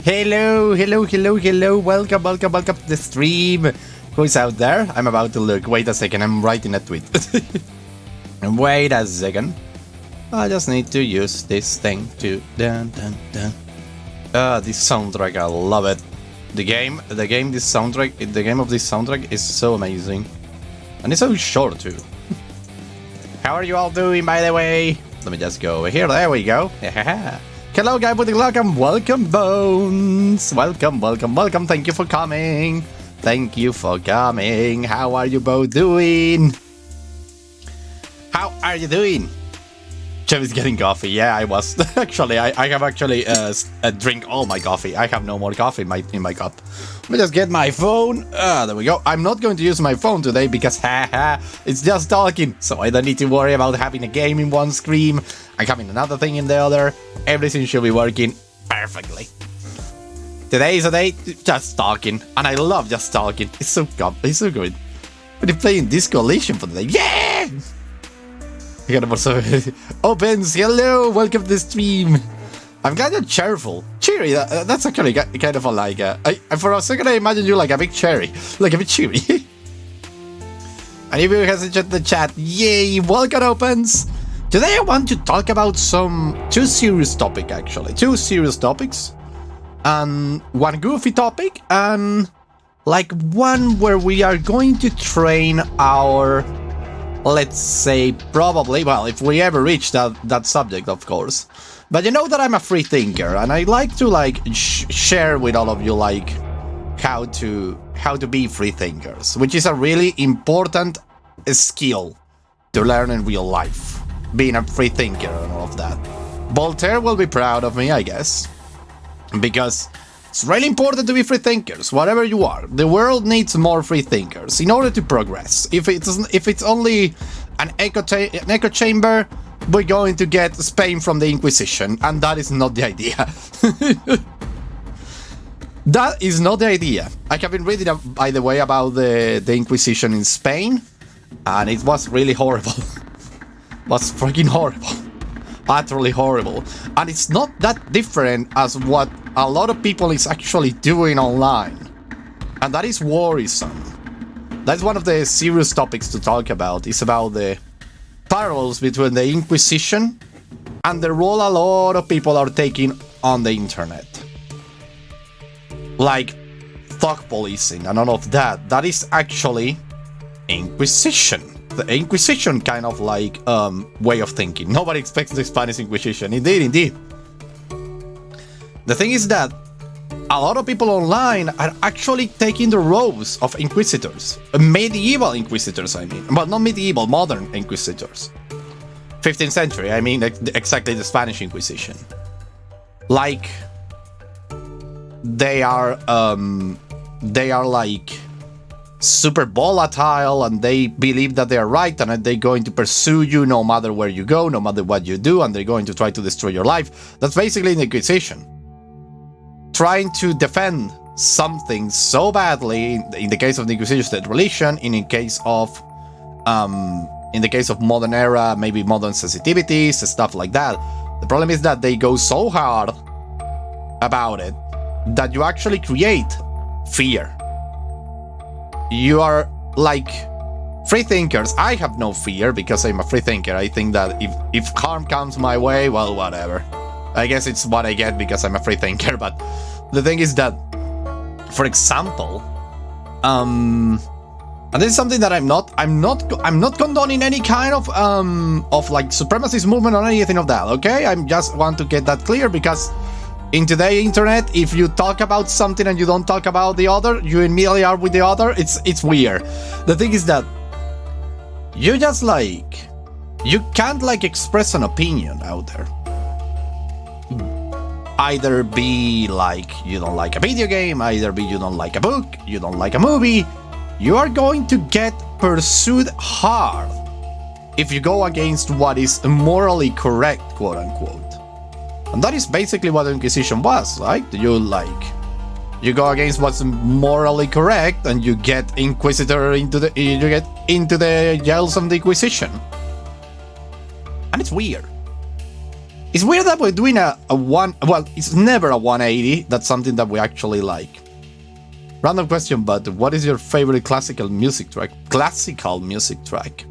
Hello, hello, hello, hello. Welcome to the stream. Who's out there? I'm about to look. Wait a second, I'm writing a tweet. Wait a second. I just need to use this thing to dun dun dun. This soundtrack, I love it. The game of this soundtrack is so amazing. And it's so short too. How are you all doing, by the way? Let me just go over here. There we go. Hello, guy with the clock, and welcome, Bones. Welcome. Thank you for coming. How are you both doing? How are you doing? Chevy's getting coffee. Yeah, I was. Actually, I have actually drink all my coffee. I have no more coffee in my cup. Let me just get my phone. There we go. I'm not going to use my phone today because it's just talking. So I don't need to worry about having a game in one screen and having another thing in the other. Everything should be working perfectly. Today is a day just talking, and I love just talking. It's so good. We're playing Disco Elysium for the day. Yeah! You got also opens. Hello, welcome to the stream. I'm kind of cheerful. Cheery, that's actually kind of a like for a second I imagine you like a big cherry. Like a bit cheery. And if you have to the chat, yay, welcome opens. Today I want to talk about two serious topics actually. Two serious topics. And one goofy topic, and like one where we are going to train our, let's say, probably, well, if we ever reach that subject, of course. But you know that I'm a free thinker, and I like to share with all of you how to be free thinkers, which is a really important skill to learn in real life, being a free thinker and all of that. Voltaire will be proud of me, I guess, because it's really important to be free thinkers, whatever you are. The world needs more free thinkers in order to progress. If it's only an echo chamber, we're going to get Spain from the Inquisition, and that is not the idea. That is not the idea. I have been reading, by the way, about the Inquisition in Spain, and it was really horrible. It was freaking horrible. Utterly horrible. And it's not that different as what a lot of people is actually doing online. And that is worrisome. That's one of the serious topics to talk about. It's about the parallels between the Inquisition and the role a lot of people are taking on the internet. Like thug policing and all of that. That is actually Inquisition. The Inquisition kind of way of thinking. Nobody expects the Spanish Inquisition. Indeed. The thing is that a lot of people online are actually taking the roles of inquisitors. Medieval inquisitors, I mean. Well, not medieval, modern inquisitors. 15th century, I mean exactly the Spanish Inquisition. Like, they are super volatile, and they believe that they are right, and they're going to pursue you no matter where you go, no matter what you do, and they're going to try to destroy your life. That's basically the Inquisition. Trying to defend something so badly, in the case of the Inquisition, the religion, in the case of modern era, maybe modern sensitivities, stuff like that. The problem is that they go so hard about it that you actually create fear. You are like free thinkers. I have no fear because I'm a free thinker. I think that if harm comes my way, well, whatever. I guess it's what I get because I'm a free thinker. But the thing is that, for example, and this is something that I'm not condoning any kind of like supremacist movement or anything of that. Okay, I just want to get that clear because in today's internet, if you talk about something and you don't talk about the other, you immediately are with the other. It's weird. The thing is that you can't express an opinion out there. Either be like you don't like a video game, either be you don't like a book, you don't like a movie. You are going to get pursued hard if you go against what is morally correct, quote unquote. And that is basically what the Inquisition was, right? You go against what's morally correct, and you get into the jails of the Inquisition. And it's weird. It's weird that we're doing a one. Well, it's never a 180. That's something that we actually like. Random question, but what is your favorite classical music track? Classical music track.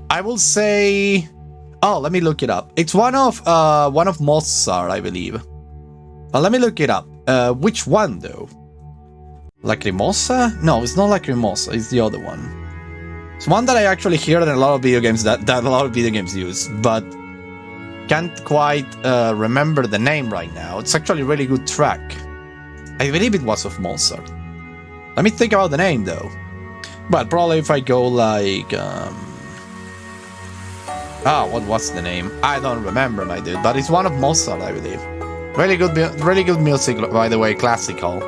I will say. Oh, let me look it up. It's one of Mozart, I believe. But let me look it up. Which one though? Lacrimosa? No, it's not Lacrimosa. It's the other one. It's one that I actually hear in a lot of video games that a lot of video games use, but can't quite remember the name right now. It's actually a really good track. I believe it was of Mozart. Let me think about the name though. But probably if I go like what was the name? I don't remember, my dude. But it's one of Mozart, I believe. Really good music, by the way. Classical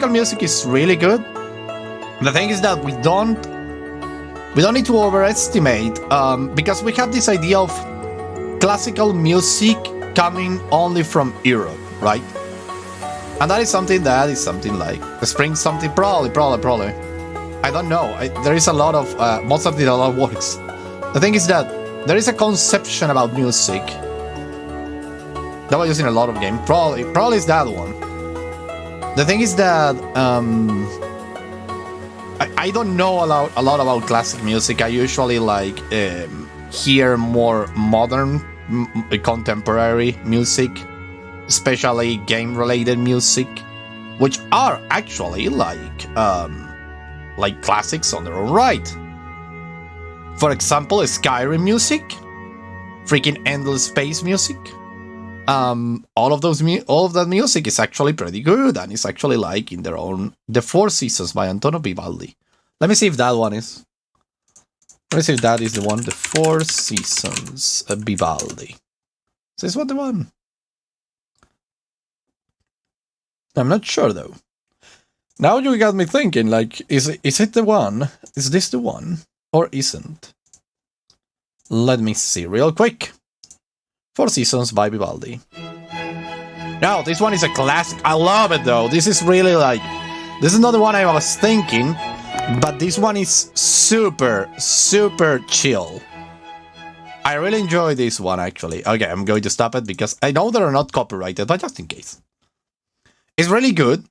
music is really good. The thing is that we don't need to overestimate because we have this idea of classical music coming only from Europe, right? And that is something like something probably. I don't know. There is a lot of Mozart did a lot of works. The thing is that there is a conception about music that was used in a lot of games. Probably is that one. The thing is that I don't know a lot about classic music. I usually like hear more modern, contemporary music, especially game-related music, which are actually like classics on their own right. For example, Skyrim music, freaking Endless Space music. All of that music is actually pretty good, and it's actually like in their own. The Four Seasons by Antonio Vivaldi. Let me see if that one is. Let me see if that is the one. The Four Seasons, Vivaldi. Is this one the one? I'm not sure though. Now you got me thinking. Like, is it the one? Is this the one or isn't? Let me see real quick. Four Seasons by Vivaldi. No, this one is a classic. I love it though. This is really like. This is not the one I was thinking, but this one is super chill. I really enjoy this one actually. Okay, I'm going to stop it because I know they are not copyrighted, but just in case. It's really good.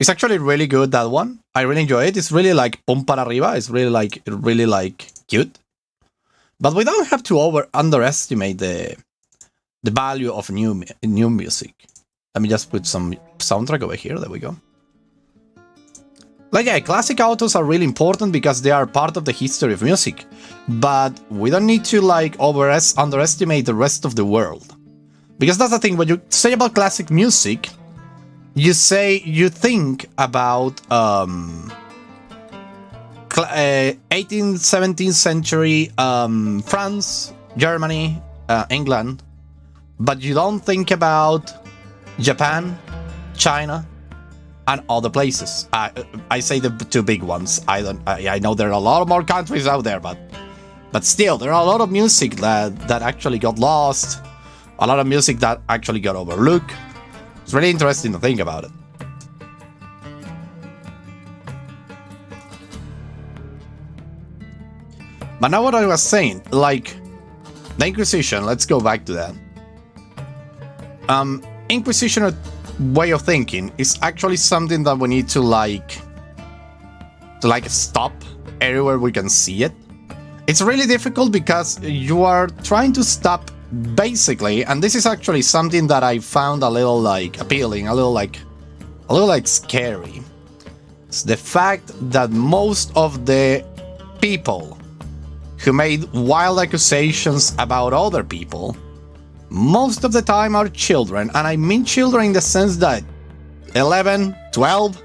It's actually really good, that one. I really enjoy it. It's really like pum para arriba. It's really like cute. But we don't have to underestimate the value of new music. Let me just put some soundtrack over here. There we go. Like, yeah, classic autos are really important because they are part of the history of music. But we don't need to like underestimate the rest of the world. Because that's the thing, when you say about classic music, you think about 18th, 17th century France, Germany, England, but you don't think about Japan, China, and other places. I say the two big ones. I know there are a lot more countries out there, but still, there are a lot of music that actually got lost, a lot of music that actually got overlooked. It's really interesting to think about it. But now what I was saying, like, the Inquisition, let's go back to that. Inquisition way of thinking is actually something that we need to stop everywhere we can see it. It's really difficult because you are trying to stop basically, and this is actually something that I found a little like appealing, a little like scary. It's the fact that most of the people who made wild accusations about other people, most of the time are children, and I mean children in the sense that 11, 12,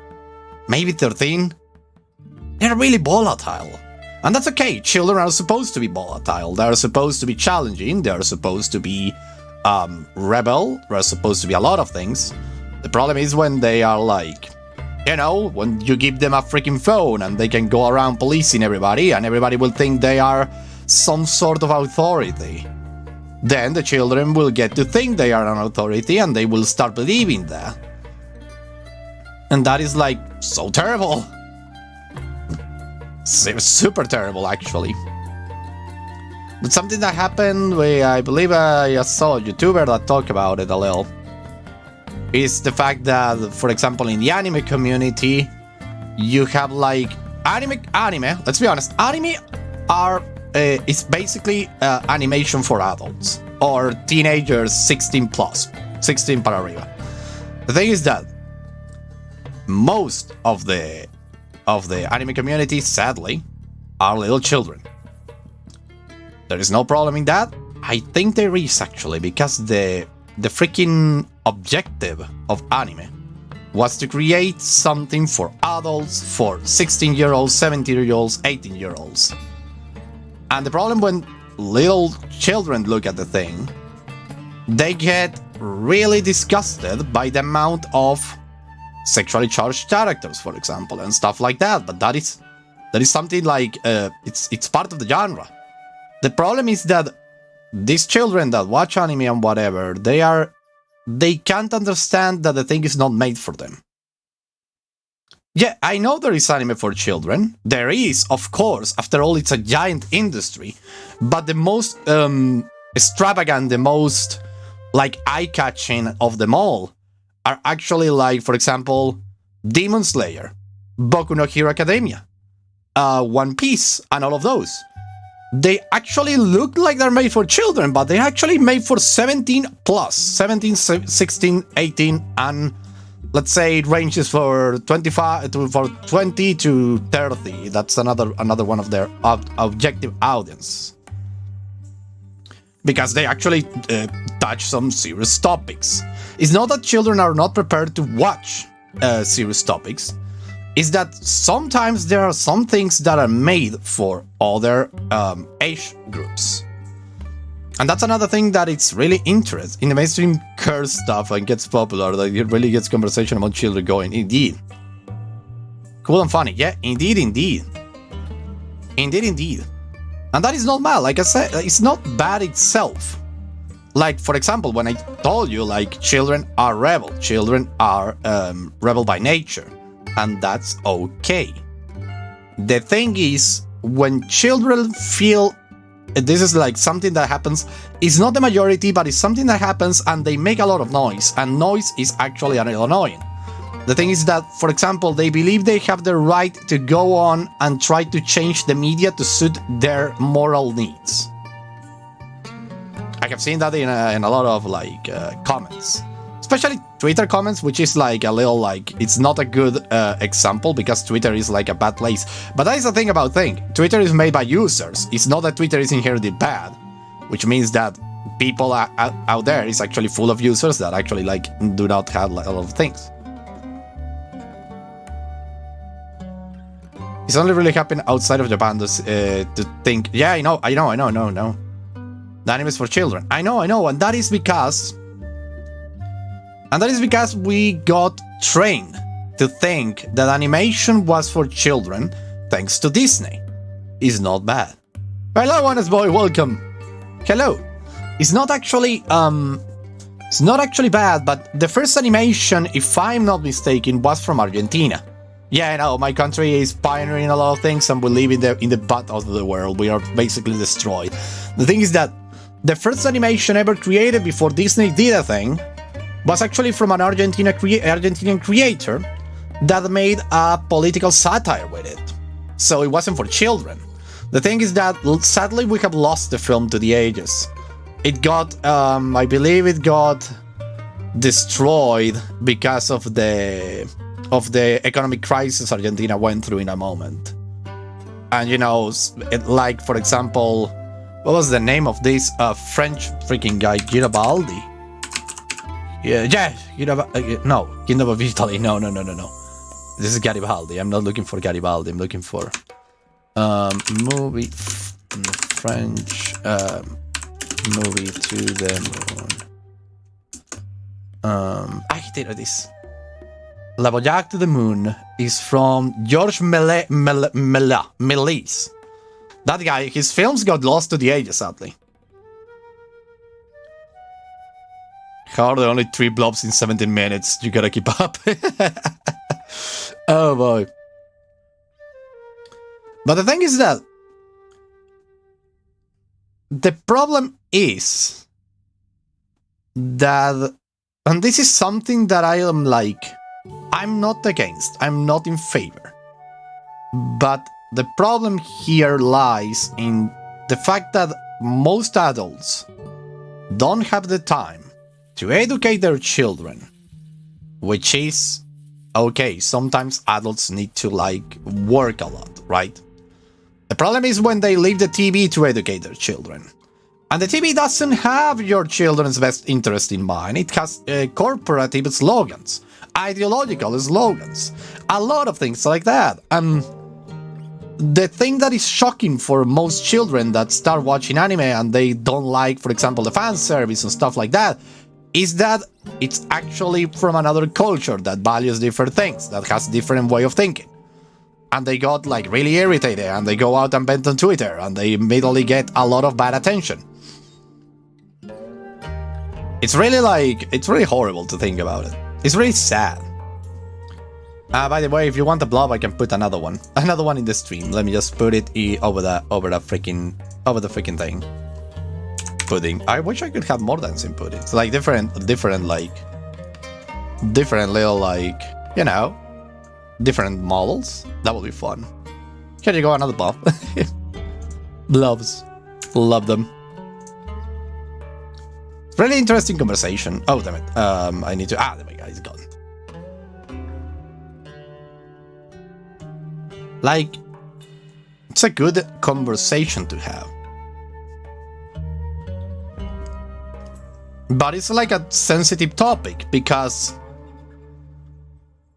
maybe 13, they're really volatile. And that's okay, children are supposed to be volatile, they're supposed to be challenging, they're supposed to be rebel, they're supposed to be a lot of things. The problem is when they are like, you know, when you give them a freaking phone and they can go around policing everybody and everybody will think they are some sort of authority. Then the children will get to think they are an authority and they will start believing that. And that is like so terrible. Super terrible, actually. But something that happened, I believe I saw a YouTuber that talked about it a little, is the fact that, for example, in the anime community, you have like anime. Let's be honest, anime are it's basically animation for adults or teenagers 16 plus, 16 para arriba. The thing is that most of the anime community, sadly, are little children. There is no problem in that. I think there is actually, because the freaking objective of anime was to create something for adults, for 16-year-olds, 17-year-olds, 18-year-olds. And the problem when little children look at the thing, they get really disgusted by the amount of sexually charged characters, for example, and stuff like that. But that is something like it's part of the genre. The problem is that these children that watch anime and whatever, they can't understand that the thing is not made for them. Yeah, I know there is anime for children. There is, of course. After all, it's a giant industry. But the most extravagant, the most like eye-catching of them all are actually like, for example, Demon Slayer, Boku no Hero Academia, One Piece, and all of those. They actually look like they're made for children, but they're actually made for 17 plus, 17, 16, 18, and let's say it ranges for 25 to 20 to 30. That's another one of their objective audience, because they actually touch some serious topics. It's not that children are not prepared to watch serious topics. Is that sometimes there are some things that are made for other age groups. And that's another thing that it's really interesting. In the mainstream curse stuff and gets popular, that it really gets conversation about children going, indeed. Cool and funny, yeah, indeed. And that is not bad, like I said, it's not bad itself. Like, for example, when I told you, like, children are rebel by nature. And that's okay. The thing is, when children feel this is like something that happens, it's not the majority, but it's something that happens and they make a lot of noise, and noise is actually a little annoying. The thing is that, for example, they believe they have the right to go on and try to change the media to suit their moral needs. I have seen that in a lot of like comments. Especially Twitter comments, which is like a little like, it's not a good example because Twitter is like a bad place. But that is the thing about Twitter is made by users. It's not that Twitter is inherently bad, which means that people out there is actually full of users that actually like do not have like, a lot of things. It's only really happened outside of Japan to think, yeah, I know. The anime is for children. I know, and that is because we got trained to think that animation was for children thanks to Disney. It's not bad. Hello, honest boy, welcome. Hello. It's not actually bad, but the first animation, if I'm not mistaken, was from Argentina. Yeah, I know, my country is pioneering a lot of things and we live in the butt of the world. We are basically destroyed. The thing is that the first animation ever created before Disney did a thing was actually from an Argentinian creator that made a political satire with it. So it wasn't for children. The thing is that, sadly, we have lost the film to the ages. It got, I believe it got destroyed because of the economic crisis Argentina went through in a moment. And, you know, like, for example, what was the name of this French freaking guy, Garibaldi? Yeah, no, Kingdom of Italy. No. This is Garibaldi. I'm not looking for Garibaldi. I'm looking for movie French movie to the moon. I did this. La Voyage to the Moon is from Georges Méliès. That guy, his films got lost to the ages, sadly. How are there only 3 blobs in 17 minutes? You gotta keep up. Oh boy. But the thing is that the problem is that, and this is something that I am like, I'm not against, I'm not in favor. But the problem here lies in the fact that most adults don't have the time to educate their children, which is okay. Sometimes adults need to like work a lot, right? The problem is when they leave the TV to educate their children. And the TV doesn't have your children's best interest in mind. It has corporative slogans, ideological slogans, a lot of things like that. And the thing that is shocking for most children that start watching anime and they don't like, for example, the fan service and stuff like that, is that it's actually from another culture that values different things, that has different way of thinking. And they got like really irritated and they go out and vent on Twitter and they immediately get a lot of bad attention. It's really horrible to think about it. It's really sad. By the way, if you want a blob, I can put another one in the stream. Let me just put it over the freaking thing. Pudding. I wish I could have more dancing pudding. It's like different little like, you know, different models. That would be fun. Here you go, another blob. Blobs. Love them. Really interesting conversation. Oh, damn it. I need to... there we go. It's gone. Like, it's a good conversation to have. But it's like a sensitive topic because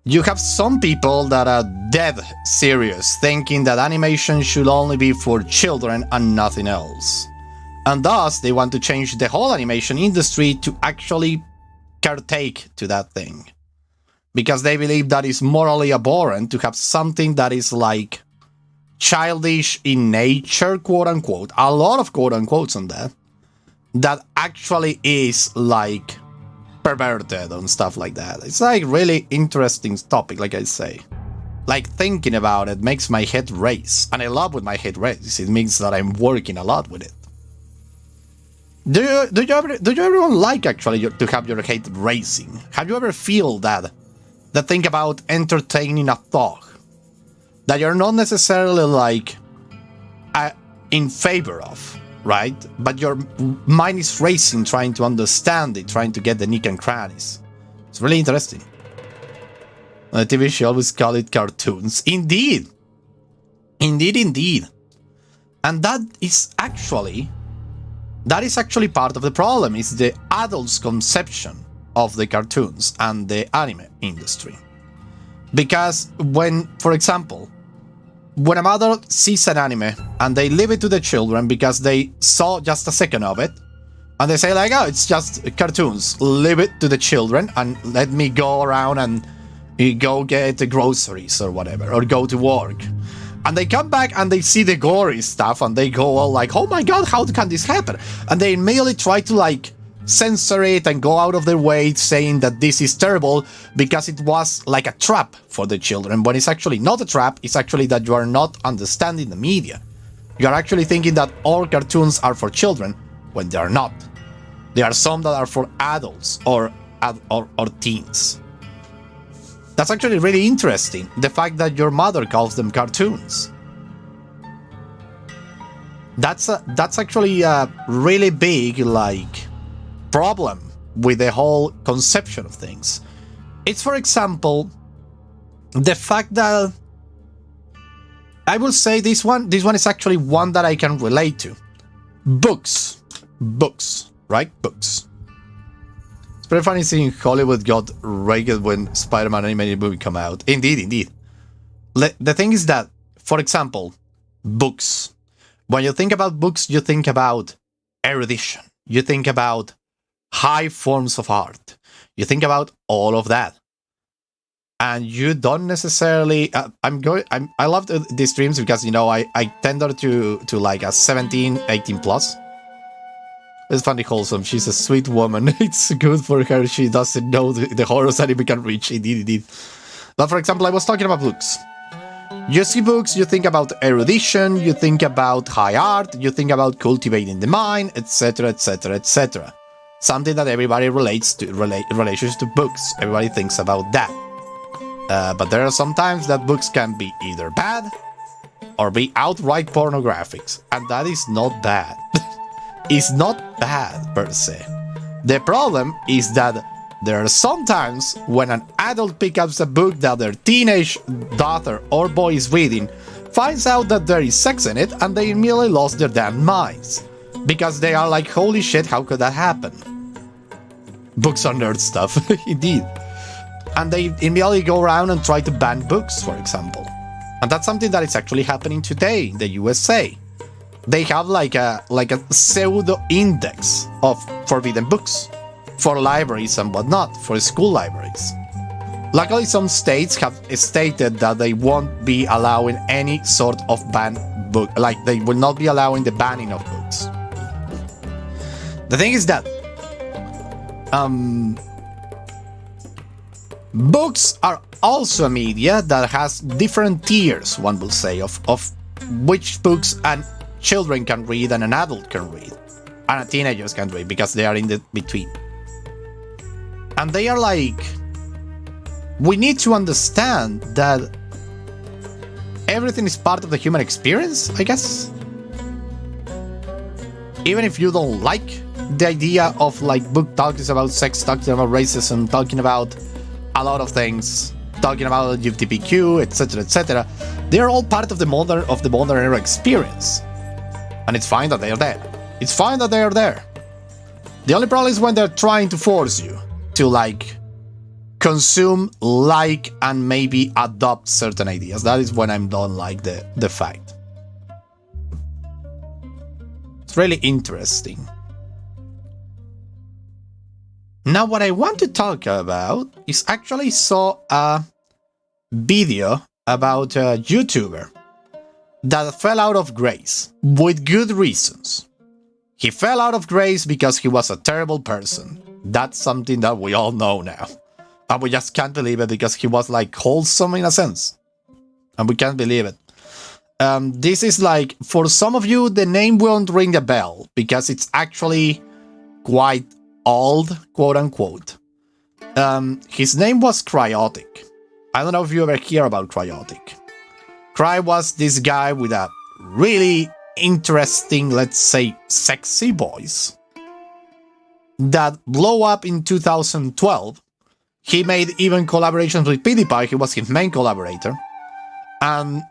you have some people that are dead serious thinking that animation should only be for children and nothing else. And thus, they want to change the whole animation industry to actually partake to that thing. Because they believe that it's morally abhorrent to have something that is like childish in nature, quote unquote, a lot of quote unquotes on that, that actually is like perverted and stuff like that. It's like really interesting topic, like I say. Like thinking about it makes my head race, and I love when my head races. It means that I'm working a lot with it. Do you ever like actually to have your head racing? Have you ever feel that thing about entertaining a thought that you're not necessarily like in favor of, right? But your mind is racing, trying to understand it, trying to get the nick and crannies. It's really interesting. On the TV show always call it cartoons. Indeed. Indeed. And that is actually part of the problem, is the adult's conception of the cartoons and the anime industry. Because when, for example, when a mother sees an anime and they leave it to the children because they saw just a second of it, and they say like, oh, it's just cartoons, leave it to the children and let me go around and go get the groceries or whatever, or go to work. And they come back and they see the gory stuff and they go all like, oh my god, how can this happen? And they immediately try to like censor it and go out of their way saying that this is terrible because it was like a trap for the children, when it's actually not a trap. It's actually that you are not understanding the media. You are actually thinking that all cartoons are for children when they are not. There are some that are for adults or teens. That's actually really interesting, the fact that your mother calls them cartoons. That's actually a really big like problem with the whole conception of things. It's, for example, the fact that I will say this one is actually one that I can relate to. Books, right? Books. It's very funny seeing Hollywood got ragged when Spider-Man animated movie come out. Indeed. The thing is that, for example, books. When you think about books, you think about erudition. You think about high forms of art. You think about all of that. And you don't necessarily... I love these streams because, you know, I tender to like a 17, 18 plus. It's funny, wholesome. She's a sweet woman. It's good for her. She doesn't know the horrors anime can reach. Indeed. But for example, I was talking about books. You see books, you think about erudition, you think about high art, you think about cultivating the mind, etc, etc, etc. Something that everybody relates to, relations to books. Everybody thinks about that. But there are some times that books can be either bad or be outright pornographic, and that is not bad. It's not bad per se. The problem is that there are some times when an adult picks up a book that their teenage daughter or boy is reading, finds out that there is sex in it, and they immediately lost their damn minds. Because they are like, holy shit, how could that happen? Books are nerd stuff, indeed. And they immediately go around and try to ban books, for example. And that's something that is actually happening today in the USA. They have like a pseudo index of forbidden books for libraries and whatnot, for school libraries. Luckily, some states have stated that they won't be allowing any sort of ban book, like they will not be allowing the banning of books. The thing is that books are also a media that has different tiers, one will say, of which books and children can read and an adult can read, and teenagers can read, because they are in the between. And they are like, we need to understand that everything is part of the human experience, I guess. Even if you don't like the idea of like book talking about sex, talking about racism, talking about a lot of things, talking about LGBTQ, etc., etc., they are all part of the modern era experience. And it's fine that they are there. It's fine that they are there. The only problem is when they're trying to force you to like consume, like, and maybe adopt certain ideas. That is when I'm don't like the fact. It's really interesting. Now what I want to talk about is actually saw a video about a YouTuber that fell out of grace with good reasons. He fell out of grace because he was a terrible person. That's something that we all know now. And we just can't believe it because he was like wholesome in a sense. And we can't believe it. This is like, for some of you, the name won't ring a bell because it's actually quite old, quote unquote. His name was Cryotic. I don't know if you ever hear about Cryotic. Cry was this guy with a really interesting, let's say, sexy voice that blew up in 2012. He made even collaborations with PewDiePie. He was his main collaborator. And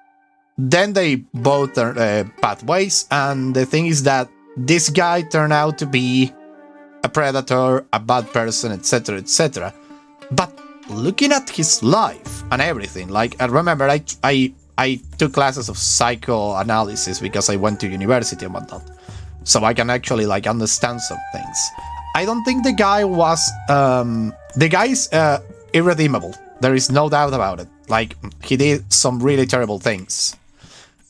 then they both pathways. And the thing is that this guy turned out to be a predator, a bad person, etc., etc. But looking at his life and everything, like, I remember I took classes of psychoanalysis because I went to university and whatnot. So I can actually like understand some things. I don't think the guy was, the guy is irredeemable. There is no doubt about it. Like, he did some really terrible things.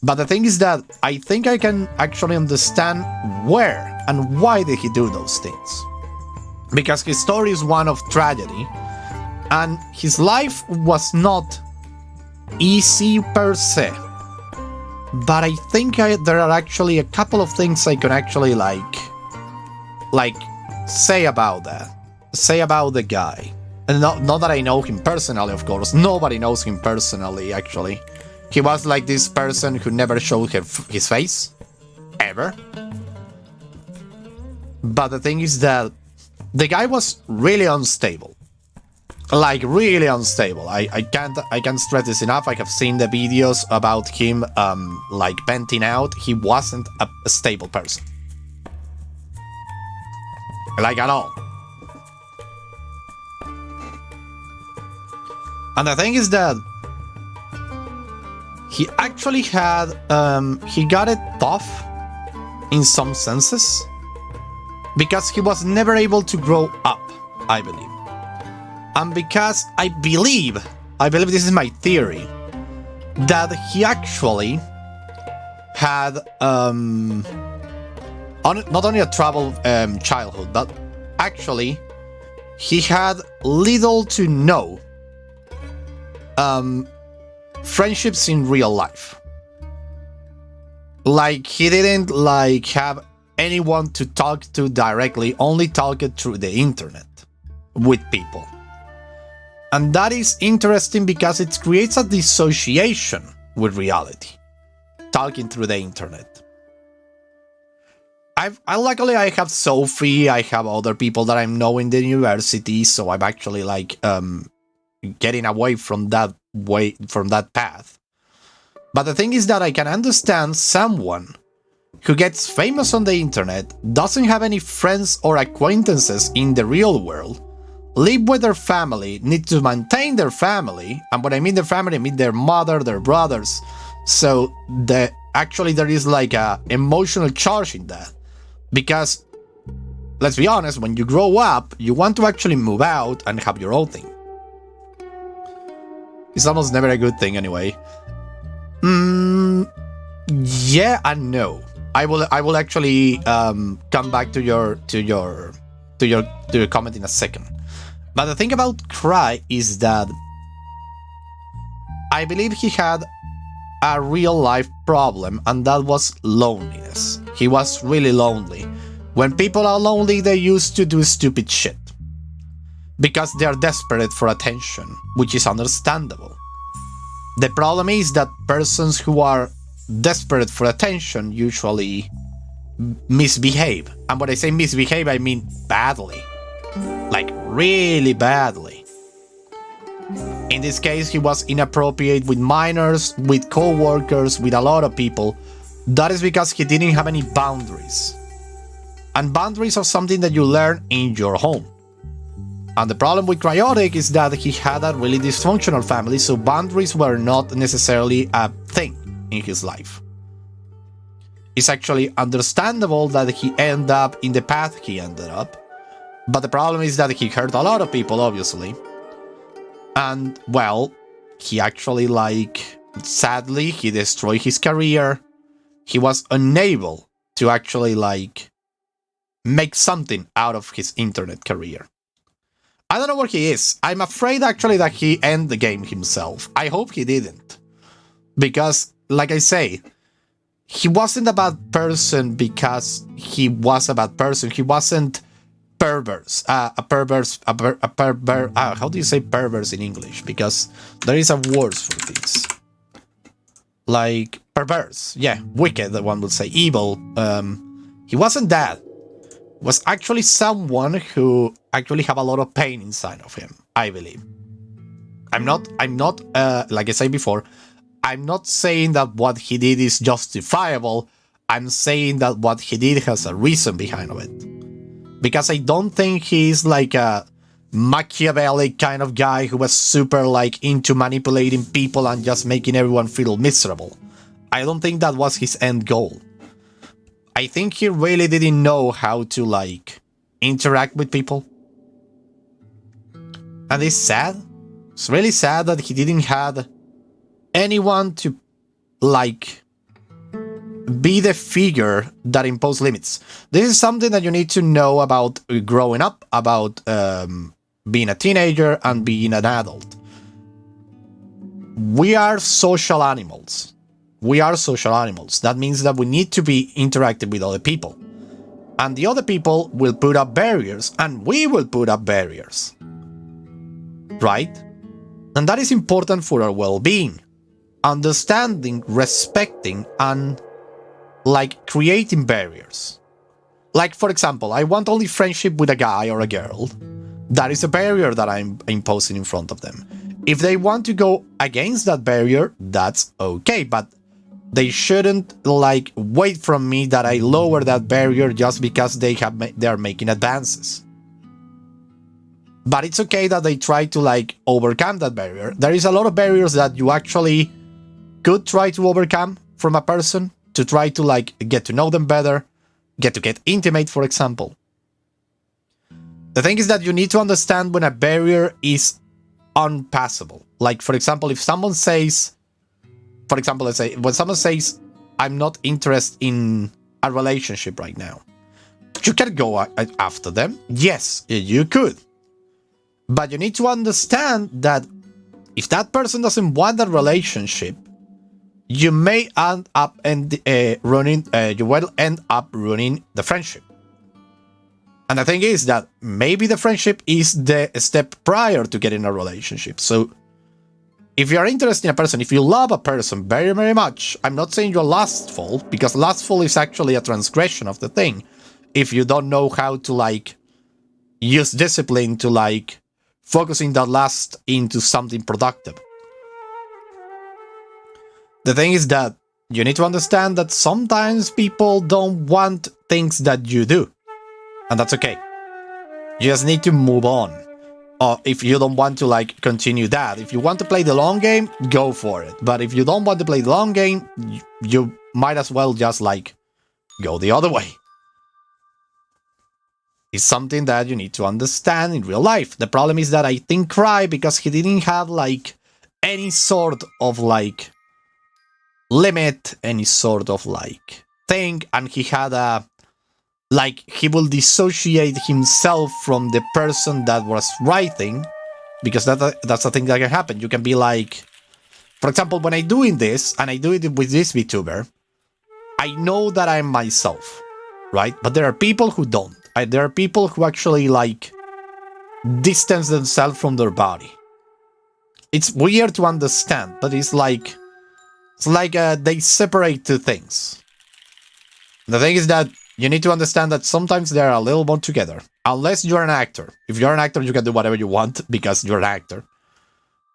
But the thing is that I think I can actually understand where and why did he do those things. Because his story is one of tragedy, and his life was not easy per se. But I think there are actually a couple of things I can actually like say about that. Say about the guy. And not that I know him personally, of course. Nobody knows him personally, actually. He was like this person who never showed his face. Ever. But the thing is that the guy was really unstable. Like, really unstable. I can't stress this enough. I have seen the videos about him, like, venting out. He wasn't a stable person. Like, at all. And the thing is that he actually had, he got it tough in some senses because he was never able to grow up, I believe. And because I believe this is my theory, that he actually had not only a troubled childhood, but actually he had little to no friendships in real life. Like, he didn't like have anyone to talk to directly, only talk it through the internet with people. And that is interesting because it creates a dissociation with reality, talking through the internet. Luckily I have Sophie, I have other people that I know in the university, so I'm actually like getting away from that path. But the thing is that I can understand someone who gets famous on the internet, doesn't have any friends or acquaintances in the real world, live with their family, need to maintain their family, and when I mean their family, I mean their mother, their brothers. So actually there is like a emotional charge in that. Because, let's be honest, when you grow up, you want to actually move out and have your own thing. It's almost never a good thing anyway. Yeah and no. I will actually come back to your comment in a second. But the thing about Cry is that I believe he had a real life problem, and that was loneliness. He was really lonely. When people are lonely, they used to do stupid shit because they are desperate for attention, which is understandable. The problem is that persons who are desperate for attention usually misbehave. And when I say misbehave, I mean badly. Like really badly. In this case, he was inappropriate with minors, with co-workers, with a lot of people. That is because he didn't have any boundaries. And boundaries are something that you learn in your home. And the problem with Cryotic is that he had a really dysfunctional family, so boundaries were not necessarily a thing in his life. It's actually understandable that he ended up in the path he ended up. But the problem is that he hurt a lot of people, obviously. And, well, he actually, sadly, he destroyed his career. He was unable to actually, make something out of his internet career. I don't know where he is. I'm afraid, actually, that he ended the game himself. I hope he didn't. Because, like I say, he wasn't a bad person because he was a bad person. He wasn't perverse. How do you say perverse in English? Because there is a word for this. Like, perverse. Yeah, wicked, one would say. Evil. He wasn't that. Was actually someone who actually have a lot of pain inside of him, I believe. I'm not, like I said before, I'm not saying that what he did is justifiable. I'm saying that what he did has a reason behind it. Because I don't think he's like a Machiavellic kind of guy who was super into manipulating people and just making everyone feel miserable. I don't think that was his end goal. I think he really didn't know how to interact with people. And it's sad. It's really sad that he didn't have anyone to be the figure that imposed limits. This is something that you need to know about growing up, about being a teenager and being an adult. We are social animals. We are social animals. That means that we need to be interactive with other people. And the other people will put up barriers, and we will put up barriers. Right? And that is important for our well-being. Understanding, respecting, and creating barriers. Like, for example, I want only friendship with a guy or a girl. That is a barrier that I'm imposing in front of them. If they want to go against that barrier, that's okay, but they shouldn't wait from me that I lower that barrier just because they are making advances. But it's okay that they try to overcome that barrier. There is a lot of barriers that you actually could try to overcome from a person to try to get to know them better, get intimate, for example. The thing is that you need to understand when a barrier is unpassable. For example, if someone says, for example, let's say when someone says, I'm not interested in a relationship right now, you can go after them. Yes, you could. But you need to understand that if that person doesn't want that relationship, you may end up ruining the friendship. And the thing is that maybe the friendship is the step prior to getting a relationship. So if you're interested in a person, if you love a person very, very much, I'm not saying you're lustful, because lustful is actually a transgression of the thing. If you don't know how to, like, use discipline to, like, focusing that lust into something productive. The thing is that you need to understand that sometimes people don't want things that you do. And that's okay. You just need to move on. Or if you don't want to, like, continue that. If you want to play the long game, go for it. But if you don't want to play the long game, you might as well just, like, go the other way. It's something that you need to understand in real life. The problem is that I think Cry, because he didn't have, like, any sort of, like, limit, any sort of, like, thing, and he had a, like, he will dissociate himself from the person that was writing, because that's the thing that can happen. You can be like, for example, when I'm doing this, and I do it with this VTuber, I know that I'm myself, right? But there are people who don't. There are people who actually, like, distance themselves from their body. It's weird to understand, but it's like they separate two things. The thing is that you need to understand that sometimes they're a little more together. Unless you're an actor. If you're an actor, you can do whatever you want because you're an actor.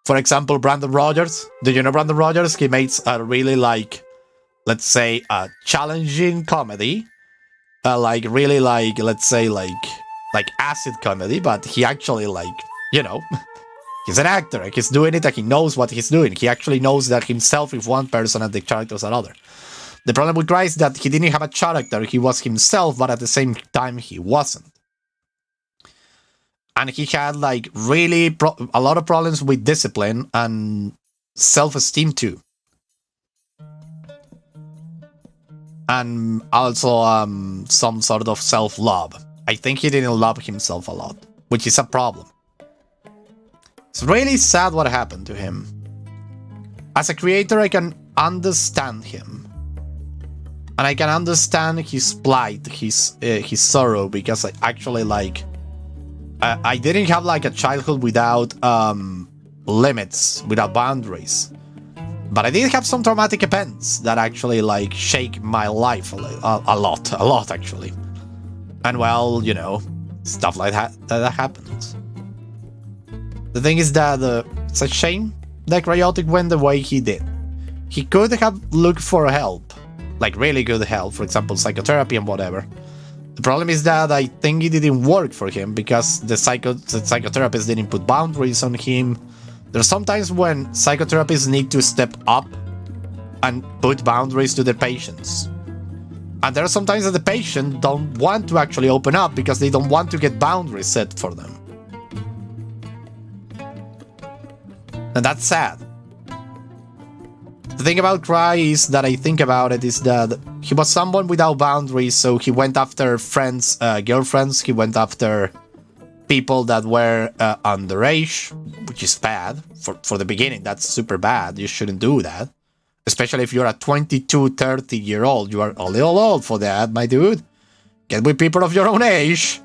For example, Brandon Rogers. Do you know Brandon Rogers? He makes a really, like, let's say, a challenging comedy. Like, really, like, let's say, like acid comedy. But he actually, like, you know, he's an actor. He's doing it and he knows what he's doing. He actually knows that himself is one person and the characters are other. The problem with Cry is that he didn't have a character. He was himself, but at the same time, he wasn't. And he had, like, really a lot of problems with discipline and self-esteem, too. And also some sort of self-love. I think he didn't love himself a lot, which is a problem. It's really sad what happened to him. As a creator, I can understand him. And I can understand his plight, his sorrow, because I actually, like, I didn't have, like, a childhood without limits, without boundaries. But I did have some traumatic events that actually, like, shake my life a lot, actually. And, well, you know, stuff like that happens. The thing is that it's a shame that Cryotic went the way he did. He could have looked for help. Like, really good help, for example, psychotherapy and whatever. The problem is that I think it didn't work for him because the psychotherapist didn't put boundaries on him. There's sometimes when psychotherapists need to step up and put boundaries to their patients. And there are sometimes that the patient don't want to actually open up because they don't want to get boundaries set for them. And that's sad. The thing about Cry is that I think about it is that he was someone without boundaries, so he went after friends, girlfriends, he went after people that were underage, which is bad. For the beginning, that's super bad. You shouldn't do that. Especially if you're a 22, 30-year-old. You are a little old for that, my dude. Get with people of your own age.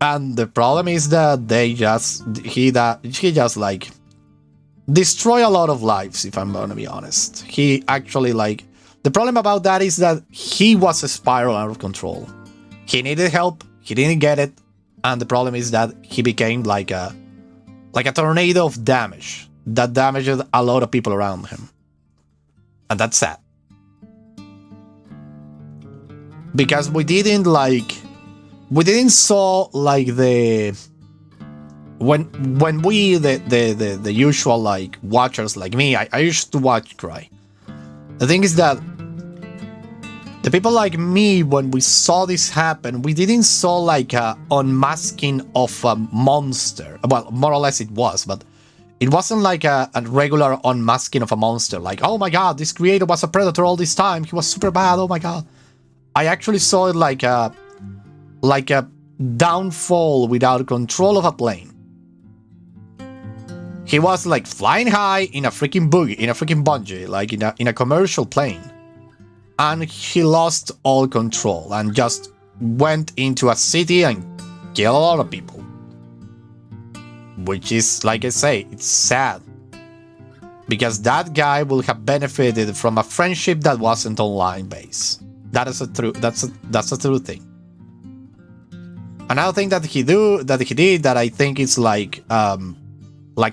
And the problem is that he just like destroy a lot of lives, if I'm gonna be honest. He actually, like, the problem about that is that he was a spiral out of control. He needed help, he didn't get it, and the problem is that he became like a tornado of damage that damaged a lot of people around him. And that's sad. Because we didn't saw like the when we the usual like watchers like me, I used to watch Cry. The thing is that the people like me, when we saw this happen, we didn't saw like a unmasking of a monster. Well, more or less it was, but it wasn't like a regular unmasking of a monster. Like, oh my god, this creator was a predator all this time. He was super bad. Oh my god. I actually saw it like a downfall without control of a plane. He was like flying high in a freaking boogie, in a freaking bungee, like in a commercial plane. And he lost all control and just went into a city and killed a lot of people. Which is, like I say, it's sad. Because that guy will have benefited from a friendship that wasn't online based. That's a true thing. Another thing that he did that I think is like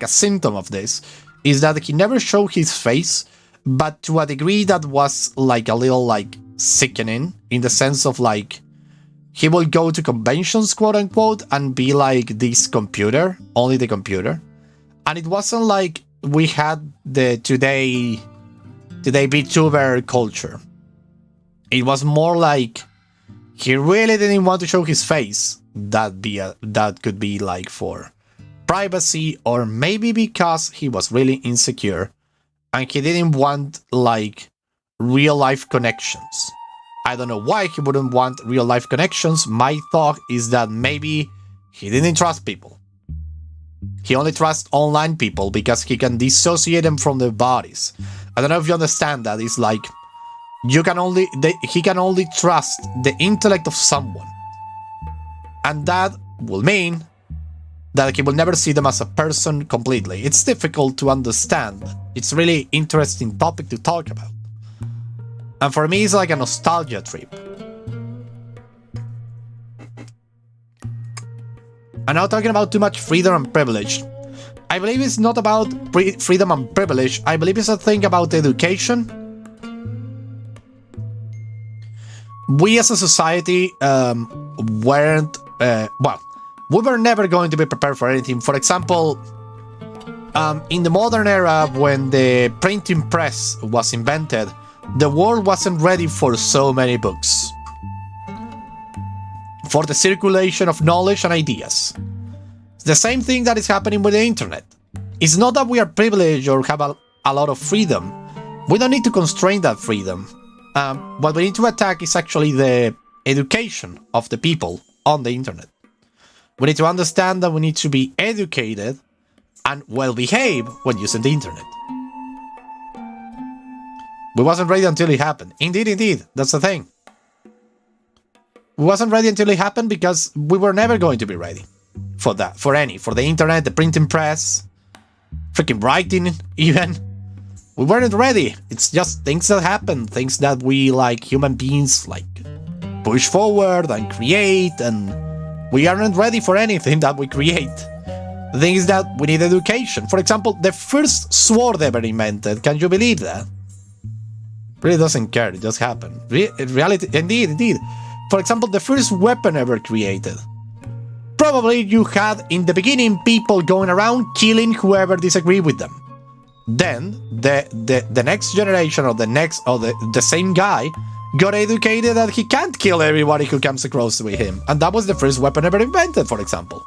a symptom of this is that he never showed his face, but to a degree that was like a little like sickening, in the sense of like he will go to conventions, quote unquote, and be like this computer, only the computer. And it wasn't like we had the today Vtuber culture. It was more like he really didn't want to show his face. That could be like for privacy, or maybe because he was really insecure and he didn't want like real life connections. I don't know why he wouldn't want real life connections. My thought is that maybe he didn't trust people. He only trusts online people because he can dissociate them from their bodies. I don't know if you understand that. It's like he can only trust the intellect of someone. And that will mean that he will never see them as a person completely. It's difficult to understand. It's really interesting topic to talk about. And for me, it's like a nostalgia trip. I'm not talking about too much freedom and privilege. I believe it's not about freedom and privilege. I believe it's a thing about education. We as a society weren't... we were never going to be prepared for anything. For example, in the modern era, when the printing press was invented, the world wasn't ready for so many books, for the circulation of knowledge and ideas. It's the same thing that is happening with the internet. It's not that we are privileged or have a lot of freedom. We don't need to constrain that freedom. What we need to attack is actually the education of the people on the internet. We need to understand that we need to be educated and well-behaved when using the internet. We wasn't ready until it happened. Indeed, that's the thing. We wasn't ready until it happened because we were never going to be ready for that, for the internet, the printing press, freaking writing even. We weren't ready. It's just things that happen, things that we like human beings like push forward and create, and we aren't ready for anything that we create. The thing is that we need education. For example, the first sword ever invented, can you believe that? Really doesn't care, it just happened. Reality, indeed. For example, the first weapon ever created. Probably you had in the beginning people going around killing whoever disagreed with them. Then the next generation or the same guy got educated that he can't kill everybody who comes across with him, and that was the first weapon ever invented, for example.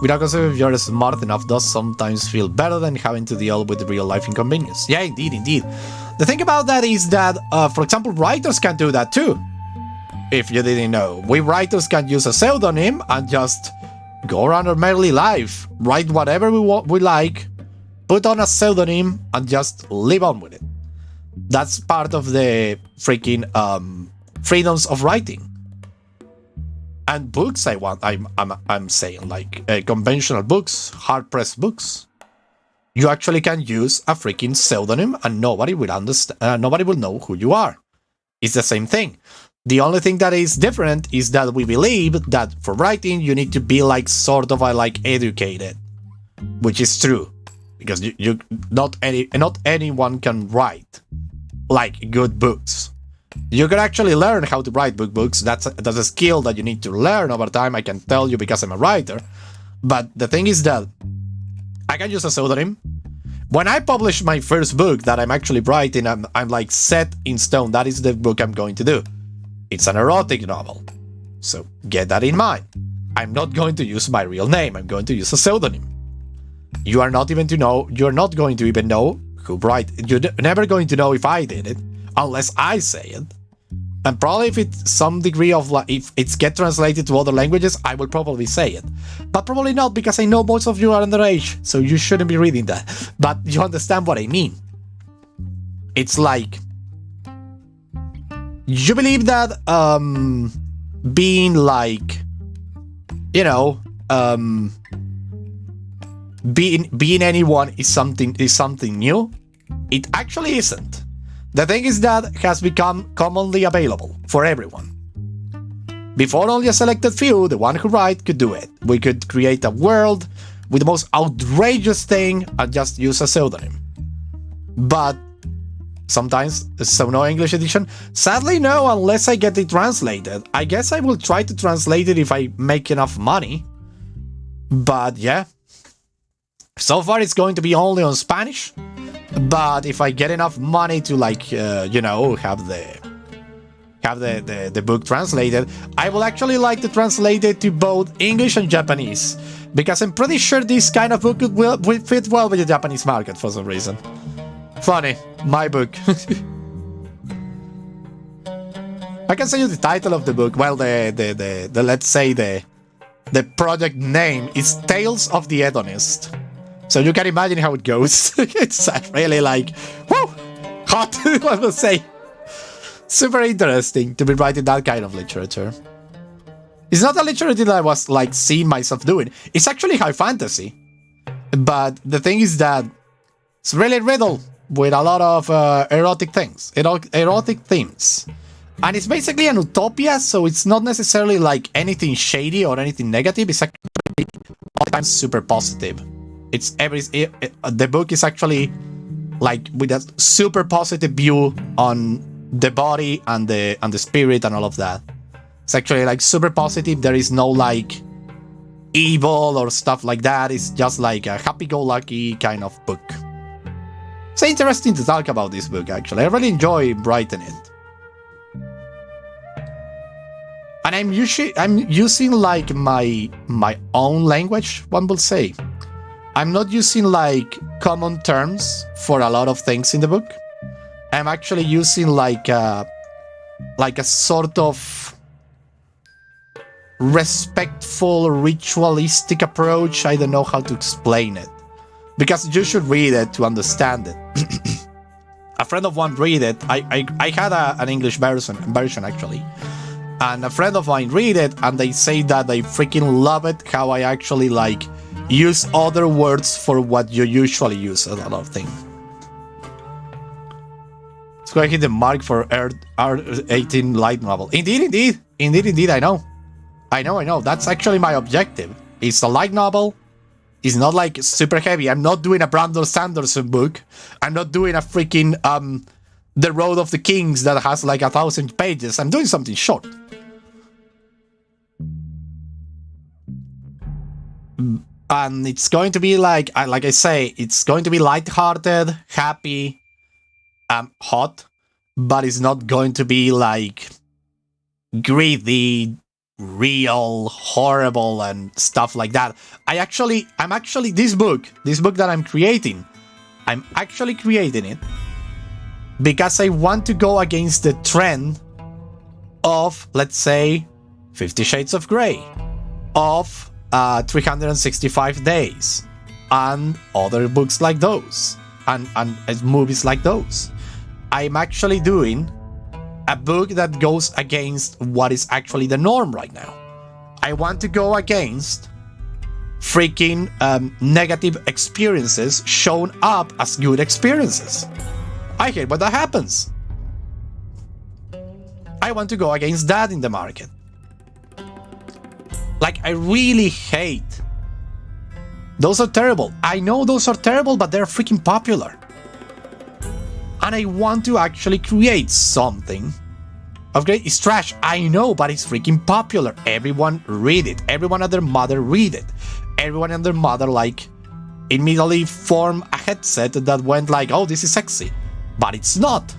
Without considering if you're smart enough does sometimes feel better than having to deal with real life inconvenience. Yeah, indeed. The thing about that is that, for example, writers can do that too. If you didn't know, we writers can use a pseudonym and just go around our merely life, write whatever we like, put on a pseudonym, and just live on with it. That's part of the freaking freedoms of writing. And books, I'm saying, like conventional books, hard-pressed books. You actually can use a freaking pseudonym, and nobody will understand. Nobody will know who you are. It's the same thing. The only thing that is different is that we believe that for writing you need to be like sort of like educated, which is true, because you not anyone can write like good books. You can actually learn how to write books. That's a skill that you need to learn over time. I can tell you because I'm a writer. But the thing is that I can use a pseudonym. When I publish my first book that I'm actually writing, I'm like set in stone. That is the book I'm going to do. It's an erotic novel. So get that in mind. I'm not going to use my real name. I'm going to use a pseudonym. You're not going to even know who wrote it. You're never going to know if I did it, unless I say it. And probably if it's some degree of like, if it's get translated to other languages, I will probably say it. But probably not, because I know most of you are underage, so you shouldn't be reading that. But you understand what I mean. It's like, you believe that being like, you know, being anyone is something new. It actually isn't. The thing is that it has become commonly available for everyone. Before, only a selected few, the one who write, could do it. We could create a world with the most outrageous thing and just use a pseudonym. But sometimes, so no English edition? Sadly no, unless I get it translated. I guess I will try to translate it if I make enough money. But yeah. So far it's going to be only on Spanish. But if I get enough money to like, you know, have the book translated, I will actually like to translate it to both English and Japanese. Because I'm pretty sure this kind of book will fit well with the Japanese market for some reason. Funny, my book. I can send you the title of the book. Well, the let's say the project name is Tales of the Hedonist. So you can imagine how it goes. It's really like, whoo, hot, I will say. Super interesting to be writing that kind of literature. It's not a literature that I was like seeing myself doing. It's actually high fantasy. But the thing is that it's really riddled with a lot of erotic things, erotic themes. And it's basically an utopia, so it's not necessarily like anything shady or anything negative. It's actually all the time super positive. It's the book is actually like with a super positive view on the body and the spirit and all of that. It's actually like super positive. There is no like evil or stuff like that. It's just like a happy-go-lucky kind of book. It's interesting to talk about this book, actually. I really enjoy writing it. And I'm using like my own language, one will say. I'm not using like common terms for a lot of things in the book. I'm actually using like a sort of respectful, ritualistic approach. I don't know how to explain it. Because you should read it to understand it. A friend of mine read it. I had an English version actually. And a friend of mine read it and they say that they freaking love it, how I actually like use other words for what you usually use a lot of things. Let's go and hit the mark for R18 light novel. Indeed, I know. That's actually my objective. It's a light novel. It's not like super heavy. I'm not doing a Brandon Sanderson book. I'm not doing a freaking The Road of the Kings that has like 1,000 pages. I'm doing something short. And it's going to be like I say, it's going to be lighthearted, happy, hot, but it's not going to be like greedy, real, horrible, and stuff like that. I'm actually this book that I'm creating it because I want to go against the trend of, let's say, 50 Shades of Grey, of 365 Days, and other books like those, and movies like those. I'm actually doing a book that goes against what is actually the norm right now. I want to go against freaking negative experiences shown up as good experiences. I hate when that happens. I want to go against that in the market. Like, I really hate. Those are terrible. I know those are terrible, but they're freaking popular. And I want to actually create something of great. It's trash, I know, but it's freaking popular. Everyone read it. Everyone and their mother read it. Everyone and their mother, like, immediately form a headset that went like, oh, this is sexy. But it's not.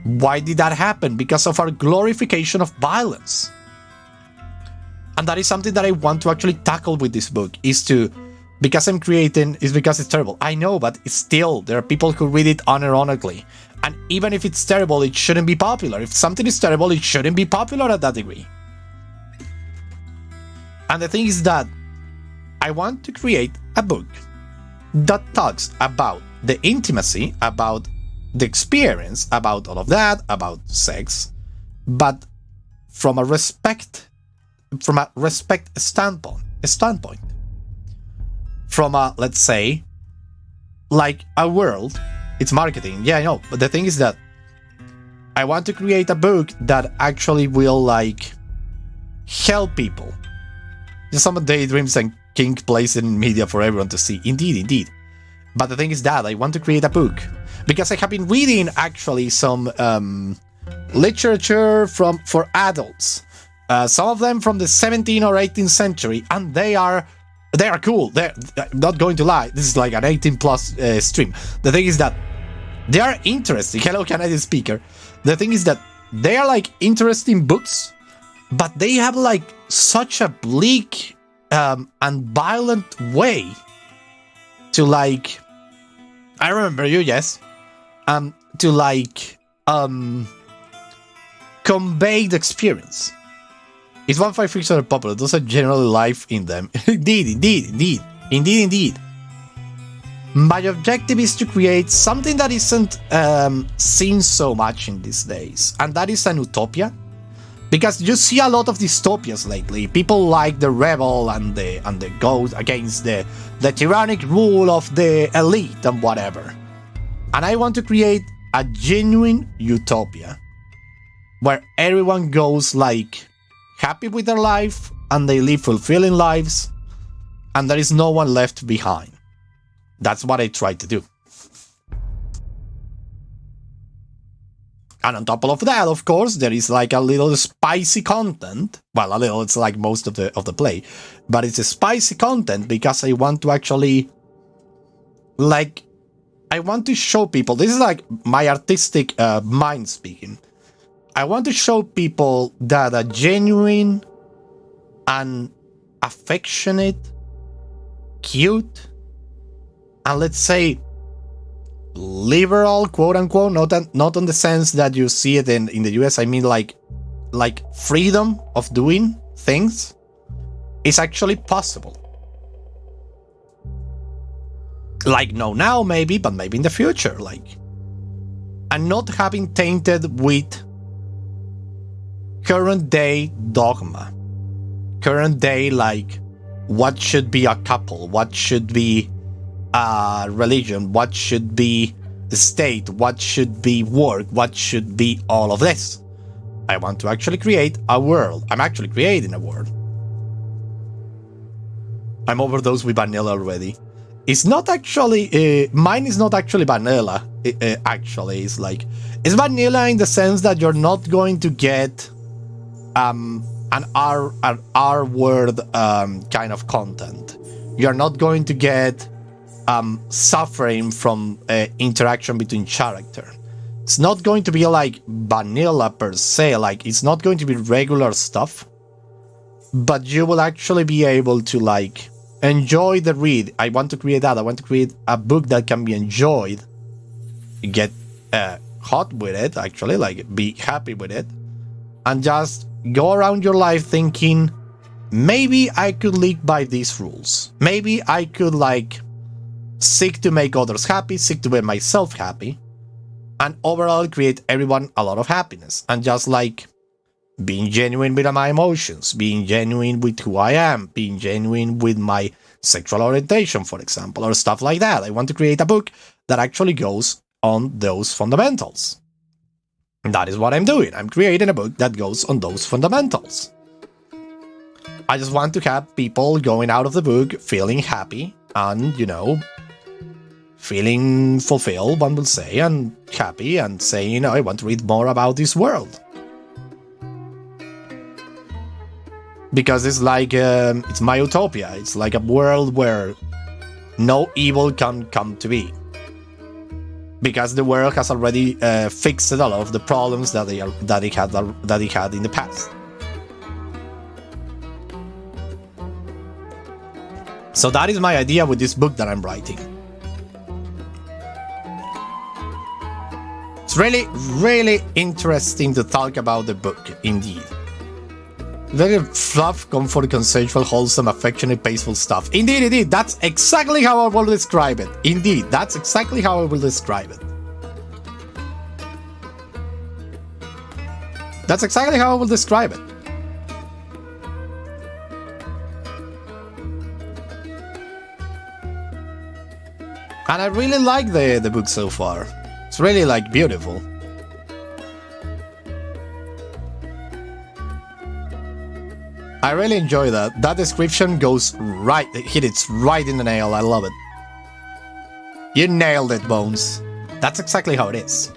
Why did that happen? Because of our glorification of violence. And that is something that I want to actually tackle with this book, because I'm creating, is because it's terrible. I know, but it's still, there are people who read it unironically. And even if it's terrible, it shouldn't be popular. If something is terrible, it shouldn't be popular at that degree. And the thing is that I want to create a book that talks about the intimacy, about the experience, about all of that, about sex, but from a respect standpoint. From a, let's say, like a world. It's marketing, yeah, I know, but the thing is that I want to create a book that actually will like help people. Just some daydreams and kink plays in media for everyone to see. Indeed. But the thing is that I want to create a book because I have been reading actually some literature for adults. Some of them from the 17th or 18th century, and they are cool. They're not going to lie. This is like an 18 plus stream. The thing is that they are interesting. Hello, Canadian speaker. The thing is that they are like interesting books, but they have like such a bleak and violent way to like. I remember you, yes. To like convey the experience. If 153s are popular, those are generally life in them. Indeed. My objective is to create something that isn't seen so much in these days, and that is an utopia. Because you see a lot of dystopias lately. People like the rebel and the go against the tyrannic rule of the elite and whatever. And I want to create a genuine utopia where everyone goes like happy with their life and they live fulfilling lives and there is no one left behind. That's what I try to do. And on top of that, of course, there is like a little spicy content. Well, a little, it's like most of the play. But it's a spicy content because I want to actually, like, I want to show people, this is like my artistic mind speaking. I want to show people that a genuine and affectionate, cute, and let's say liberal, quote unquote, not in the sense that you see it in the US. I mean like freedom of doing things is actually possible. Like no now maybe, but maybe in the future, like, and not having tainted with current day dogma, current day like what should be a couple, what should be religion, what should be the state, what should be work, what should be all of this. I want to actually create a world. I'm actually creating a world. I'm overdosed with vanilla already. It's not actually, mine is not actually vanilla. Actually, it's like, it's vanilla in the sense that you're not going to get an R word kind of content. You're not going to get suffering from interaction between character. It's not going to be like vanilla per se, like it's not going to be regular stuff, but you will actually be able to like enjoy the read. I want to create that. I want to create a book that can be enjoyed, get hot with it, actually, like be happy with it, and just go around your life thinking, maybe I could live by these rules. Maybe I could like seek to make others happy, seek to make myself happy, and overall create everyone a lot of happiness. And just like being genuine with my emotions, being genuine with who I am, being genuine with my sexual orientation, for example, or stuff like that. I want to create a book that actually goes on those fundamentals. And that is what I'm doing. I'm creating a book that goes on those fundamentals. I just want to have people going out of the book feeling happy and, you know, feeling fulfilled, one will say, and happy, and saying, you know, I want to read more about this world. Because it's like, it's my utopia. It's like a world where no evil can come to be. Because the world has already fixed a lot of the problems that it had in the past. So that is my idea with this book that I'm writing. It's It's really, really interesting to talk about the book, indeed. Very fluff, comfort, consensual, wholesome, affectionate, peaceful stuff. Indeed, indeed, that's exactly how I will describe it. Indeed, that's exactly how I will describe it. That's exactly how I will describe it. And I really like the book so far. It's really, like, beautiful. I really enjoy that. That description goes right, hit it right in the nail. I love it. You nailed it, Bones. That's exactly how it is.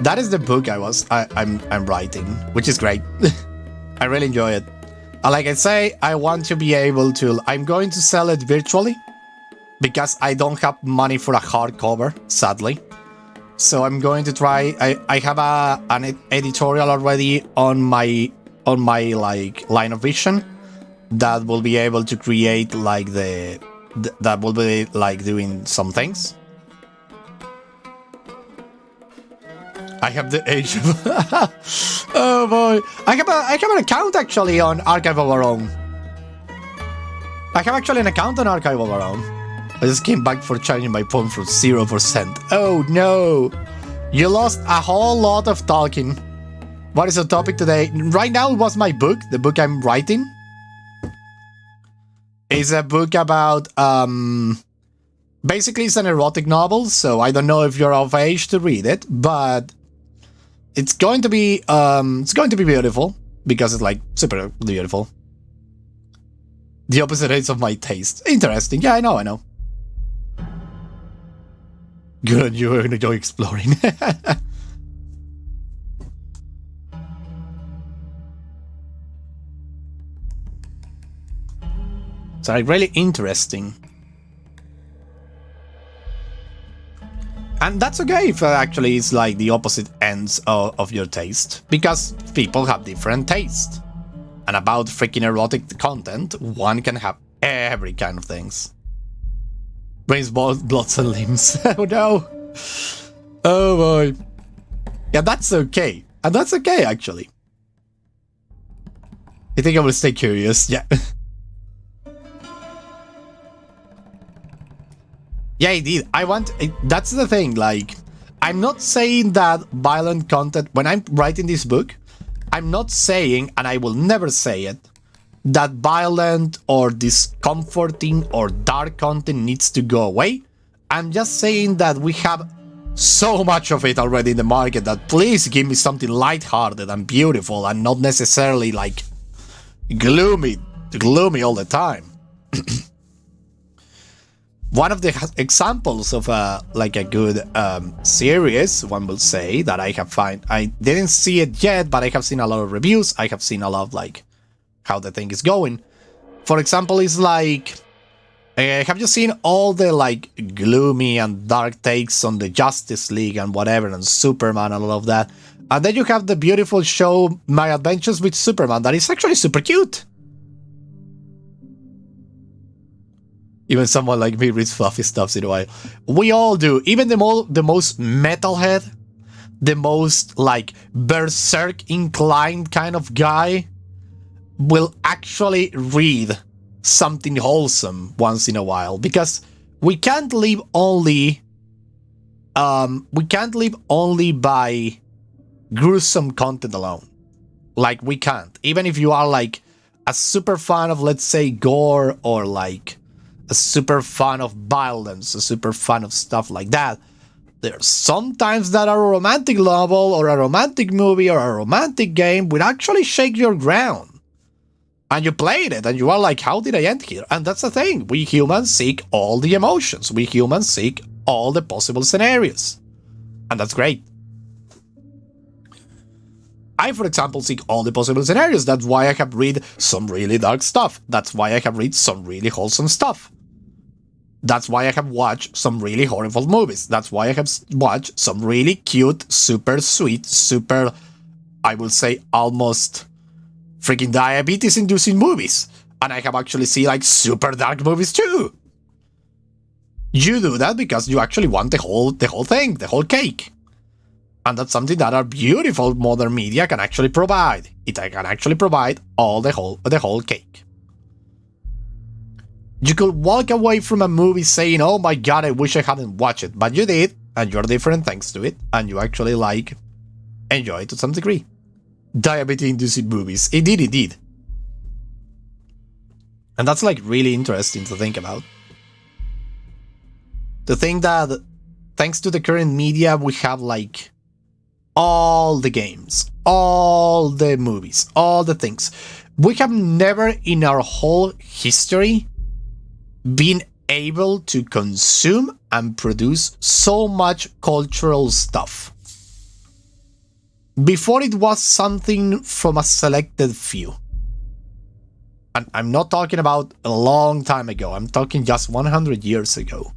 That is the book I'm writing, which is great. I really enjoy it. Like I say, I want to be able to. I'm going to sell it virtually because I don't have money for a hardcover, sadly. So I'm going to try. I have an editorial already on my like line of vision that will be able to create like that will be like doing some things. I have the age of oh boy, I have an account actually on Archive of Our Own. I have actually an account on Archive of Our Own. I just came back for charging my phone for 0%. Oh no, you lost a whole lot of talking. What is the topic today? Right now it was my book, the book I'm writing. It's a book about, basically it's an erotic novel, so I don't know if you're of age to read it, but it's going to be beautiful, because it's like super beautiful. The opposite ends of my taste. Interesting, yeah, I know. Good on you, we're gonna go exploring. So like really interesting. And that's okay if actually it's like the opposite ends of your taste, because people have different tastes. And about freaking erotic content, one can have every kind of things. Brains, bloods and limbs. Oh no. Oh boy. Yeah, that's okay. And that's okay actually. I think I will stay curious, yeah. Yeah, indeed. That's the thing, like, I'm not saying that violent content, when I'm writing this book, I'm not saying, and I will never say it, that violent or discomforting or dark content needs to go away. I'm just saying that we have so much of it already in the market that please give me something lighthearted and beautiful and not necessarily, like, gloomy all the time. One of the examples of a good series, one will say, that I didn't see it yet, but I have seen a lot of reviews. I have seen a lot of like how the thing is going. For example, is like, have you seen all the like gloomy and dark takes on the Justice League and whatever and Superman and all of that? And then you have the beautiful show My Adventures with Superman that is actually super cute. Even someone like me reads fluffy stuff in a while. We all do. Even the most metalhead, the most like berserk inclined kind of guy will actually read something wholesome once in a while, because we can't live only by gruesome content alone. Like, we can't. Even if you are like a super fan of, let's say, gore, or like a super fan of violence, a super fan of stuff like that, there's sometimes that a romantic novel or a romantic movie or a romantic game would actually shake your ground. And you played it and you are like, how did I end here? And that's the thing. We humans seek all the emotions. We humans seek all the possible scenarios. And that's great. I, for example, seek all the possible scenarios. That's why I have read some really dark stuff. That's why I have read some really wholesome stuff. That's why I have watched some really horrible movies. That's why I have watched some really cute, super sweet, super, I will say, almost freaking diabetes-inducing movies. And I have actually seen like super dark movies too. You do that because you actually want the whole thing, the whole cake. And that's something that our beautiful modern media can actually provide. It can actually provide the whole cake. You could walk away from a movie saying, "Oh my god, I wish I hadn't watched it," but you did, and you're different thanks to it, and you actually enjoy it to some degree. Diabetes-inducing movies, indeed. And that's really interesting to think about. To think that thanks to the current media, we have all the games, all the movies, all the things. We have never in our whole history been able to consume and produce so much cultural stuff. Before, it was something from a selected few. And I'm not talking about a long time ago, I'm talking just 100 years ago.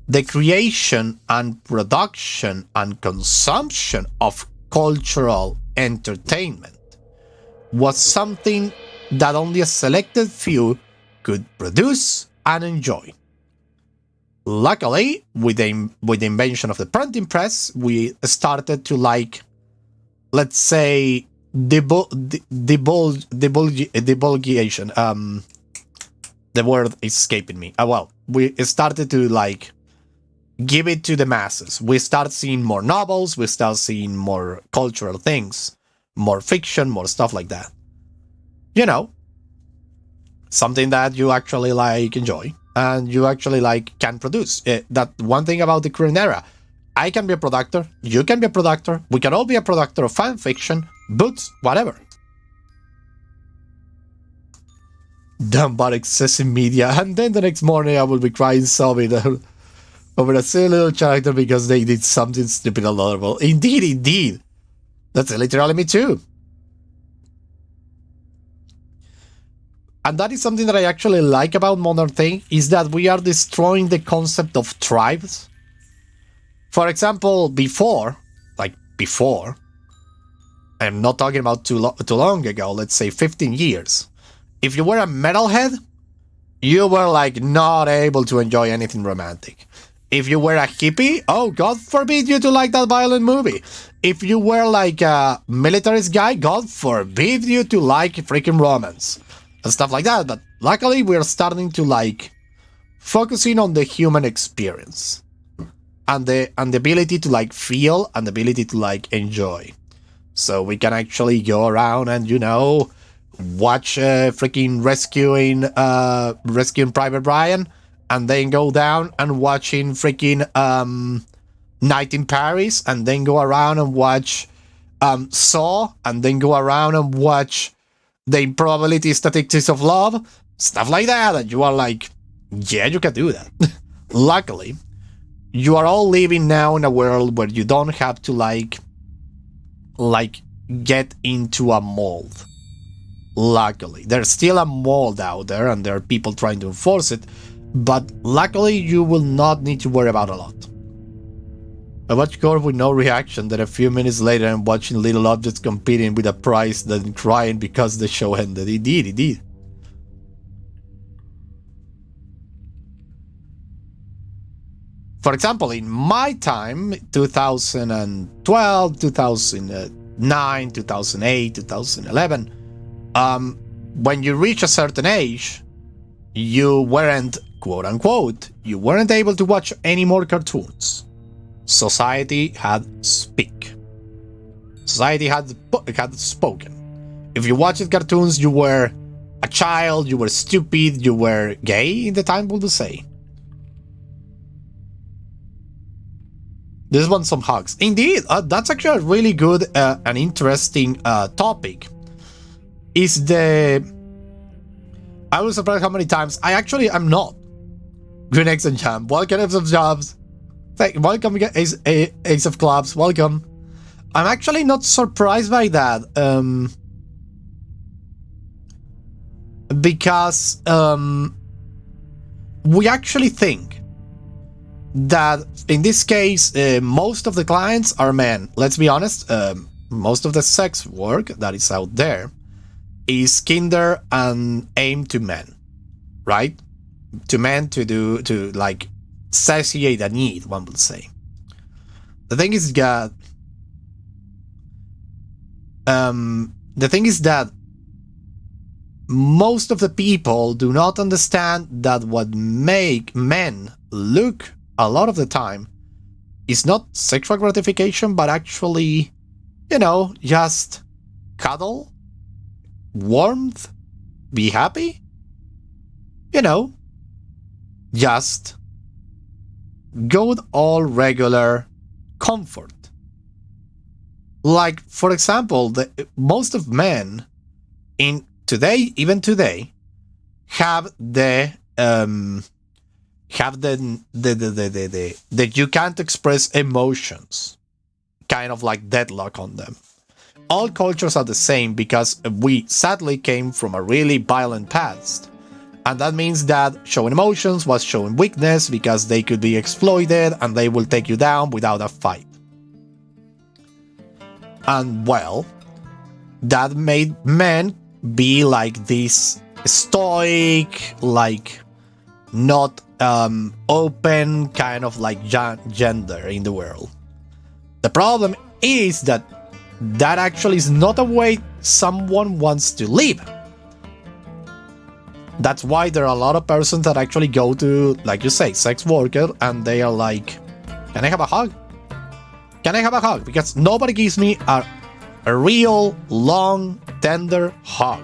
The creation and production and consumption of cultural entertainment was something that only a selected few could produce and enjoy. Luckily, with the invention of the printing press, we started to let's say divulgation. The word is escaping me. We started to give it to the masses. We start seeing more novels, we start seeing more cultural things, more fiction, more stuff like that. Something that you actually enjoy and you actually can produce. That one thing about the current era. I can be a productor, you can be a productor, we can all be a productor of fan fiction, books, whatever. Damn bad excessive media, and then the next morning I will be crying sobbing over a silly little character because they did something stupid and laudable. Indeed. That's literally me too. And that is something that I actually like about modern thing, is that we are destroying the concept of tribes. For example, before, I'm not talking about too long ago, let's say 15 years. If you were a metalhead, you were not able to enjoy anything romantic. If you were a hippie, oh, God forbid you to like that violent movie. If you were a militarist guy, God forbid you to like freaking romance and stuff like that. But luckily, we're starting to focusing on the human experience and the ability to feel and the ability to enjoy. So we can actually go around and watch freaking rescuing Private Ryan, and then go down and watching freaking Night in Paris, and then go around and watch Saw, and then go around and watch The Improbability Statistics of Love, stuff like that. And you are yeah, you can do that. Luckily, you are all living now in a world where you don't have to get into a mold. Luckily, there's still a mold out there, and there are people trying to enforce it, but luckily you will not need to worry about a lot. I watch Gore with no reaction, then a few minutes later I'm watching little objects competing with a prize, then crying because the show ended. Indeed. For example, in my time, 2012, 2009, 2008, 2011, when you reach a certain age, you weren't, quote unquote, you weren't able to watch any more cartoons. Society had speak. Society had spoken. If you watched cartoons, you were a child, you were stupid, you were gay in the time, we'll say. This one, some hugs. Indeed, that's actually a really good and interesting topic. I was surprised how many times I'm not. Green Eggs and Jam. Welcome, Ace of Jobs. Welcome, Ace of Clubs. Welcome. I'm actually not surprised by that. Because we actually think that in this case, most of the clients are men. Let's be honest. Most of the sex work that is out there is kinder and aimed to men, right? To men satiate a need, one would say. The thing is that The thing is that most of the people do not understand that what make men look a lot of the time is not sexual gratification, but actually, just cuddle, warmth, be happy, just good old regular comfort. Like, for example, most of men in today, even today, have the you can't express emotions kind of like deadlock on them. All cultures are the same because we sadly came from a really violent past. And that means that showing emotions was showing weakness because they could be exploited and they will take you down without a fight. And well, that made men be like this stoic, like not open kind of like gender in the world. The problem is that actually is not a way someone wants to live. That's why there are a lot of persons that actually go to, like you say, sex worker, and they are like, can I have a hug? Can I have a hug? Because nobody gives me a real, long, tender hug.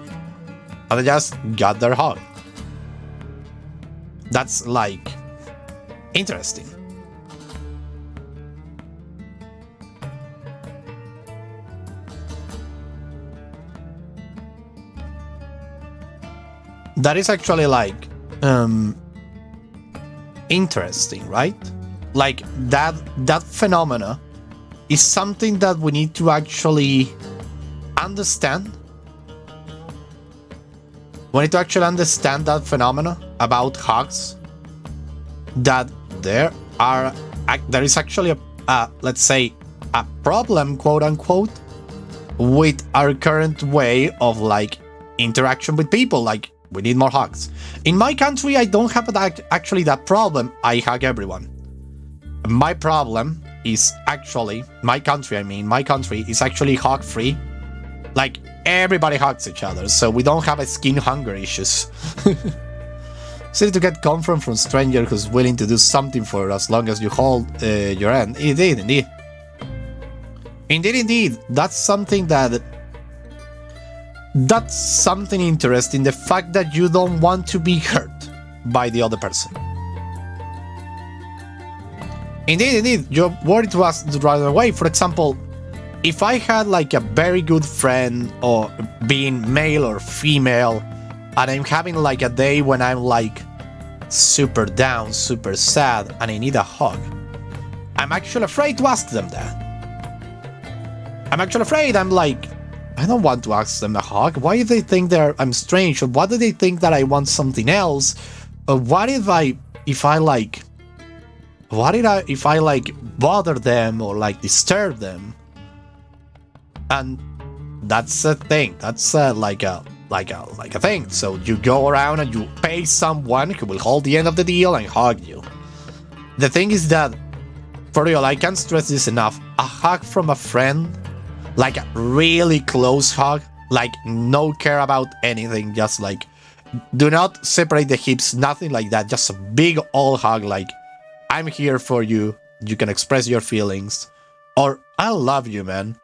And they just got their hug. That's like interesting. That is actually like interesting, right? Like that phenomena is something that we need to actually understand. We need to actually understand that phenomena about hugs. That there is actually a let's say a problem, quote unquote, with our current way of like interaction with people. Like, we need more hugs. In my country, I don't have actually that problem. I hug everyone. My problem is actually my country is actually hug free. Like, everybody hugs each other, so we don't have a skin hunger issues. So to get comfort from stranger who's willing to do something for as long as you hold your hand. Indeed. That's something interesting, the fact that you don't want to be hurt by the other person. Indeed, you're worried to ask the right away. For example, if I had like a very good friend, or being male or female, and I'm having like a day when I'm like super down, super sad, and I need a hug, I'm actually afraid to ask them that. I'm like, I don't want to ask them a hug. Why do they think I'm strange? Or what do they think that I want something else? Or what if I bother them or like disturb them? And that's a thing. That's like a thing. So you go around and you pay someone who will hold the end of the deal and hug you. The thing is that, for real, I can't stress this enough. A hug from a friend, like a really close hug, like no care about anything, just like do not separate the hips, nothing like that, just a big old hug, like I'm here for you, you can express your feelings, or I love you, man.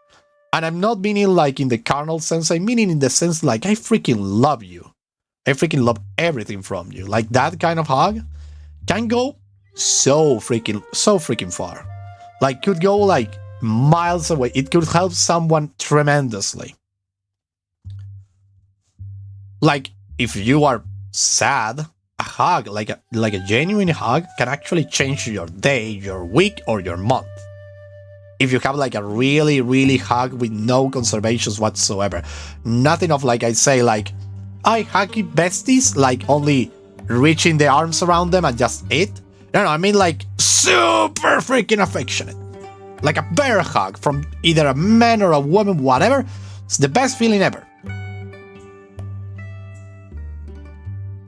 And I'm not meaning like in the carnal sense, I'm meaning in the sense like I freaking love you. I freaking love everything from you. Like that kind of hug can go so freaking far. Like could go like miles away. It could help someone tremendously. Like if you are sad, a hug, like a genuine hug, can actually change your day, your week, or your month. If you have like a really, really hug with no conservations whatsoever, nothing of like I say like I huggy besties, like only reaching the arms around them and just it. No, I mean like super freaking affectionate. Like a bear hug from either a man or a woman, whatever. It's the best feeling ever.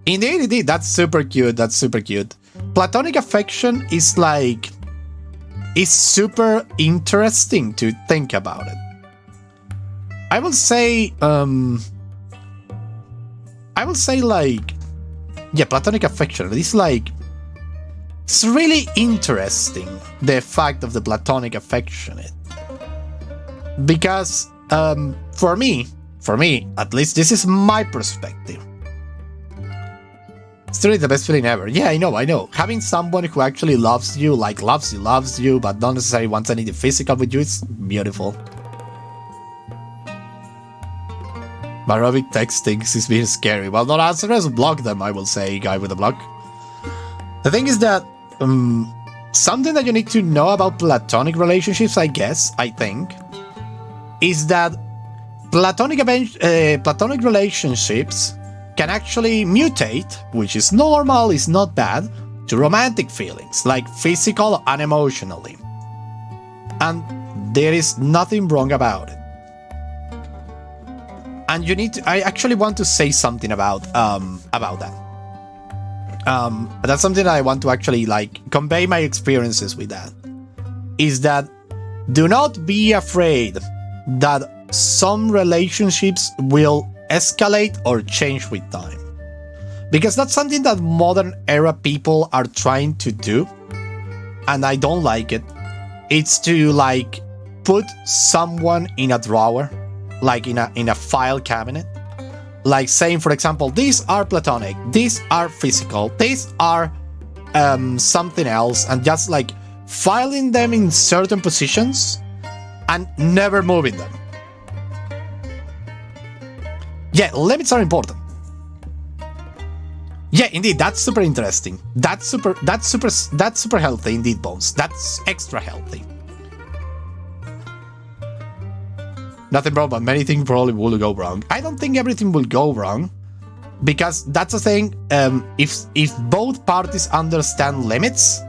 Indeed, that's super cute. Platonic affection is super interesting to think about it. I will say, like, yeah, platonic affection. It's like, it's really interesting, the fact of the platonic affection. Because, for me, at least this is my perspective. It's really the best feeling ever. Yeah, I know. Having someone who actually loves you, like loves you, but not necessarily wants anything physical with you, it's beautiful. Barovic texting is being scary. Well, not answer us, block them, I will say, guy with a block. The thing is that, something that you need to know about platonic relationships, I think, is that platonic relationships can actually mutate, which is normal, is not bad, to romantic feelings, like physical and emotionally. And there is nothing wrong about it. And I actually want to say something about that. That's something that I want to actually, like, convey my experiences with that. Is that, do not be afraid that some relationships will escalate or change with time. Because that's something that modern era people are trying to do. And I don't like it. It's to, like, put someone in a drawer, like in a file cabinet, like saying, for example, these are platonic, these are physical, these are something else, and just like filing them in certain positions and never moving them. Yeah, limits are important. Yeah, indeed, that's super interesting. That's super healthy indeed, Bones. That's extra healthy. Nothing wrong, but many things probably will go wrong. I don't think everything will go wrong, because that's the thing. If both parties understand limits,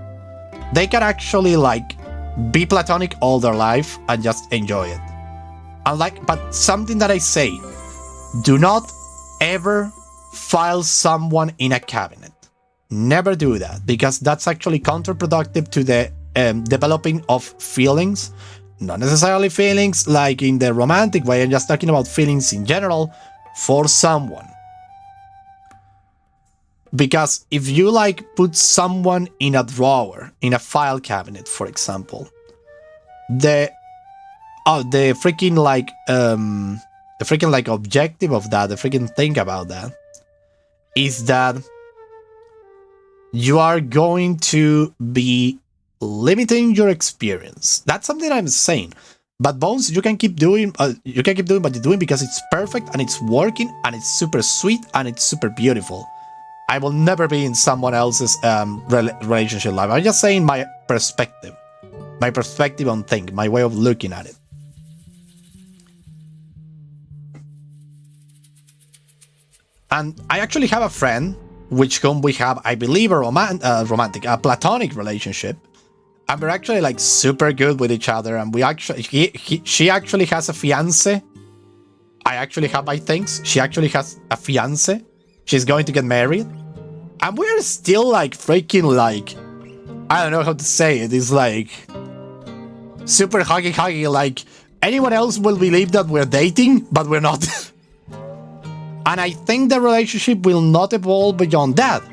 they can actually, like, be platonic all their life and just enjoy it. But something that I say, do not ever file someone in a cabinet. Never do that, because that's actually counterproductive to the developing of feelings. Not necessarily feelings like in the romantic way, I'm just talking about feelings in general for someone. Because if you, like, put someone in a drawer, in a file cabinet, for example, the freaking objective of that, the freaking thing about that, is that you are going to be limiting your experience. That's something I'm saying. But Bones, you can keep doing what you're doing, because it's perfect and it's working and it's super sweet and it's super beautiful. I will never be in someone else's relationship life. I'm just saying my perspective on things, my way of looking at it. And I actually have a friend, which whom we have, I believe, a platonic relationship. And we're actually, like, super good with each other. And she actually has a fiance. I actually have my things. She actually has a fiance. She's going to get married. And we're still, like, freaking, like, I don't know how to say it. It's like super huggy. Like, anyone else will believe that we're dating, but we're not. And I think the relationship will not evolve beyond that.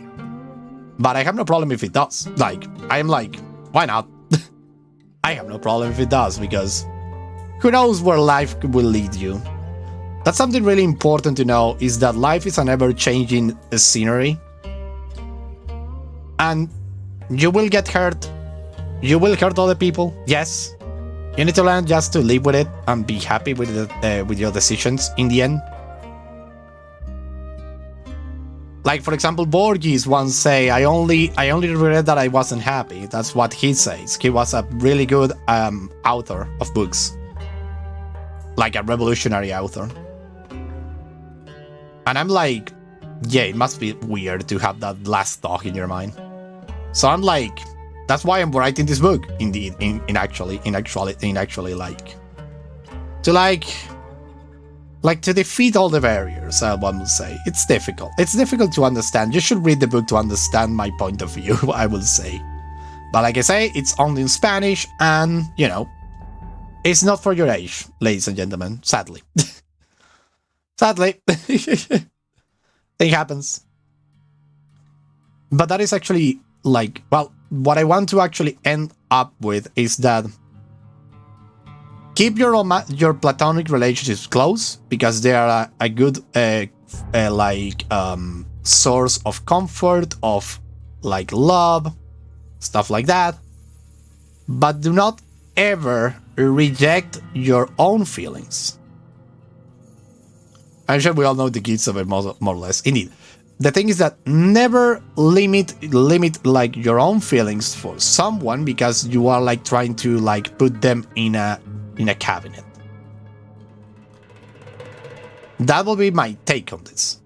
But I have no problem if it does. Like, I'm like, why not? I have no problem if it does, because who knows where life will lead you. That's something really important to know, is that life is an ever-changing scenery. And you will get hurt. You will hurt other people, yes. You need to learn just to live with it and be happy with your decisions in the end. Like, for example, Borges once say, I only regret that I wasn't happy. That's what he says. He was a really good author of books. Like a revolutionary author. And I'm like, yeah, it must be weird to have that last thought in your mind. So I'm like, that's why I'm writing this book, indeed, in actually, like, to defeat all the barriers, one will say. It's difficult. It's difficult to understand. You should read the book to understand my point of view, I will say. But like I say, it's only in Spanish, and, you know, it's not for your age, ladies and gentlemen, sadly. Sadly. It happens. But that is actually like, well, what I want to actually end up with is that keep your platonic relationships close because they are a good source of comfort, of like love, stuff like that. But do not ever reject your own feelings. I'm sure we all know the gist of it more or less. Indeed. The thing is that never limit like your own feelings for someone because you are like trying to like put them in a cabinet. That will be my take on this.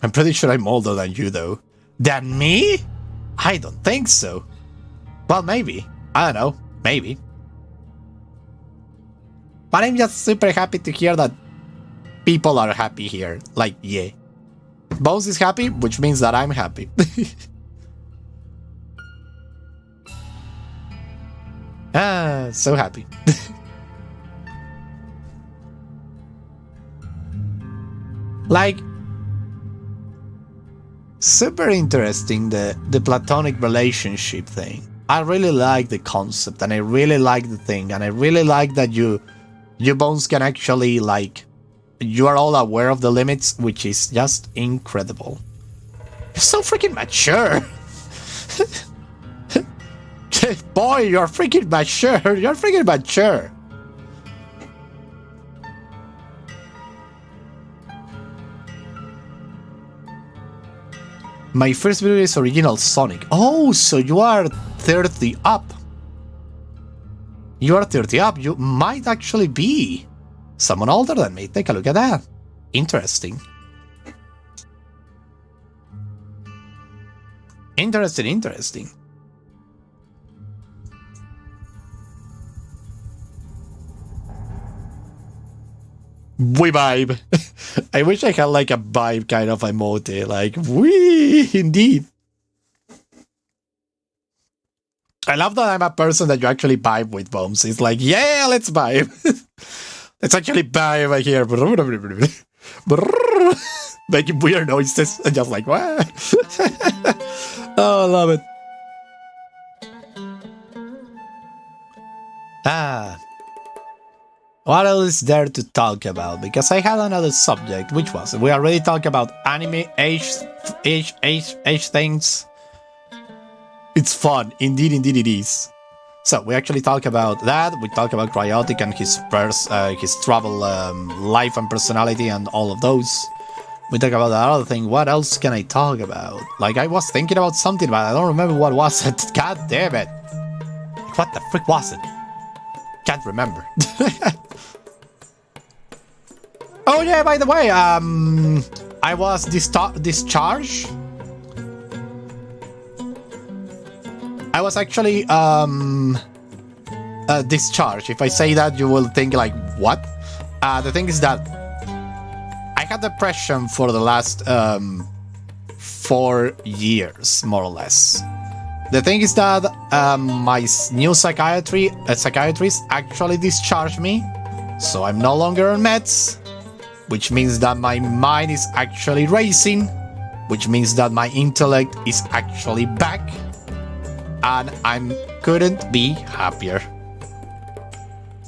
I'm pretty sure I'm older than you though. Than me? I don't think so. Well, maybe. I don't know. Maybe. But I'm just super happy to hear that people are happy here. Like, yeah. Bones is happy, which means that I'm happy. So happy. Like, super interesting, the platonic relationship thing. I really like the concept, and I really like the thing, and I really like that you bones can actually, like, you are all aware of the limits, which is just incredible. You're so freaking mature. Boy, you're freaking mature. You're freaking mature. My first video is original Sonic. Oh, so you are 30 up. You are 30 up. You might actually be someone older than me. Take a look at that. Interesting. Interesting. We vibe. I wish I had like a vibe kind of emote. Like, we indeed. I love that I'm a person that you actually vibe with, Bones. It's like, yeah, let's vibe. Let's actually vibe here. Making weird noises and just like, what? Oh, I love it. What else is there to talk about? Because I had another subject, which was, we already talked about anime, age things. It's fun, indeed it is. So we actually talk about that. We talk about Cryotic and his travel life and personality and all of those. We talk about that other thing. What else can I talk about? Like, I was thinking about something, but I don't remember what was it. God damn it! What the frick was it? Can't remember. Oh yeah, by the way, I was discharged. I was actually discharged. If I say that, you will think like, what? The thing is that I had depression for the last 4 years, more or less. The thing is that my new psychiatrist actually discharged me, so I'm no longer on meds, which means that my mind is actually racing, which means that my intellect is actually back, and I couldn't be happier.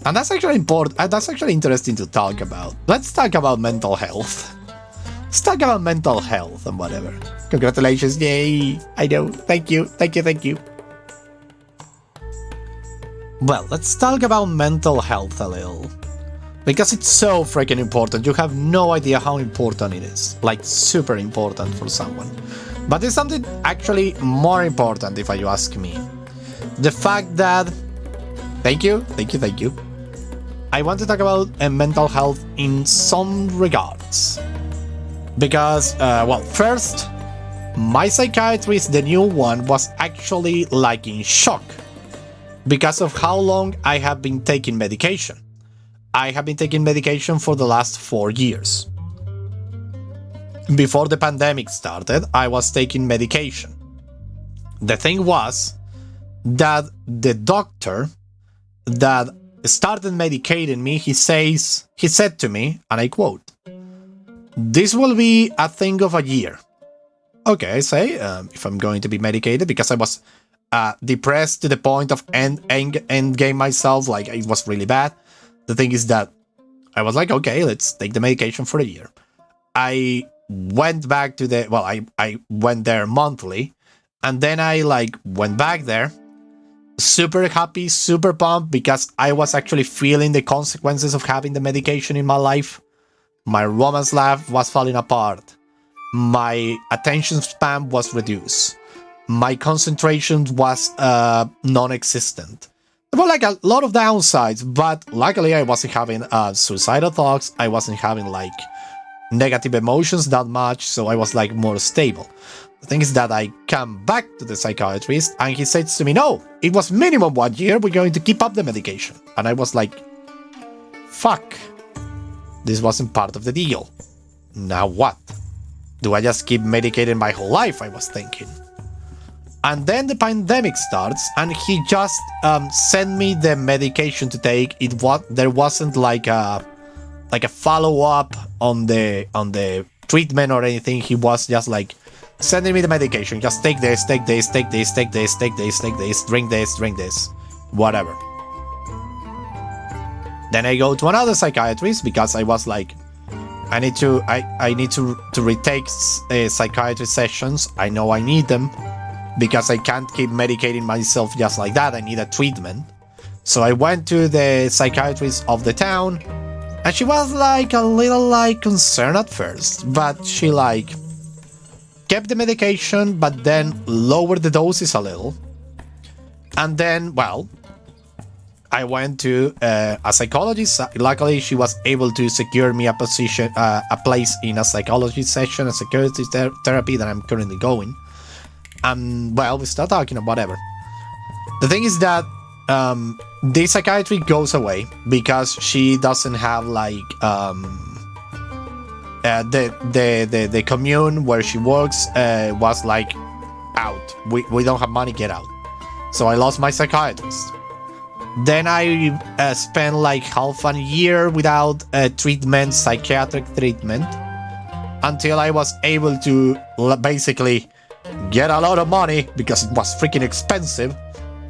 And that's actually important. That's actually interesting to talk about. Let's talk about mental health. Let's talk about mental health and whatever. Congratulations, yay! I know. Thank you. Well, let's talk about mental health a little. Because it's so freaking important. You have no idea how important it is. Like, super important for someone. But there's something actually more important, if you ask me. The fact that... Thank you. I want to talk about mental health in some regards. Because, well, first, my psychiatrist, the new one, was actually like in shock because of how long I have been taking medication. I have been taking medication for the last 4 years. Before the pandemic started, I was taking medication. The thing was that the doctor that started medicating me, he said to me, and I quote, "This will be a thing of a year." Okay, I say, if I'm going to be medicated, because I was depressed to the point of end game myself, like it was really bad. The thing is that I was like, okay, let's take the medication for a year. I went back to I went there monthly, and then I went back there, super happy, super pumped, because I was actually feeling the consequences of having the medication in my life. My romance life was falling apart. My attention span was reduced. My concentration was non-existent. There were a lot of downsides, but luckily I wasn't having suicidal thoughts. I wasn't having negative emotions that much, so I was more stable. The thing is that I come back to the psychiatrist, and he says to me, "No, it was minimum 1 year. We're going to keep up the medication." And I was like, "Fuck, this wasn't part of the deal. Now what? Do I just keep medicating my whole life?" I was thinking. And then the pandemic starts, and he just sent me the medication to take. There wasn't a follow-up on the treatment or anything. He was just sending me the medication. Just take this, take this, take this, take this, take this, take this, drink this, whatever. Then I go to another psychiatrist, because I was like, I need to retake psychiatry sessions. I know I need them, because I can't keep medicating myself just like that. I need a treatment. So I went to the psychiatrist of the town, and she was a little concerned at first, but she kept the medication, but then lowered the doses a little. And then, I went to a psychologist. Luckily, she was able to secure me a place in a psychology session, a security therapy that I'm currently going. And we start talking or whatever. The thing is that the psychiatry goes away because she doesn't have the commune where she works was out. We don't have money, get out. So I lost my psychiatrist. Then I spent half a year without treatment, psychiatric treatment, until I was able to basically get a lot of money, because it was freaking expensive,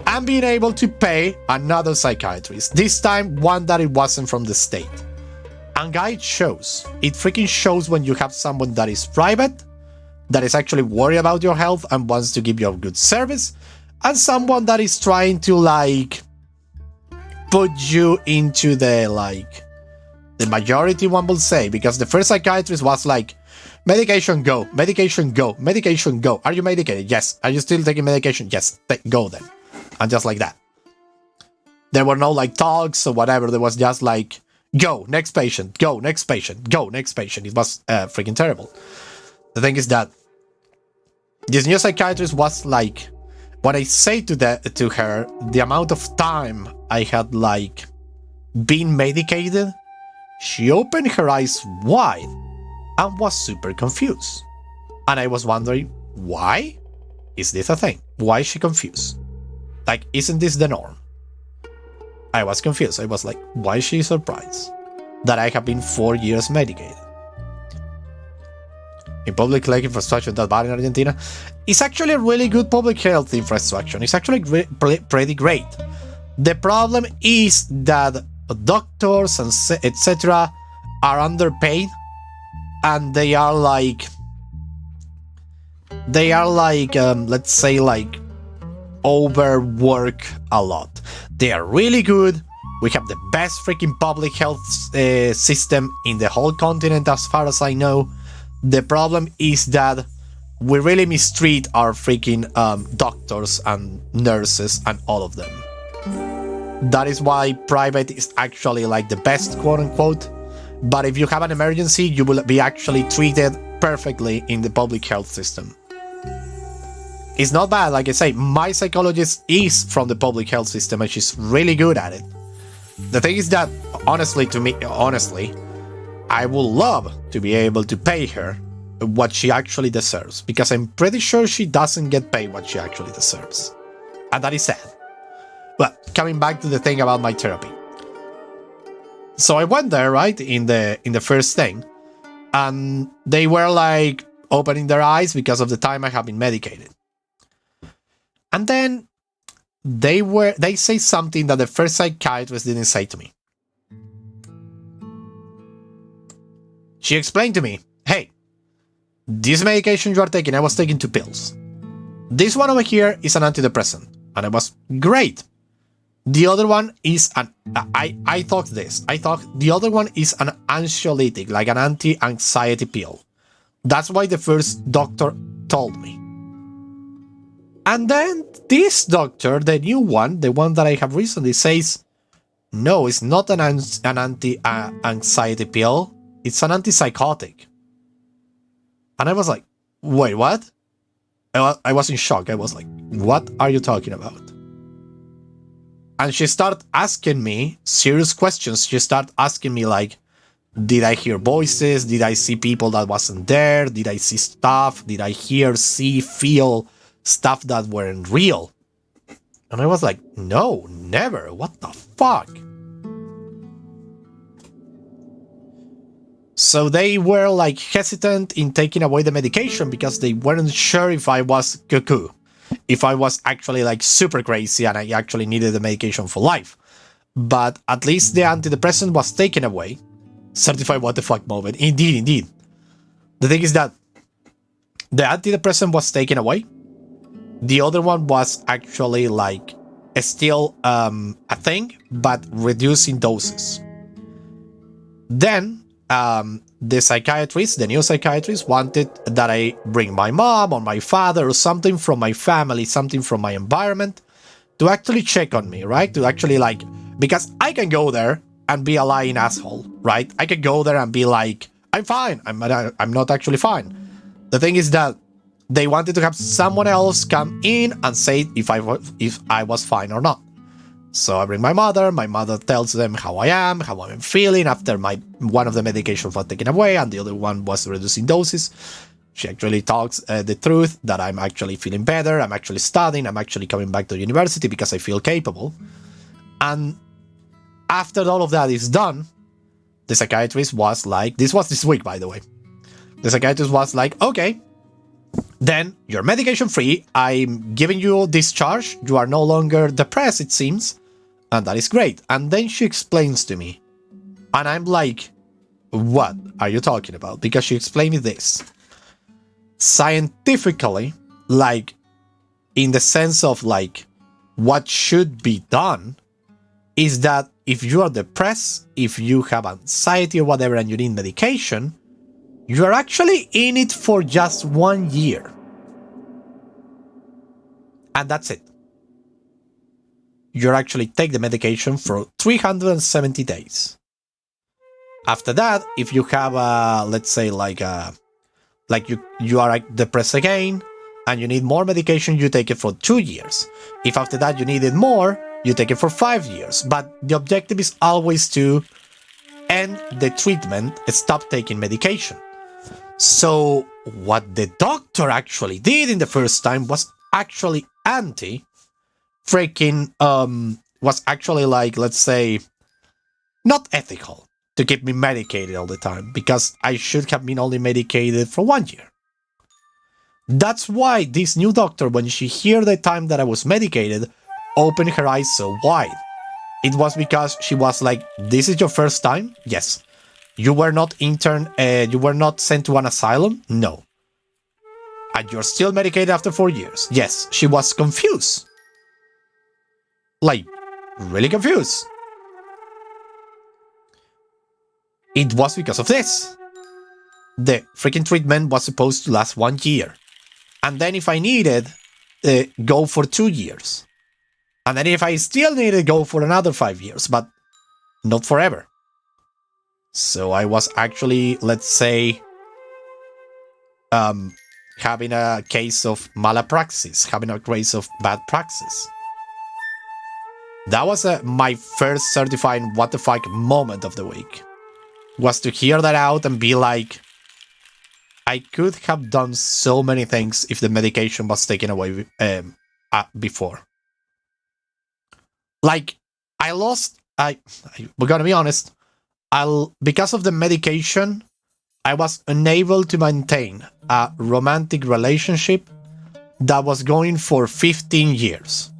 and being able to pay another psychiatrist. This time, one that it wasn't from the state. And guys, it freaking shows when you have someone that is private, that is actually worried about your health and wants to give you a good service, and someone that is trying to put you into the majority, one will say, because the first psychiatrist was medication go, medication go, medication go. Are you medicated? Yes. Are you still taking medication? Yes. Go then. And just like that. There were no talks or whatever. There was just go, next patient, go, next patient, go, next patient. It was freaking terrible. The thing is that this new psychiatrist was when I say to her the amount of time I had been medicated, she opened her eyes wide and was super confused. And I was wondering, why is this a thing? Why is she confused? Isn't this the norm? I was confused. I was like, why is she surprised that I have been 4 years medicated? In public health infrastructure that bad in Argentina, it's actually a really good public health infrastructure. It's actually pretty great. The problem is that doctors and etc. are underpaid, and they are let's say overwork a lot. They are really good. We have the best freaking public health system in the whole continent, as far as I know. The problem is that we really mistreat our freaking doctors and nurses and all of them. That is why private is actually the best, quote unquote. But if you have an emergency, you will be actually treated perfectly in the public health system. It's not bad. Like I say, my psychologist is from the public health system, and she's really good at it. The thing is that, honestly, I would love to be able to pay her what she actually deserves, because I'm pretty sure she doesn't get paid what she actually deserves. And that is sad. Well, coming back to the thing about my therapy. So I went there, right, in the first thing, and they were like opening their eyes because of the time I have been medicated. And then they say something that the first psychiatrist didn't say to me. She explained to me, hey, this medication you are taking, I was taking 2 pills. This one over here is an antidepressant. And I was, great. The other one is I thought the other one is an anxiolytic, like an anti-anxiety pill. That's why the first doctor told me. And then this doctor, the new one, the one that I have recently, says, no, it's not an anti-anxiety pill. It's an antipsychotic. And I was like, wait, what? I was in shock. I was like, what are you talking about? And she started asking me serious questions. She started asking me like, did I hear voices? Did I see people that wasn't there? Did I see stuff? Did I hear, see, feel stuff that weren't real? And I was like, no, never. What the fuck? So they were like hesitant in taking away the medication because they weren't sure if I was cuckoo, if I was actually like super crazy and I actually needed the medication for life. But at least the antidepressant was taken away. Certified what the fuck moment. Indeed. The thing is that the antidepressant was taken away. The other one was actually like still a thing, but reducing doses. Then the new psychiatrist wanted that I bring my mom or my father or something from my family, something from my environment to actually check on me, right? To actually like, because I can go there and be a lying asshole, right? I could go there and be like, I'm fine. I'm not actually fine. The thing is that they wanted to have someone else come in and say if I was fine or not. So I bring my mother tells them how I am, how I'm feeling after one of the medications was taken away and the other one was reducing doses. She actually talks the truth that I'm actually feeling better, I'm actually studying, I'm actually coming back to university because I feel capable. And after all of that is done, the psychiatrist was like, this was this week by the way, the psychiatrist was like, okay, then you're medication free, I'm giving you discharge, you are no longer depressed it seems, and that is great. And then she explains to me, and I'm like, what are you talking about? Because she explained me this. Scientifically, like, in the sense of like, what should be done is that if you are depressed, if you have anxiety or whatever and you need medication, you are actually in it for just 1 year. And that's it. You actually take the medication for 370 days. After that, if you have let's say like you are depressed again and you need more medication, you take it for 2 years. If after that you needed more, you take it for 5 years. But the objective is always to end the treatment, stop taking medication. So what the doctor actually did in the first time was actually was actually like, let's say, not ethical to keep me medicated all the time, because I should have been only medicated for 1 year. That's why this new doctor, when she heard the time that I was medicated, opened her eyes so wide. It was because she was like, this is your first time? Yes. You were not you were not sent to an asylum? No. And you're still medicated after 4 years? Yes. She was confused. Like, really confused. It was because of this. The freaking treatment was supposed to last 1 year. And then if I needed, go for 2 years. And then if I still needed, go for another 5 years, but not forever. So I was actually, let's say, having a case of malapraxis, having a case of bad praxis. That was my first certifying what the fuck moment of the week. Was to hear that out and be like, I could have done so many things if the medication was taken away before. Like, we're gonna be honest, because of the medication, I was unable to maintain a romantic relationship that was going for 15 years.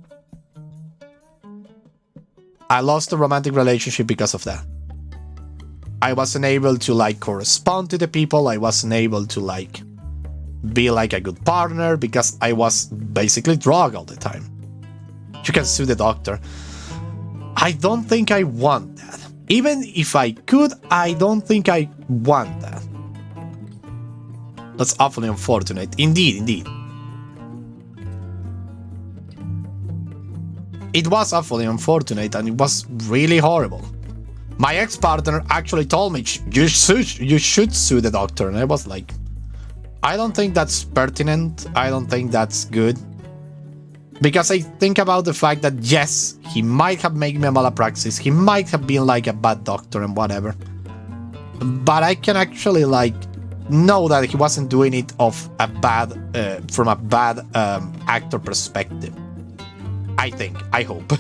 I lost a romantic relationship because of that. I wasn't able to like correspond to the people. I wasn't able to like be like a good partner because I was basically drugged all the time. You can sue the doctor. I don't think I want that. Even if I could, I don't think I want that. That's awfully unfortunate. Indeed. It was awfully unfortunate and it was really horrible. My ex-partner actually told me, you should sue the doctor. And I was like, I don't think that's pertinent. I don't think that's good. Because I think about the fact that, yes, he might have made me a malpractice. He might have been like a bad doctor and whatever. But I can actually like know that he wasn't doing it of a bad, from a bad actor perspective. I think. I hope.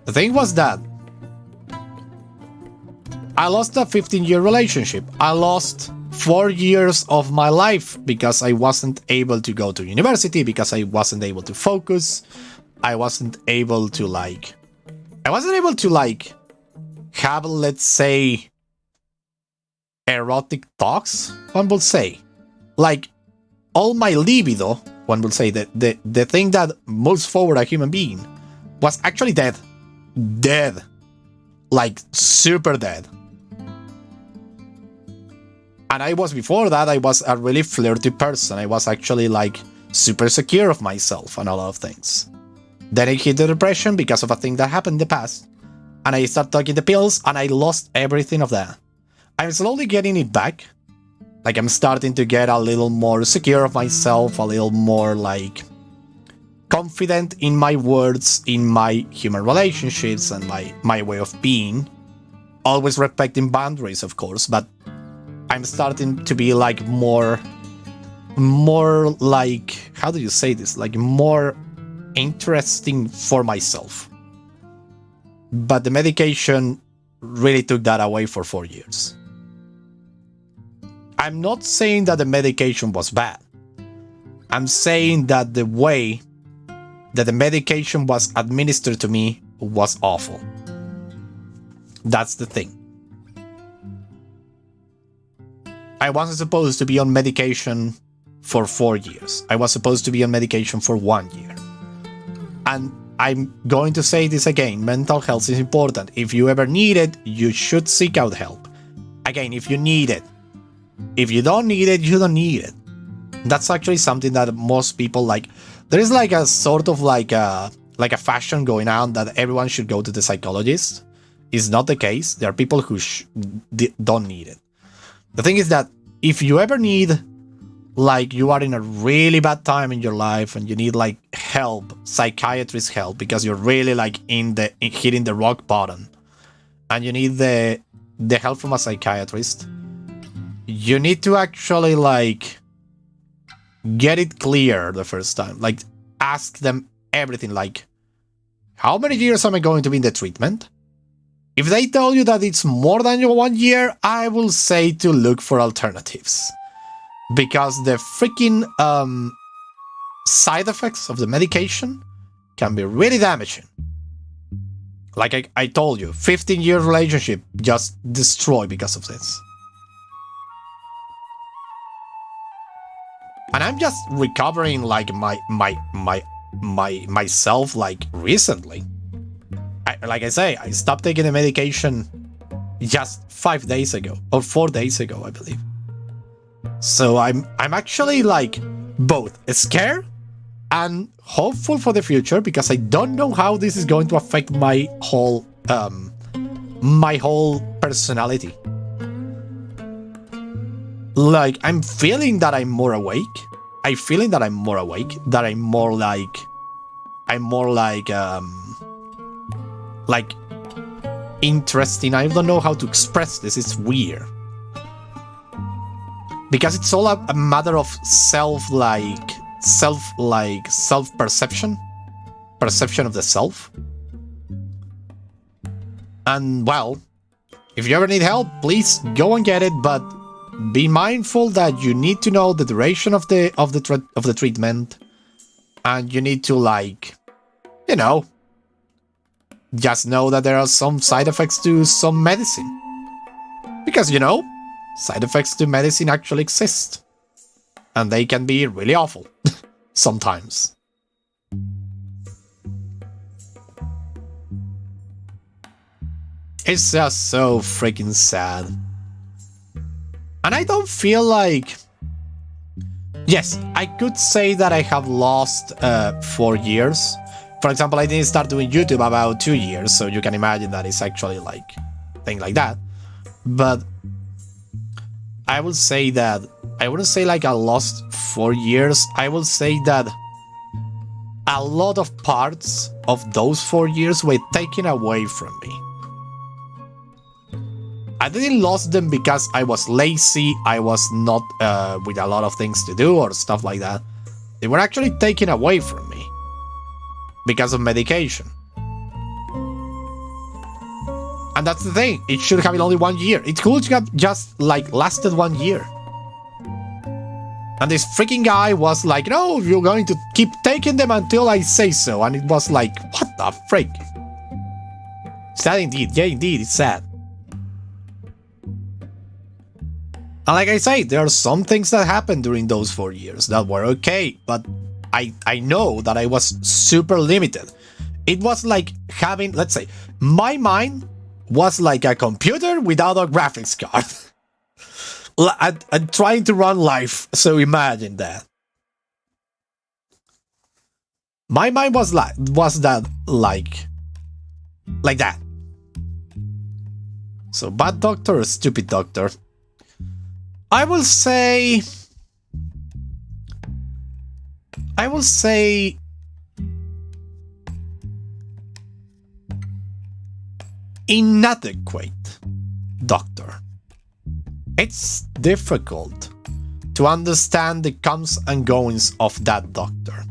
The thing was that I lost a 15-year relationship. I lost 4 years of my life because I wasn't able to go to university, because I wasn't able to focus. I wasn't able to have, let's say, erotic talks, one would say. Like, all my libido, one would say, that the thing that moves forward a human being was actually dead. Dead. Like, super dead. And I was, before that, I was a really flirty person. I was actually, like, super secure of myself and a lot of things. Then I hit the depression because of a thing that happened in the past. And I started taking the pills, and I lost everything of that. I'm slowly getting it back. Like, I'm starting to get a little more secure of myself, a little more, like, confident in my words, in my human relationships, and my way of being. Always respecting boundaries, of course, but I'm starting to be, like, more like, how do you say this? Like, more interesting for myself. But the medication really took that away for 4 years. I'm not saying that the medication was bad. I'm saying that the way that the medication was administered to me was awful. That's the thing. I wasn't supposed to be on medication for 4 years. I was supposed to be on medication for 1 year. And I'm going to say this again, mental health is important. If you ever need it, you should seek out help. Again, if you need it. If you don't need it, you don't need it. That's actually something that most people like. There is like a sort of like a fashion going on that everyone should go to the psychologist. It's not the case. There are people who don't need it. The thing is that if you ever need, like, you are in a really bad time in your life and you need like help, psychiatrist help, because you're really like hitting the rock bottom, and you need the help from a psychiatrist, you need to actually like get it clear the first time. Like, ask them everything, like, how many years am I going to be in the treatment? If they tell you that it's more than 1 year, I will say to look for alternatives. Because the freaking side effects of the medication can be really damaging. Like I told you, 15-year relationship just destroyed because of this. And I'm just recovering like myself like recently. Like I say, I stopped taking the medication just 5 days ago, or 4 days ago, I believe. So I'm actually like both scared and hopeful for the future, because I don't know how this is going to affect my whole personality. Like, I'm feeling that I'm more awake. I'm feeling that I'm more awake, that I'm more like interesting. I don't know how to express this. It's weird. Because it's all a matter of self-perception. Perception of the self. And well, if you ever need help, please go and get it, but be mindful that you need to know the duration of the treatment, and you need to, like, you know, just know that there are some side effects to some medicine. Because, you know, side effects to medicine actually exist. And they can be really awful. Sometimes. It's just so freaking sad. And I don't feel like... Yes, I could say that I have lost 4 years. For example, I didn't start doing YouTube about 2 years, so you can imagine that it's actually like thing like that. But I will say that I wouldn't say like I lost 4 years. I will say that a lot of parts of those 4 years were taken away from me. I didn't lose them because I was lazy, I was not with a lot of things to do or stuff like that. They were actually taken away from me because of medication. And that's the thing, it should have been only 1 year. It could have just like lasted 1 year. And this freaking guy was like, no, you're going to keep taking them until I say so. And it was like, what the frick? Sad indeed, yeah indeed, it's sad. And like I say, there are some things that happened during those 4 years that were okay, but I know that I was super limited. It was like having, let's say, my mind was like a computer without a graphics card. I'm trying to run life, so imagine that. My mind was that like that. So bad doctor or stupid doctor? I will say inadequate doctor. It's difficult to understand the comes and goings of that doctor.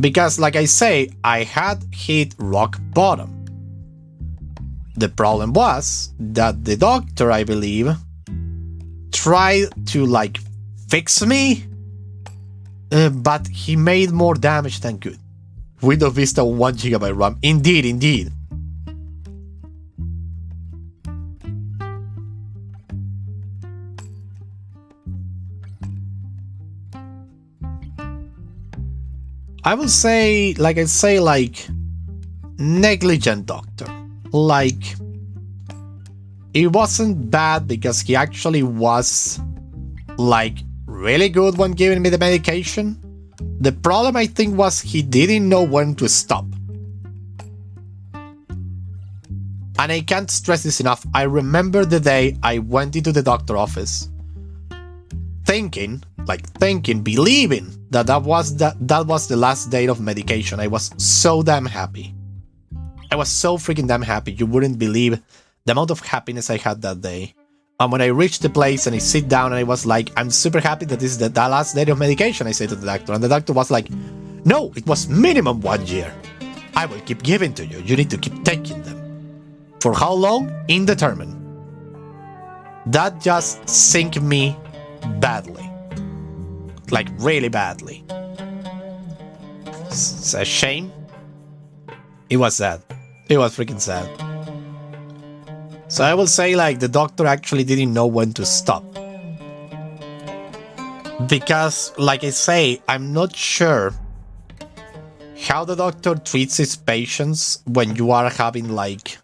Because, like I say, I had hit rock bottom. The problem was that the doctor, I believe, tried to like fix me, but he made more damage than good. Windows Vista 1 GB RAM. Indeed, indeed. I will say, like I say, like negligent doctor. Like, it wasn't bad because he actually was like really good when giving me the medication. The problem, I think, was he didn't know when to stop. And I can't stress this enough. I remember the day I went into the doctor's office thinking, believing that was the last day of medication. I was so damn happy. I was so freaking damn happy. You wouldn't believe the amount of happiness I had that day. And when I reached the place and I sit down and I was like, I'm super happy that this is the last day of medication, I said to the doctor. And the doctor was like, no, it was minimum 1 year. I will keep giving to you. You need to keep taking them. For how long? Indeterminate. That just sank me badly. Like, really badly. It's a shame. It was sad. It was freaking sad. So I will say, like, the doctor actually didn't know when to stop. Because, like I say, I'm not sure how the doctor treats his patients when you are having, like,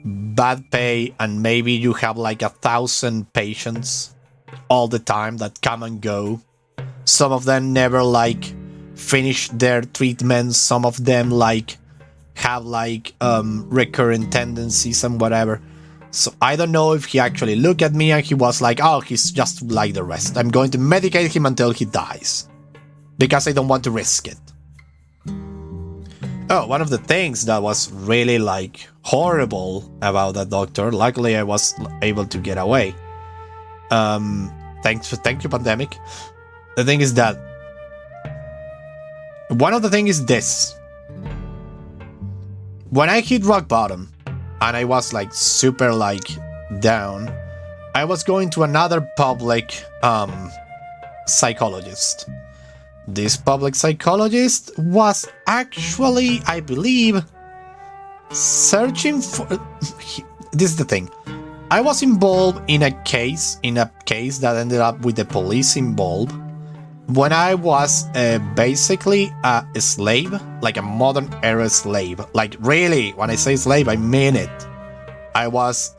bad pay and maybe you have, like, 1,000 patients all the time that come and go. Some of them never, like, finish their treatments. Some of them, like, have like recurrent tendencies and whatever. So I don't know if he actually looked at me and he was like, oh, he's just like the rest. I'm going to medicate him until he dies. Because I don't want to risk it. Oh, one of the things that was really like horrible about that doctor, luckily I was able to get away. Thank you, pandemic. The thing is that one of the things is this. When I hit rock bottom, and I was like super like down, I was going to another public psychologist. This public psychologist was actually, I believe, searching for... This is the thing. I was involved in a case that ended up with the police involved when I was basically a slave, like a modern era slave. Like really, when I say slave, I mean it. I was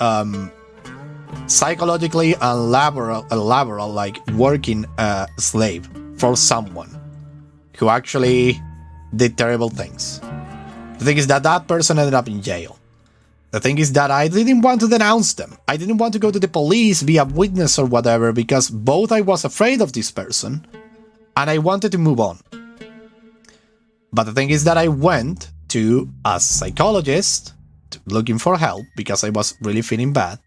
psychologically and laboral, like working slave for someone who actually did terrible things. The thing is that that person ended up in jail. The thing is that I didn't want to denounce them. I didn't want to go to the police, be a witness or whatever, because both I was afraid of this person and I wanted to move on. But the thing is that I went to a psychologist looking for help because I was really feeling bad.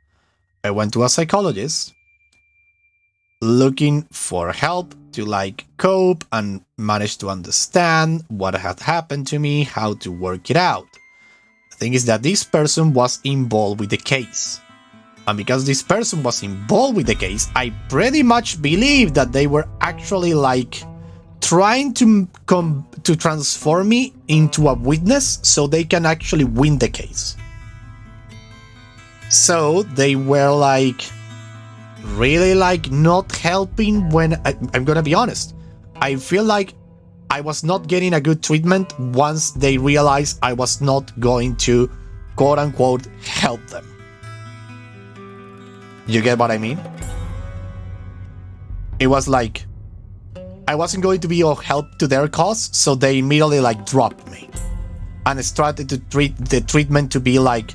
I went to a psychologist looking for help to like cope and manage to understand what had happened to me, how to work it out. The thing is that this person was involved with the case. And because this person was involved with the case, I pretty much believe that they were actually like trying to transform me into a witness so they can actually win the case. So they were like really like not helping when I'm gonna be honest. I feel like I was not getting a good treatment once they realized I was not going to quote unquote help them. You get what I mean? It was like I wasn't going to be of help to their cause, so they immediately like dropped me and started to treat the treatment to be like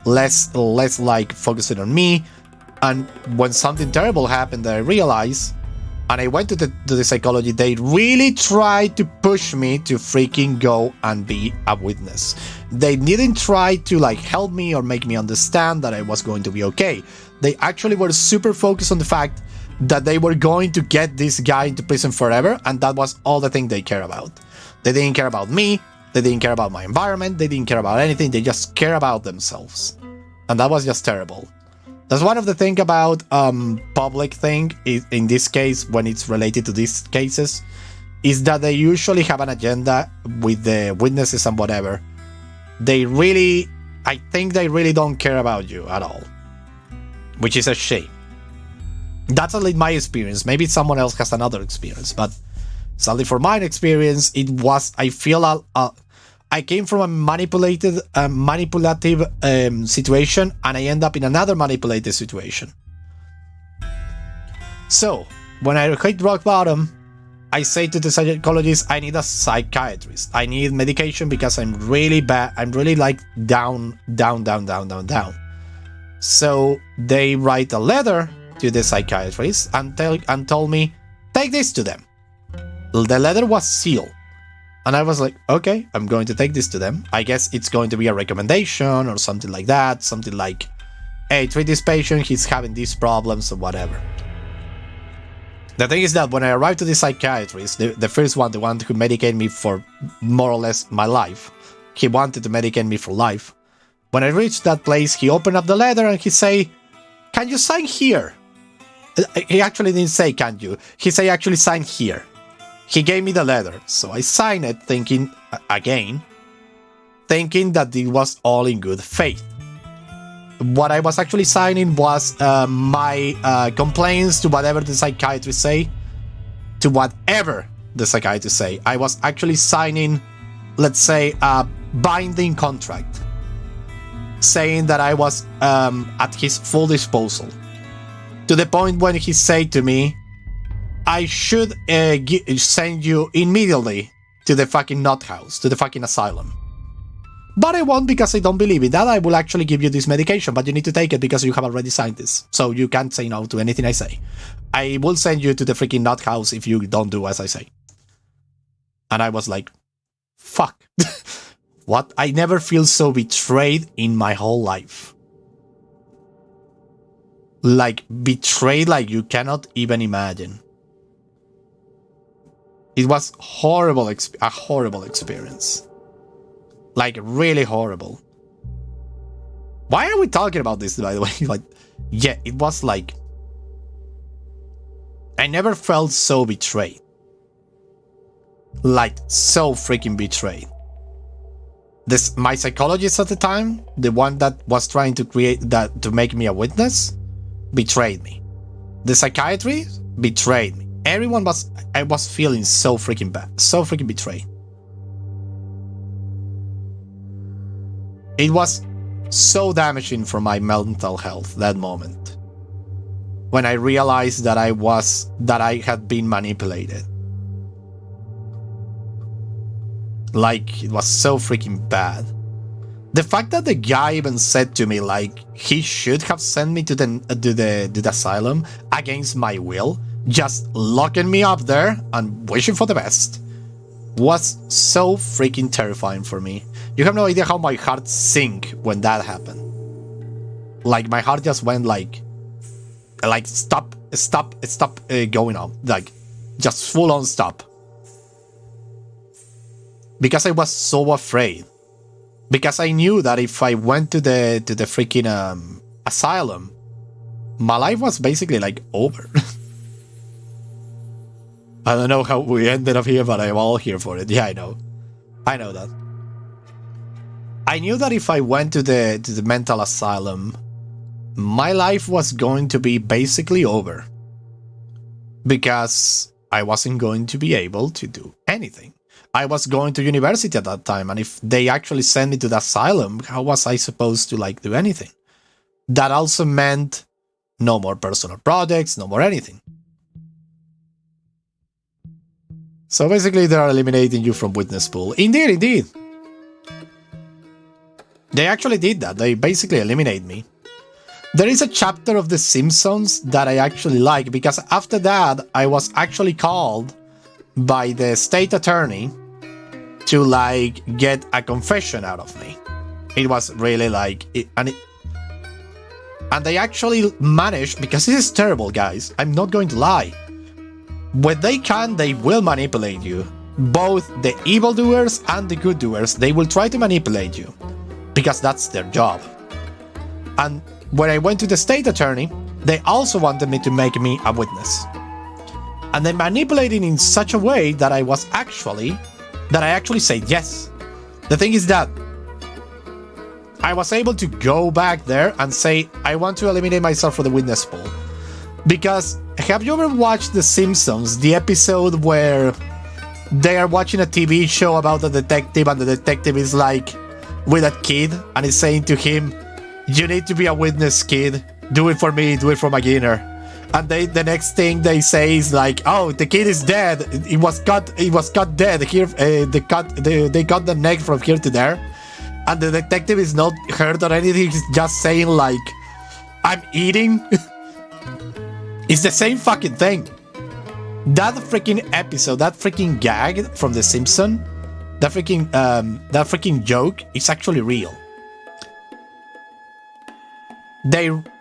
less like focusing on me. And when something terrible happened that I realized, and I went to the psychology, they really tried to push me to freaking go and be a witness. They didn't try to like help me or make me understand that I was going to be okay. They actually were super focused on the fact that they were going to get this guy into prison forever, and that was all the thing they care about. They didn't care about me, they didn't care about my environment, they didn't care about anything, they just care about themselves. And that was just terrible. That's one of the things about public thing, in this case, when it's related to these cases, is that they usually have an agenda with the witnesses and whatever. I think they really don't care about you at all, which is a shame. That's at least my experience. Maybe someone else has another experience, but sadly for my experience, I feel I came from a manipulative situation, and I end up in another manipulative situation. So, when I hit rock bottom, I say to the psychologist, I need a psychiatrist. I need medication because I'm really bad. I'm really like down. So they write a letter to the psychiatrist and told me, take this to them. The letter was sealed. And I was like, okay, I'm going to take this to them. I guess it's going to be a recommendation or something like that. Something like, hey, treat this patient, he's having these problems or whatever. The thing is that when I arrived to the psychiatrist, the first one, the one who medicated me for more or less my life, he wanted to medicate me for life. When I reached that place, he opened up the letter and he say, can you sign here? He actually didn't say, can you? He said, actually sign here. He gave me the letter, so I signed it thinking that it was all in good faith. What I was actually signing was my complaints to whatever the psychiatrist say, to whatever the psychiatrist say. I was actually signing, let's say, a binding contract, saying that I was at his full disposal. To the point when he said to me, I should send you immediately to the fucking nut house, to the fucking asylum. But I won't because I don't believe in that. I will actually give you this medication, but you need to take it because you have already signed this. So you can't say no to anything I say. I will send you to the freaking nut house if you don't do as I say. And I was like, fuck. What? I never feel so betrayed in my whole life. Like, betrayed like you cannot even imagine. It was horrible, a horrible experience. Like, really horrible. Why are we talking about this, by the way? Like, yeah, it was like, I never felt so betrayed. Like, so freaking betrayed. My psychologist at the time, the one that was trying to create that to make me a witness, betrayed me. The psychiatrist betrayed me. I was feeling so freaking bad, so freaking betrayed. It was so damaging for my mental health that moment, when I realized that I had been manipulated. Like, it was so freaking bad. The fact that the guy even said to me, like, he should have sent me to the asylum against my will, just locking me up there and wishing for the best, was so freaking terrifying for me. You have no idea how my heart sank when that happened. Like, my heart just went like stop going on, like, just full on stop. Because I was so afraid. Because I knew that if I went to the freaking asylum, my life was basically like over. I don't know how we ended up here, but I'm all here for it. Yeah, I know that. I knew that if I went to the mental asylum, my life was going to be basically over. Because I wasn't going to be able to do anything. I was going to university at that time, and if they actually sent me to the asylum, how was I supposed to like do anything? That also meant no more personal projects, no more anything. So basically they're eliminating you from witness pool. Indeed. They actually did that. They basically eliminate me. There is a chapter of The Simpsons that I actually like, because after that I was actually called by the state attorney to like get a confession out of me. It was really like and they actually managed, because this is terrible, guys, I'm not going to lie. When they can, they will manipulate you. Both the evildoers and the good doers, they will try to manipulate you, because that's their job. And when I went to the state attorney, they also wanted me to make me a witness. And they manipulated in such a way that I actually said yes. The thing is that I was able to go back there and say, I want to eliminate myself from the witness pool. Because, have you ever watched The Simpsons, the episode where they are watching a TV show about a detective, and the detective is like with a kid and is saying to him, you need to be a witness, kid. Do it for me, do it for my dinner. And the next thing they say is like, oh, the kid is dead. It was cut dead. Here, they cut the neck from here to there. And the detective is not hurt or anything. He's just saying like, I'm eating. It's the same fucking thing. That freaking episode, that freaking gag from The Simpsons, that freaking joke is actually real.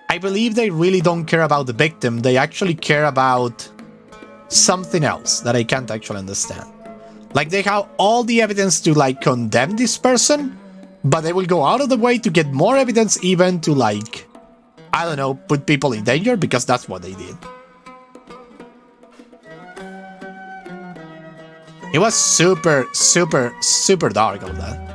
I believe they really don't care about the victim. They actually care about something else that I can't actually understand. Like, they have all the evidence to like condemn this person, but they will go out of the way to get more evidence, even to like, I don't know, put people in danger, because that's what they did. It was super dark on that.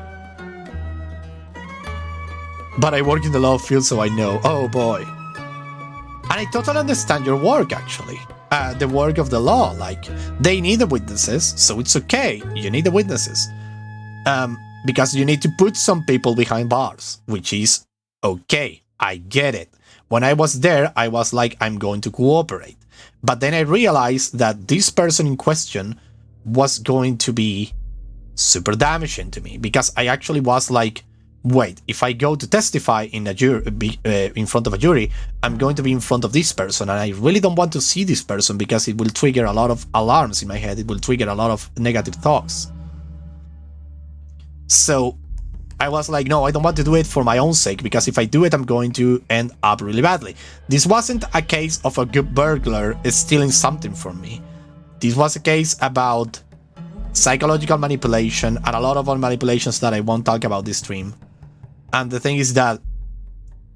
But I work in the law field, so I know. Oh boy. And I totally understand your work, actually. The work of the law. Like, they need the witnesses, so it's okay. You need the witnesses. Because you need to put some people behind bars, which is okay. I get it. When I was there, I was like, I'm going to cooperate. But then I realized that this person in question was going to be super damaging to me, because I actually was like, wait, if I go to testify in a in front of a jury, I'm going to be in front of this person, and I really don't want to see this person, because it will trigger a lot of alarms in my head. It will trigger a lot of negative thoughts. So I was like, no, I don't want to do it for my own sake, because if I do it, I'm going to end up really badly. This wasn't a case of a good burglar stealing something from me. This was a case about psychological manipulation and a lot of other manipulations that I won't talk about this stream. And the thing is that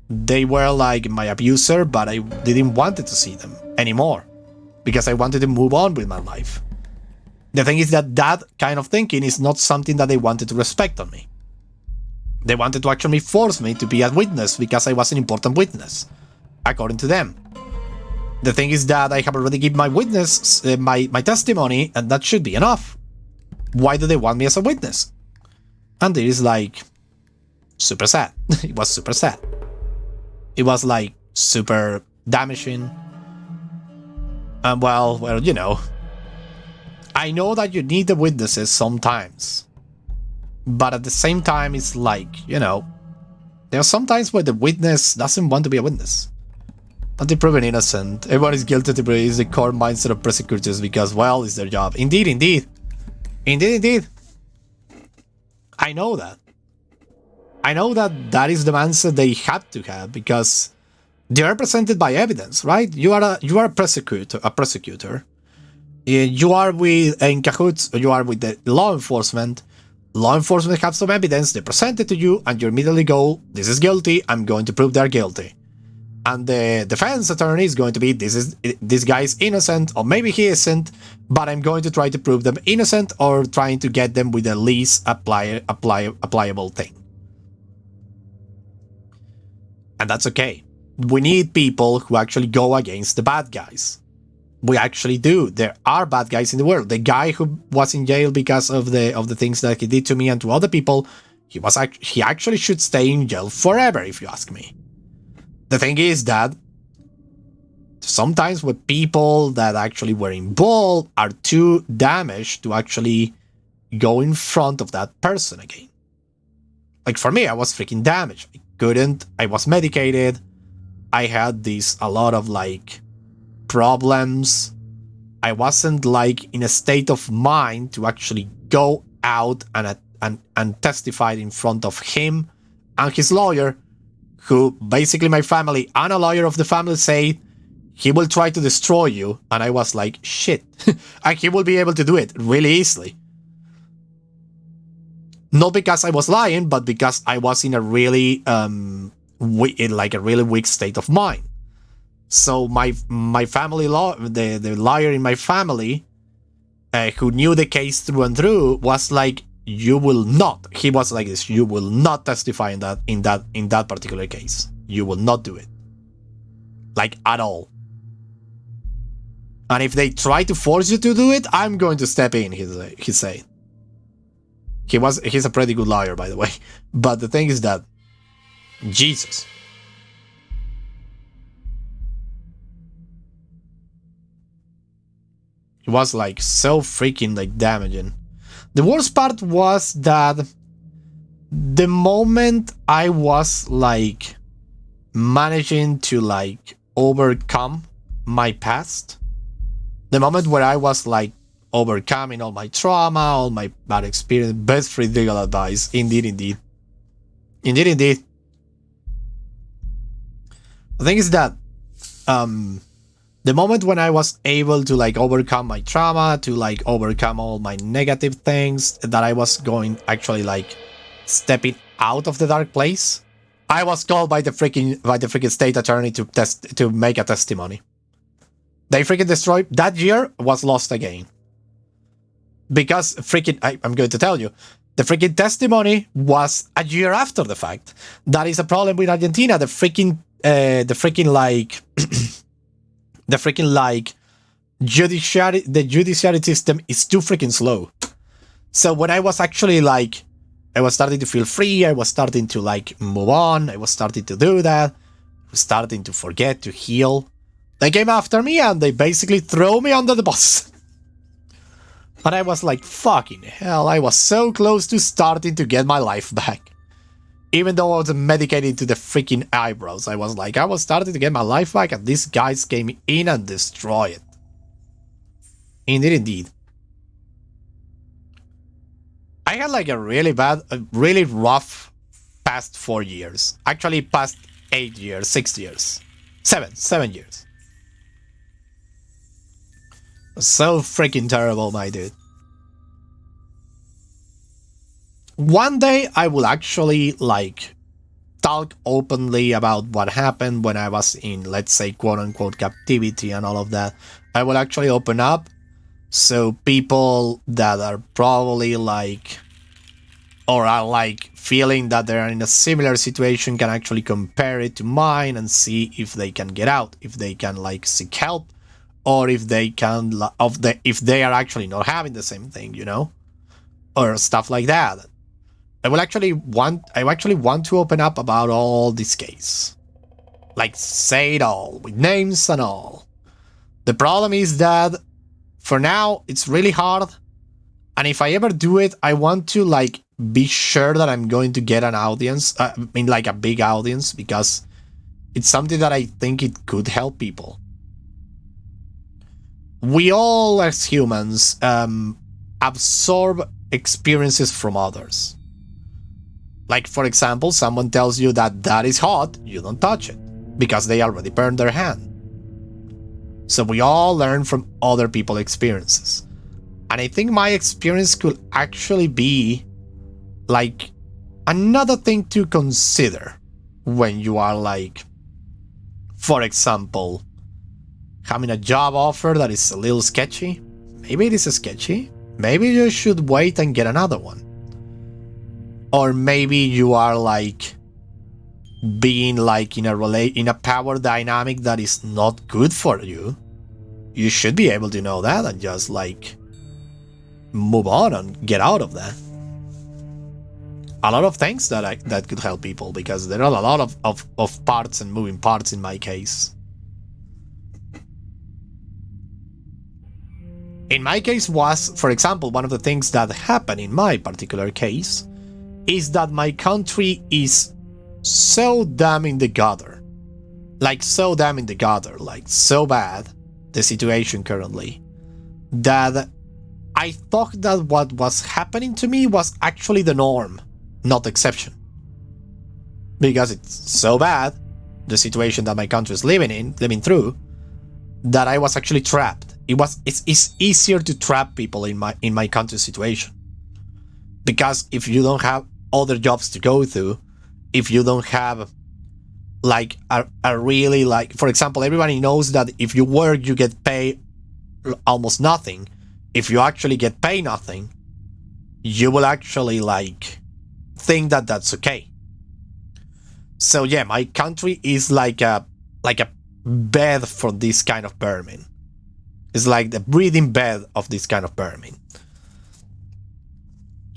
They were like my abuser, but I didn't want to see them anymore because I wanted to move on with my life. The thing is that that kind of thinking is not something that they wanted to respect on me. They wanted to actually force me to be a witness because I was an important witness, according to them. The thing is that I have already given my witness, my testimony, and that should be enough. Why do they want me as a witness? And it is like super sad. It was super sad. It was like super damaging. And well, you know, I know that you need the witnesses sometimes, but at the same time, it's like, you know, there are some times where the witness doesn't want to be a witness. Not to prove innocent. Everyone is guilty to prove is the core mindset of prosecutors because, well, it's their job. Indeed, indeed. Indeed, indeed. I know that. I know that that is the mindset they have to have because they are presented by evidence, right? You are a prosecutor. You are in cahoots. You are with the law enforcement. Law enforcement have some evidence. They present it to you, and you immediately go, "This is guilty. I'm going to prove they're guilty." And the defense attorney is going to be, this guy is innocent, or maybe he isn't, but I'm going to try to prove them innocent or trying to get them with the least applicable thing. And that's okay. We need people who actually go against the bad guys. We actually do. There are bad guys in the world. The guy who was in jail because of the things that he did to me and to other people, he actually should stay in jail forever, if you ask me. The thing is that sometimes with people that actually were involved are too damaged to actually go in front of that person again. Like for me, I was freaking damaged. I couldn't. I was medicated. I had a lot of like problems. I wasn't like in a state of mind to actually go out and testify in front of him and his lawyer, who basically my family and a lawyer of the family say he will try to destroy you. And I was like, shit. And he will be able to do it really easily. Not because I was lying, but because I was in a really weak state of mind. So my family the lawyer in my family, who knew the case through and through, was like, you will not. He was like this. You will not testify in that particular case. You will not do it, like at all. And if they try to force you to do it, I'm going to step in. He's saying. He's a pretty good lawyer, by the way. But the thing is that, Jesus. It was like so freaking like damaging. The worst part was that the moment I was like managing to like overcome my past, the moment where I was like overcoming all my trauma, all my bad experience, best free legal advice, indeed. The thing is that the moment when I was able to like overcome my trauma, to like overcome all my negative things, that I was going actually like stepping out of the dark place, I was called by the freaking state attorney to make a testimony. They freaking destroyed that year was lost again. Because freaking I'm going to tell you, the freaking testimony was a year after the fact. That is a problem with Argentina. The freaking judiciary system is too freaking slow. So when I was actually like, I was starting to feel free, I was starting to like move on, I was starting to do that, I was starting to forget, to heal, they came after me and they basically throw me under the bus. And I was like, fucking hell, I was so close to starting to get my life back. Even though I was medicated to the freaking eyebrows, I was starting to get my life back, and these guys came in and destroyed it. Indeed. I had like a really rough past 4 years. Actually, past 8 years, 6 years. 7 years. So freaking terrible, my dude. One day I will actually like talk openly about what happened when I was in, let's say, quote-unquote captivity and all of that. I will actually open up so people that are probably like, or are like feeling that they're in a similar situation can actually compare it to mine and see if they can get out, if they can like seek help, or if they can, if they are actually not having the same thing, you know, or stuff like that. I actually want to open up about all this case. Like, say it all, with names and all. The problem is that, for now, it's really hard. And if I ever do it, I want to, like, be sure that I'm going to get an audience. Like, a big audience, because it's something that I think it could help people. We all, as humans, absorb experiences from others. Like, for example, someone tells you that is hot, you don't touch it, because they already burned their hand. So we all learn from other people's experiences. And I think my experience could actually be, like, another thing to consider when you are, like, for example, having a job offer that is a little sketchy. Maybe it is sketchy. Maybe you should wait and get another one. Or maybe you are like being like in a power dynamic that is not good for you. You should be able to know that and just like move on and get out of that. A lot of things that could help people, because there are a lot of parts and moving parts in my case. In my case was, for example, one of the things that happened in my particular case is that my country is so damn in the gutter. Like, so damn in the gutter, like, so bad, the situation currently, that I thought that what was happening to me was actually the norm, not the exception. Because it's so bad, the situation that my country is living through, that I was actually trapped. It's easier to trap people in my country's situation. Because if you don't have other jobs to go through, if you don't have like a really, like, for example, everybody knows that if you work you get paid almost nothing. If you actually get paid nothing, you will actually like think that that's okay. So yeah, my country is like a bed for this kind of vermin. It's like the breeding bed of this kind of vermin.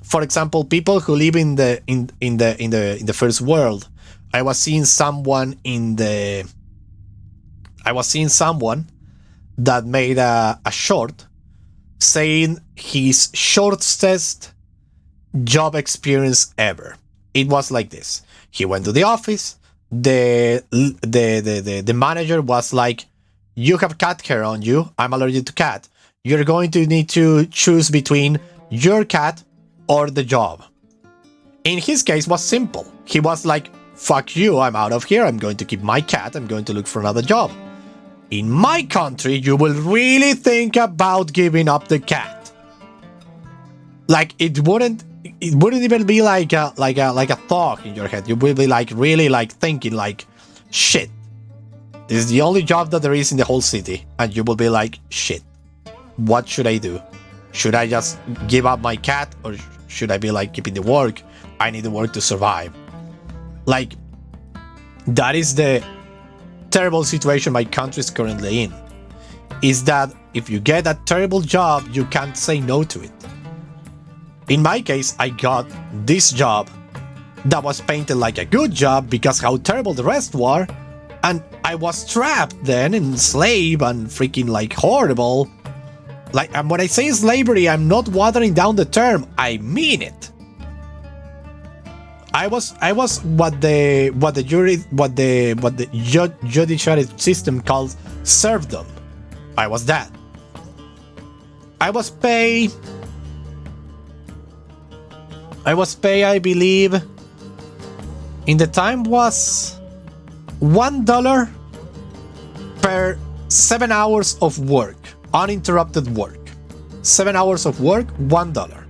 For example, people who live in the first world, I was seeing someone that made a short saying his shortest job experience ever. It was like this: he went to the office. The manager was like, "You have cat hair on you. I'm allergic to cat. You're going to need to choose between your cat or the job." In his case was simple. He was like, "Fuck you, I'm out of here. I'm going to keep my cat. I'm going to look for another job." In my country, you will really think about giving up the cat. Like, it wouldn't even be like a thought in your head. You will be like really like thinking like, shit, this is the only job that there is in the whole city. And you will be like, shit, what should I do? Should I just give up my cat, or should I be like keeping the work? I need the work to survive. Like, that is the terrible situation my country is currently in. Is that if you get a terrible job, you can't say no to it. In my case, I got this job that was painted like a good job because how terrible the rest were, and I was trapped then, enslaved and freaking like horrible. Like, and when I say slavery, I'm not watering down the term, I mean it. I was what the judiciary system calls serfdom. I was that. I was paid, I believe, in the time was $1 per 7 hours of work, uninterrupted work. 7 hours of work, $1.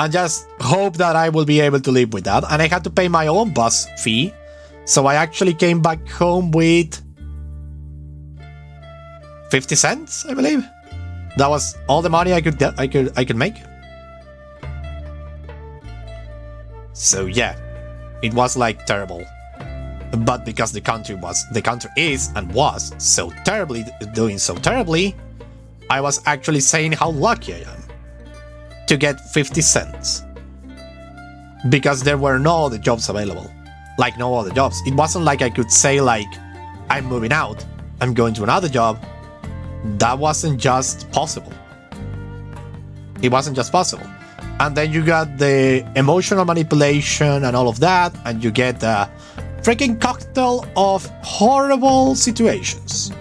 and just hope that I will be able to live with that. And I had to pay my own bus fee, so I actually came back home with 50 cents, I believe. That was all the money I could make. So yeah, it was like terrible. But because the country is and was so terribly doing so terribly, I was actually saying how lucky I am to get 50 cents. Because there were no other jobs available. Like no other jobs. It wasn't like I could say like, I'm moving out, I'm going to another job. That wasn't just possible. It wasn't just possible. And then you got the emotional manipulation and all of that, and you get a freaking cocktail of horrible situations.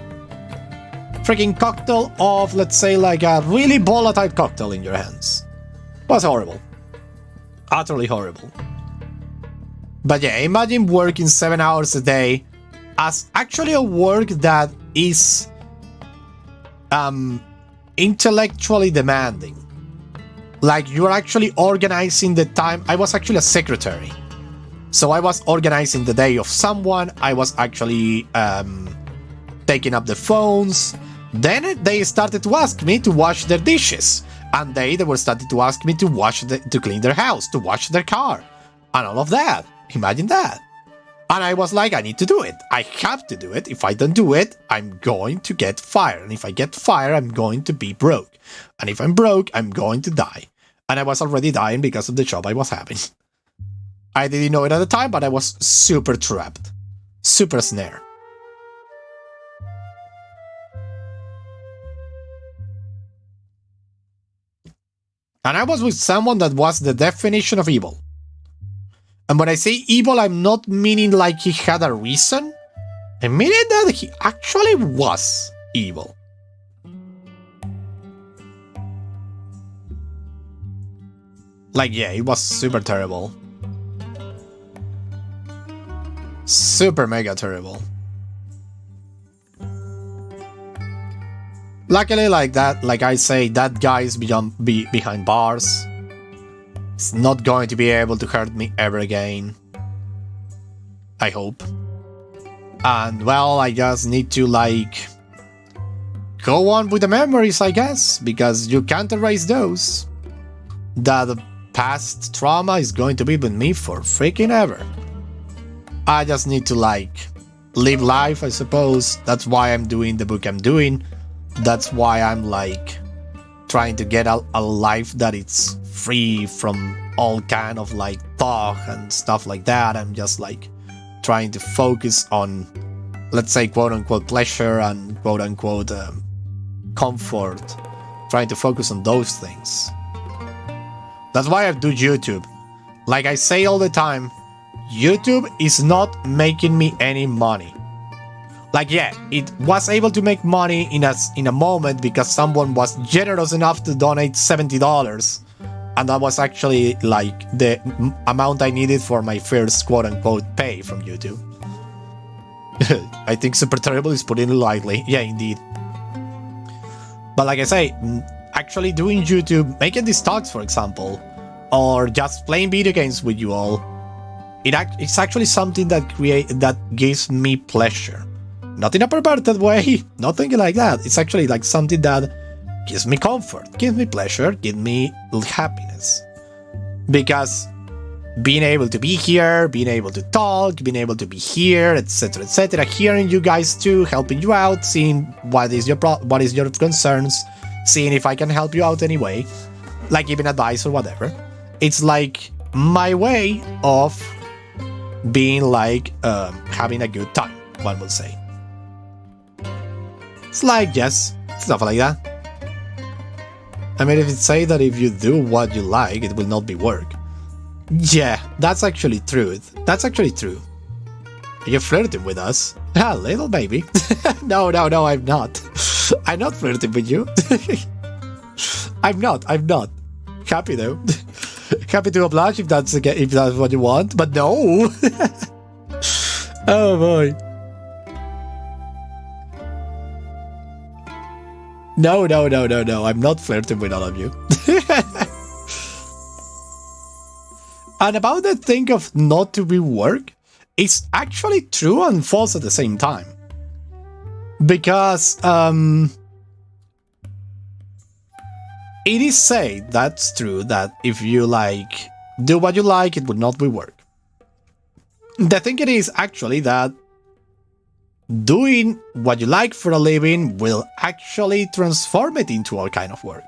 Freaking cocktail of, let's say, like a really volatile cocktail in your hands. It was horrible. Utterly horrible. But yeah, imagine working 7 hours a day as actually a work that is intellectually demanding. Like, you're actually organizing the time. I was actually a secretary. So I was organizing the day of someone. I was actually taking up the phones. Then they started to ask me to wash their dishes. And they were starting to ask me to clean their house, to wash their car. And all of that. Imagine that. And I was like, I need to do it. I have to do it. If I don't do it, I'm going to get fired. And if I get fired, I'm going to be broke. And if I'm broke, I'm going to die. And I was already dying because of the job I was having. I didn't know it at the time, but I was super trapped. Super snare. And I was with someone that was the definition of evil. And when I say evil, I'm not meaning like he had a reason. I mean that he actually was evil. Like, yeah, it was super terrible. Super mega terrible. Luckily, like that, like I say, that guy is behind bars. He's not going to be able to hurt me ever again. I hope. And well, I just need to like go on with the memories, I guess, because you can't erase those. That past trauma is going to be with me for freaking ever. I just need to like live life, I suppose. That's why I'm doing the book I'm doing. That's why I'm like trying to get a life that it's free from all kind of like thought and stuff like that. I'm just like trying to focus on, let's say, quote unquote pleasure and quote unquote comfort. Trying to focus on those things. That's why I do YouTube. Like I say all the time, YouTube is not making me any money. Like, yeah, it was able to make money in a moment because someone was generous enough to donate $70. And that was actually like the amount I needed for my first quote unquote pay from YouTube. I think super terrible is putting it lightly. Yeah, indeed. But like I say, actually doing YouTube, making these talks, for example, or just playing video games with you all, it's actually something that gives me pleasure. Not in a perverted way, nothing like that. It's actually like something that gives me comfort, gives me pleasure, gives me happiness. Because being able to be here, being able to talk, being able to be here, etc., hearing you guys too, helping you out, seeing what is your concerns, seeing if I can help you out anyway, like giving advice or whatever. It's like my way of being like having a good time, one will say. It's like, yes, stuff like that. I mean, if it say that if you do what you like, it will not be work. Yeah, that's actually true. That's actually true. Are you flirting with us? A little baby. No, I'm not. I'm not flirting with you. I'm not. Happy though. Happy to oblige if that's what you want, but no. Oh boy. No. I'm not flirting with all of you. And about the thing of not to be work, it's actually true and false at the same time. Because it is said, that's true, that if you like do what you like, it would not be work. The thing it is actually that doing what you like for a living will actually transform it into all kind of work.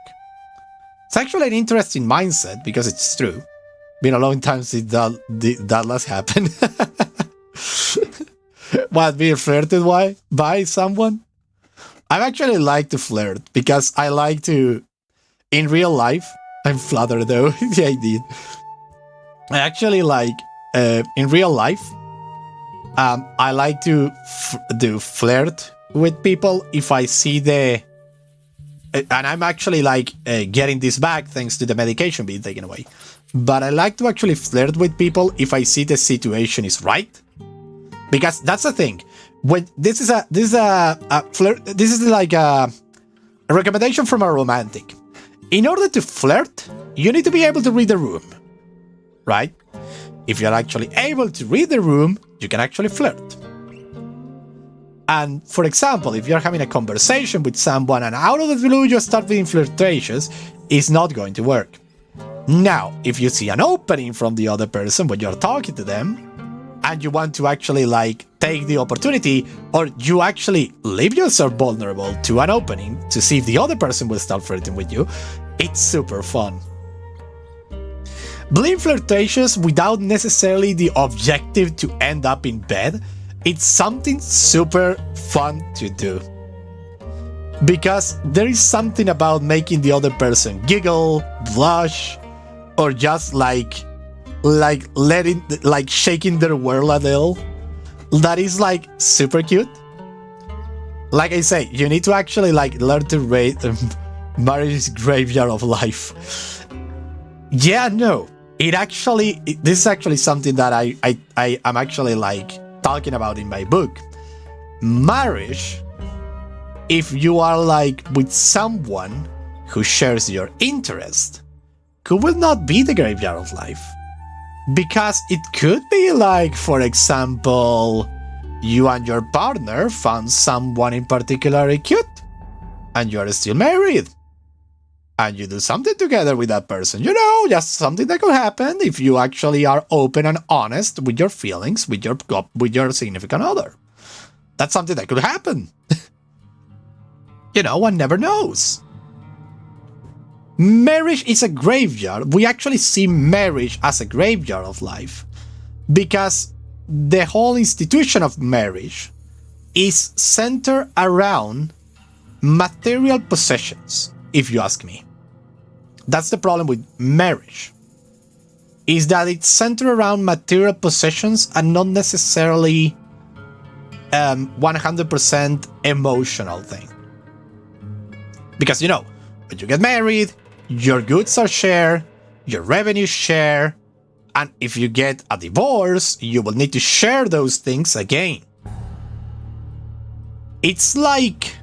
It's actually an interesting mindset because it's true. Been a long time since that last happened. What, being flirted by someone? I actually like to flirt because I like to, in real life, I'm flattered though, yeah I did. I actually like, in real life, I like to do flirt with people if I see the... And I'm actually like getting this back thanks to the medication being taken away. But I like to actually flirt with people if I see the situation is right. Because that's the thing. When this is like a recommendation from a romantic. In order to flirt, you need to be able to read the room, right? If you're actually able to read the room, you can actually flirt. And for example, if you're having a conversation with someone and out of the blue you start being flirtatious, it's not going to work. Now, if you see an opening from the other person when you're talking to them, and you want to actually like take the opportunity, or you actually leave yourself vulnerable to an opening to see if the other person will start flirting with you, it's super fun. Being flirtatious without necessarily the objective to end up in bed, it's something super fun to do. Because there is something about making the other person giggle, blush, or just like shaking their world a little, that is like super cute. Like I say, you need to actually like learn to rate marriage graveyard of life. Yeah, no, this is actually something that I am actually like talking about in my book. Marriage, if you are like with someone who shares your interest, will not be the graveyard of life. Because it could be like, for example, you and your partner found someone in particular cute, and you are still married, and you do something together with that person. You know, just something that could happen if you actually are open and honest with your feelings with your significant other. That's something that could happen. You know, one never knows. Marriage is a graveyard. We actually see marriage as a graveyard of life because the whole institution of marriage is centered around material possessions, if you ask me. That's the problem with marriage, is that it's centered around material possessions and not necessarily 100% emotional thing. Because, you know, when you get married, your goods are shared, your revenues share, and if you get a divorce, you will need to share those things again. It's like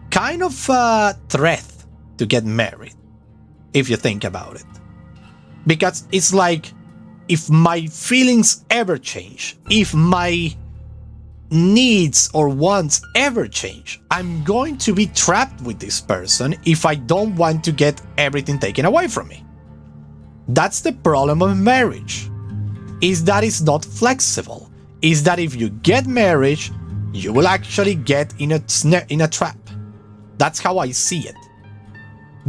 kind of a threat to get married, if you think about it. Because it's like, if my feelings ever change, if my needs or wants ever change, I'm going to be trapped with this person if I don't want to get everything taken away from me. That's the problem of marriage, is that it's not flexible, is that if you get married, you will actually get in a trap. That's how I see it.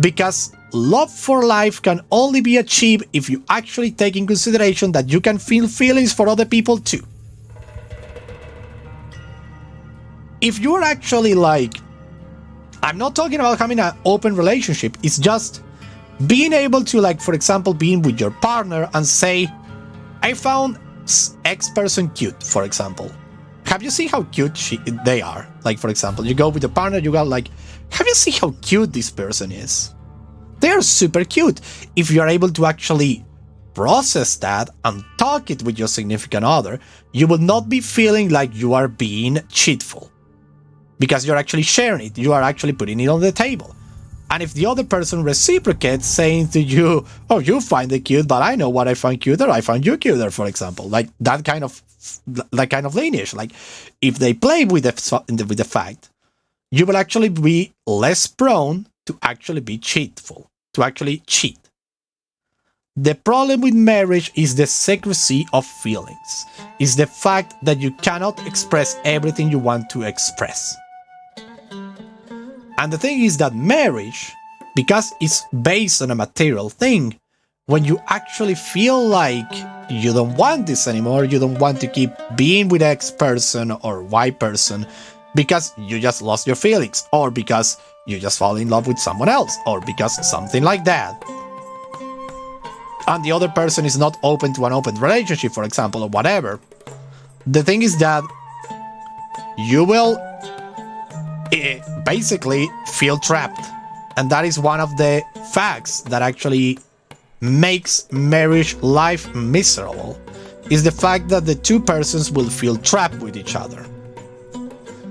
Because love for life can only be achieved if you actually take in consideration that you can feel feelings for other people too. If you're actually like, I'm not talking about having an open relationship, it's just being able to, like, for example, being with your partner and say, I found X person cute, for example. Have you seen how cute they are? Like, for example, you go with your partner, you go like, have you seen how cute this person is? They are super cute. If you're able to actually process that and talk it with your significant other, you will not be feeling like you are being cheatful. Because you're actually sharing it, you are actually putting it on the table. And if the other person reciprocates, saying to you, oh, you find it cute, but I know what I find cuter, I find you cuter, for example. Like that kind of lineage. Like if they play with the fact, you will actually be less prone to actually be cheatful, to actually cheat. The problem with marriage is the secrecy of feelings, is the fact that you cannot express everything you want to express. And the thing is that marriage, because it's based on a material thing, when you actually feel like you don't want this anymore, you don't want to keep being with X person or Y person because you just lost your feelings, or because you just fall in love with someone else, or because something like that, and the other person is not open to an open relationship, for example, or whatever, the thing is that you will basically feel trapped. And that is one of the facts that actually makes marriage life miserable, is the fact that the two persons will feel trapped with each other.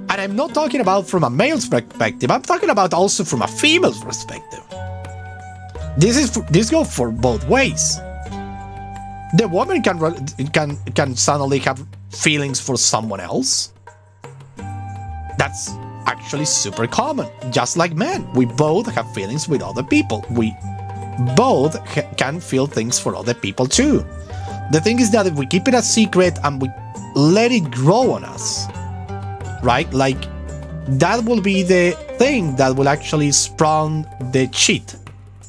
And I'm not talking about from a male's perspective, I'm talking about also from a female's perspective. This goes for both ways. The woman can suddenly have feelings for someone else. That's actually super common. Just like men, we both have feelings with other people. We both can feel things for other people too. The thing is that if we keep it a secret and we let it grow on us, right? Like that will be the thing that will actually spawn the cheat.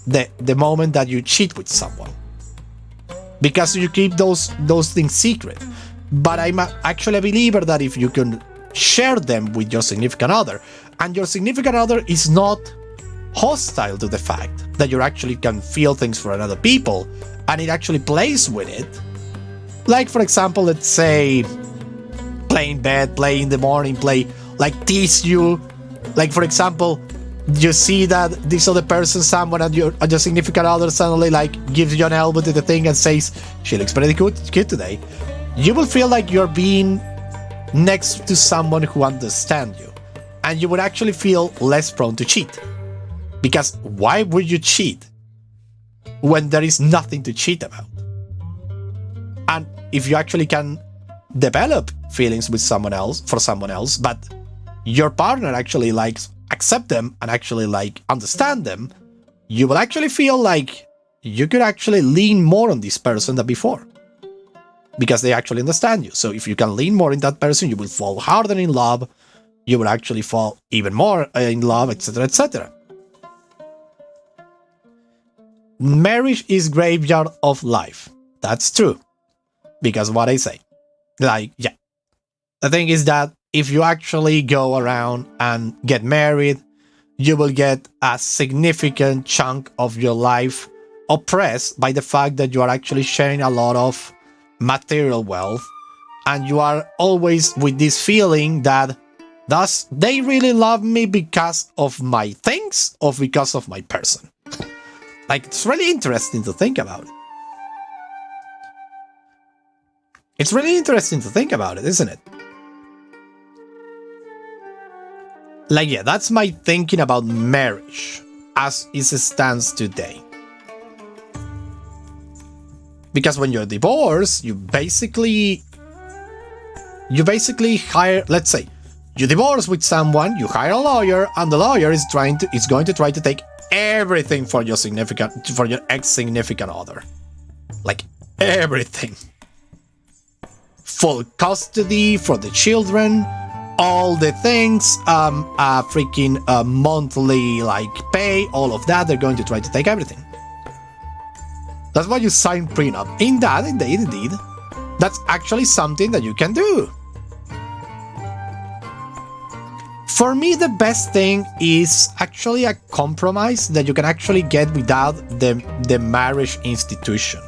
The moment that you cheat with someone, because you keep those things secret. But I'm actually a believer that if you can share them with your significant other, and your significant other is not hostile to the fact that you actually can feel things for another people, and it actually plays with it, like for example, let's say play in bed, play in the morning, play like tease you, like for example, you see that this other person, someone and your significant other suddenly like gives you an elbow to the thing and says, she looks pretty good today. You will feel like you're being next to someone who understands you. And you would actually feel less prone to cheat. Because why would you cheat when there is nothing to cheat about? And if you actually can develop feelings with someone else, for someone else, but your partner actually likes accept them and actually like understand them, you will actually feel like you could actually lean more on this person than before, because they actually understand you. So if you can lean more in that person, you will fall harder in love, you will actually fall even more in love, etc., etc. Marriage is graveyard of life. That's true, because what I say, like, yeah, the thing is that if you actually go around and get married, you will get a significant chunk of your life oppressed by the fact that you are actually sharing a lot of material wealth, and you are always with this feeling that does they really love me because of my things or because of my person? Like, it's really interesting to think about it. It's really interesting to think about it, isn't it? Like, yeah, that's my thinking about marriage as it stands today. Because when you're divorced, you basically hire, let's say, you divorce with someone, you hire a lawyer, and the lawyer is going to try to take everything for your ex-significant other. Like, everything. Full custody for the children, all the things, freaking monthly like pay, all of that. They're going to try to take everything. That's why you sign prenup. Indeed, that's actually something that you can do. For me, the best thing is actually a compromise that you can actually get without the marriage institution.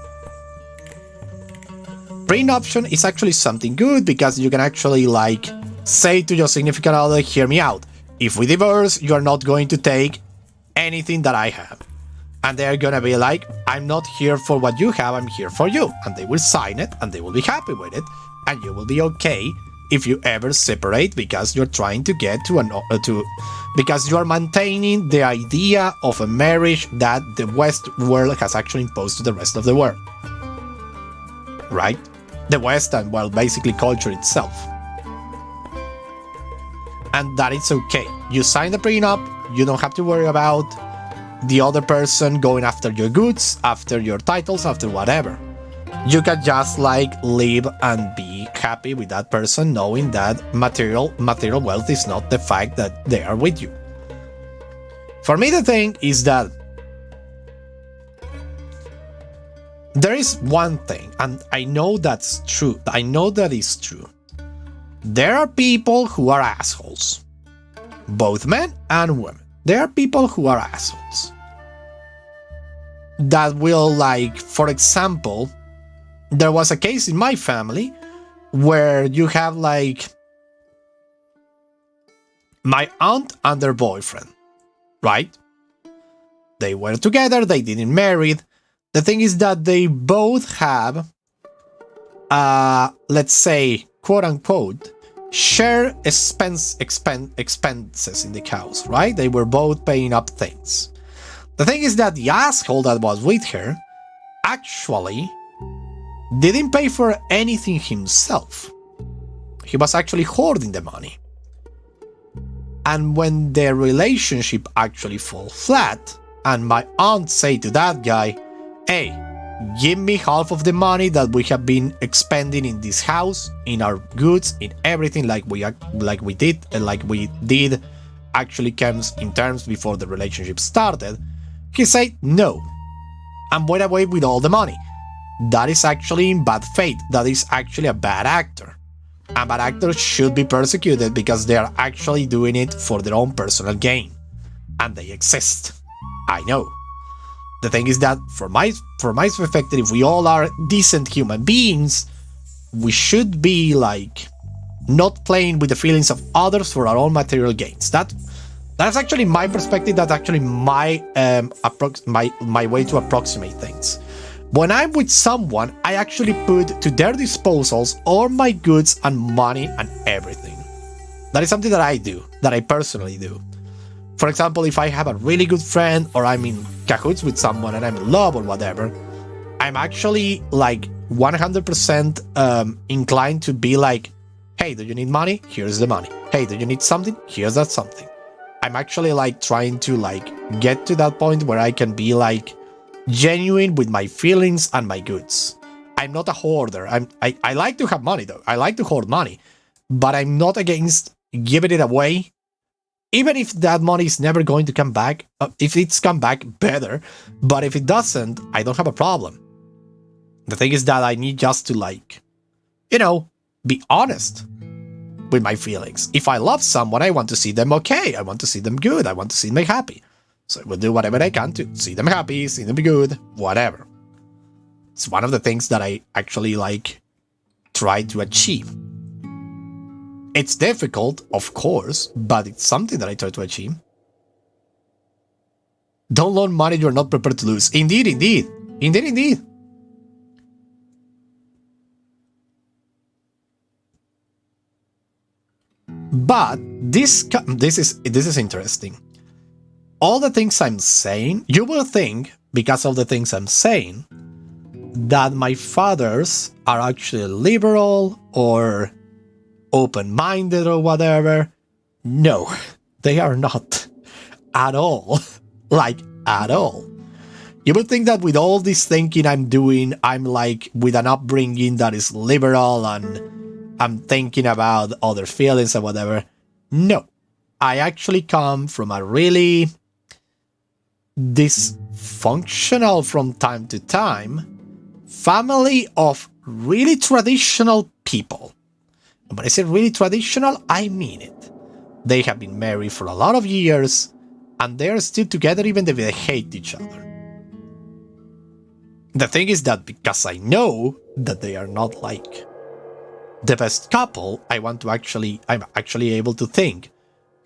Prenuption is actually something good because you can actually like say to your significant other, hear me out. If we divorce, you're not going to take anything that I have. And they're gonna be like, I'm not here for what you have, I'm here for you. And they will sign it and they will be happy with it. And you will be okay if you ever separate because you're trying to get to because you are maintaining the idea of a marriage that the West world has actually imposed to the rest of the world. Right? The West and, well, basically culture itself. And that it's okay. You sign the prenup, you don't have to worry about the other person going after your goods, after your titles, after whatever. You can just like live and be happy with that person, knowing that material wealth is not the fact that they are with you. For me, the thing is that there is one thing, and I know that's true. I know that is true. There are people who are assholes. Both men and women. There are people who are assholes. That will, like, for example, there was a case in my family where you have, like, my aunt and their boyfriend, right? They were together, they didn't marry. The thing is that they both have, let's say, quote unquote, share expenses in the house, right? They were both paying up things. The thing is that the asshole that was with her actually didn't pay for anything himself. He was actually hoarding the money. And when their relationship actually fell flat, and my aunt said to that guy, hey, give me half of the money that we have been expending in this house, in our goods, in everything, like we did actually comes in terms before the relationship started. He said no, and went away with all the money. That is actually in bad faith. That is actually a bad actor. And bad actors should be persecuted because they are actually doing it for their own personal gain. And they exist. I know. The thing is that, from my perspective, if we all are decent human beings, we should be, like, not playing with the feelings of others for our own material gains. That's actually my perspective. That's actually my way to approximate things. When I'm with someone, I actually put to their disposals all my goods and money and everything. That is something that I do, that I personally do. For example, if I have a really good friend, or I'm in cahoots with someone and I'm in love or whatever, I'm actually like 100% inclined to be like, hey, do you need money? Here's the money. Hey, do you need something? Here's that something. I'm actually like trying to like get to that point where I can be like genuine with my feelings and my goods. I'm not a hoarder. I like to have money though. I like to hoard money, but I'm not against giving it away. Even if that money is never going to come back, if it's come back, better. But if it doesn't, I don't have a problem. The thing is that I need just to, like, you know, be honest with my feelings. If I love someone, I want to see them okay. I want to see them good. I want to see them happy. So I will do whatever I can to see them happy, see them good, whatever. It's one of the things that I actually, like, try to achieve. It's difficult, of course, but it's something that I try to achieve. Don't loan money you're not prepared to lose. Indeed, indeed. Indeed, indeed. But this is interesting. All the things I'm saying, you will think, because of the things I'm saying, that my fathers are actually liberal or open-minded or whatever. No, they are not at all. Like, at all. You would think that with all this thinking I'm doing, I'm like with an upbringing that is liberal and I'm thinking about other feelings and whatever. No, I actually come from a really dysfunctional, from time to time, family of really traditional people. And when I say really traditional, I mean it. They have been married for a lot of years, and they're still together even if they hate each other. The thing is that because I know that they are not like the best couple, I'm actually able to think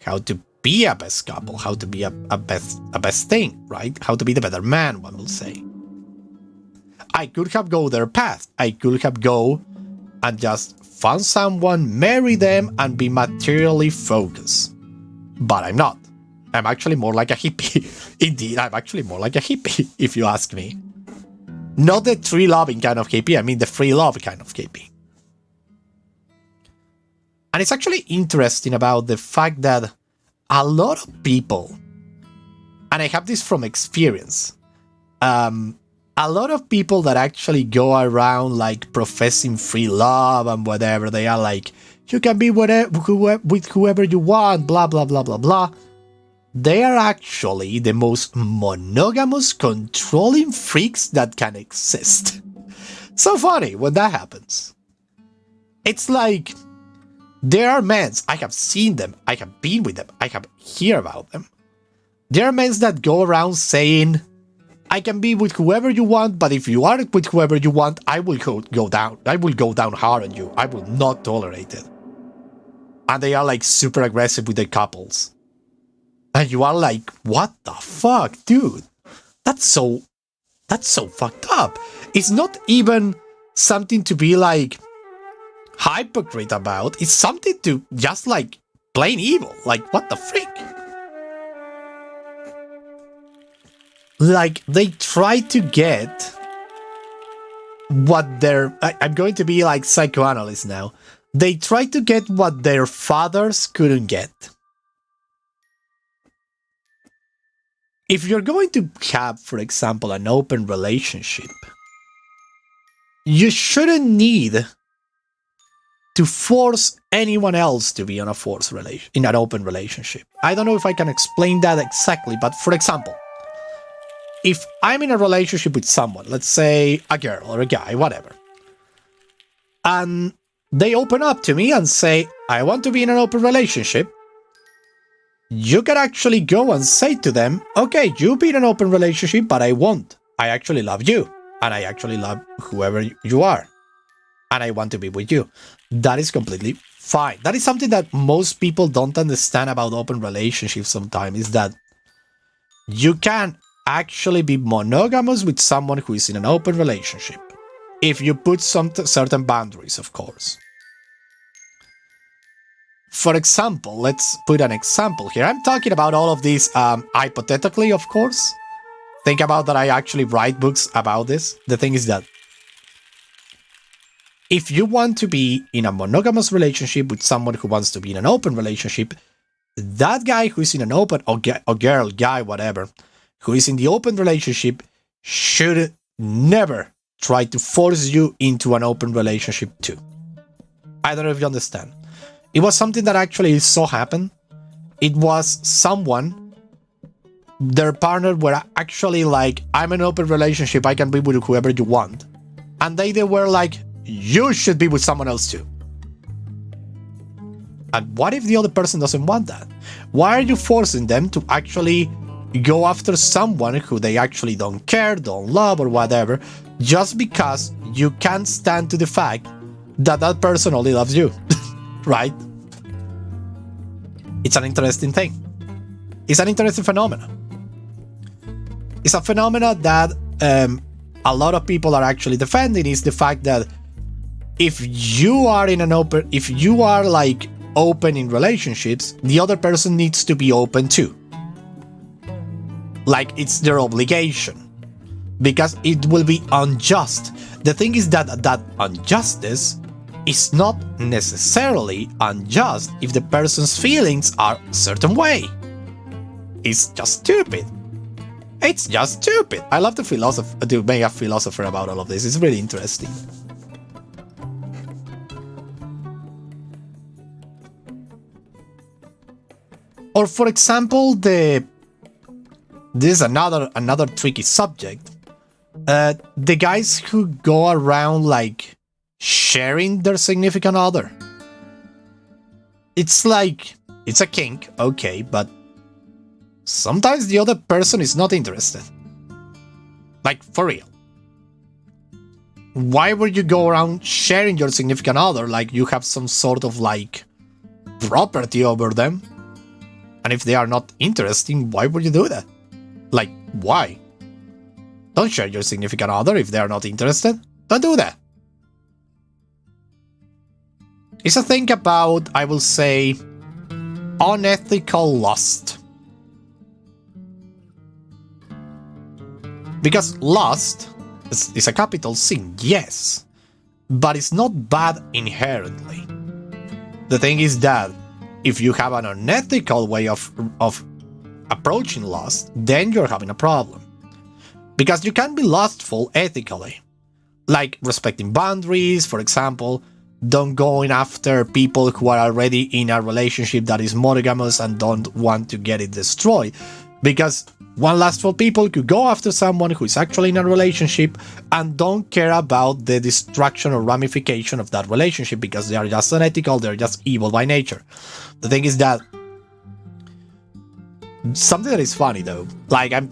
how to be a best couple, how to be a best thing, right? How to be the better man, one will say. I could have go their path. I could have go and just find someone, marry them, and be materially focused. But I'm not. I'm actually more like a hippie. Indeed, I'm actually more like a hippie, if you ask me. Not the tree-loving kind of hippie, I mean the free love kind of hippie. And it's actually interesting about the fact that a lot of people, and I have this from experience, a lot of people that actually go around like professing free love and whatever, they are like, you can be with whoever you want, blah, blah, blah, blah, blah. They are actually the most monogamous, controlling freaks that can exist. So funny when that happens. It's like, there are men, I have seen them, I have been with them, I have heard about them. There are men that go around saying, I can be with whoever you want, but if you aren't with whoever you want, I will go down. I will go down hard on you. I will not tolerate it. And they are like super aggressive with their couples. And you are like, what the fuck, dude? That's so fucked up. It's not even something to be like hypocrite about. It's something to just like plain evil. Like, what the freak? Like, they try to get what their... I'm going to be like psychoanalyst now. They try to get what their fathers couldn't get. If you're going to have, for example, an open relationship, you shouldn't need to force anyone else to be in an open relationship. I don't know if I can explain that exactly, but for example, if I'm in a relationship with someone, let's say a girl or a guy, whatever, and they open up to me and say, I want to be in an open relationship, you can actually go and say to them, okay, you be in an open relationship, but I won't. I actually love you, and I actually love whoever you are, and I want to be with you. That is completely fine. That is something that most people don't understand about open relationships sometimes, is that you can actually be monogamous with someone who is in an open relationship. If you put some certain boundaries, of course. For example, let's put an example here. I'm talking about all of this hypothetically, of course. Think about that I actually write books about this. The thing is that if you want to be in a monogamous relationship with someone who wants to be in an open relationship, that guy who is in an open, or girl, guy, whatever, who is in the open relationship should never try to force you into an open relationship too. I don't know if you understand. It was something that actually so happened. It was someone, their partner were actually like, I'm in an open relationship, I can be with whoever you want. And they were like, you should be with someone else too. And what if the other person doesn't want that? Why are you forcing them to actually go after someone who they actually don't care, don't love, or whatever, just because you can't stand to the fact that that person only loves you? Right? It's an interesting thing. It's an interesting phenomenon. It's a phenomenon that a lot of people are actually defending, is the fact that if you are like open in relationships, the other person needs to be open too. Like it's their obligation, because it will be unjust. The thing is that injustice is not necessarily unjust if the person's feelings are a certain way. It's just stupid. It's just stupid. I love to make a philosopher about all of this. It's really interesting. Or for example, this is another tricky subject. The guys who go around like sharing their significant other. It's like, it's a kink, okay, but sometimes the other person is not interested. Like, for real. Why would you go around sharing your significant other like you have some sort of like property over them? And if they are not interesting, why would you do that? Like, why? Don't share your significant other if they are not interested. Don't do that. It's a thing about, I will say, unethical lust. Because lust is a capital sin, yes, but it's not bad inherently. The thing is that if you have an unethical way of approaching lust, then you're having a problem. Because you can be lustful ethically, like respecting boundaries, for example, don't going after people who are already in a relationship that is monogamous and don't want to get it destroyed. Because one lustful people could go after someone who is actually in a relationship and don't care about the destruction or ramification of that relationship because they are just unethical, they're just evil by nature. The thing is that something that is funny though, like I'm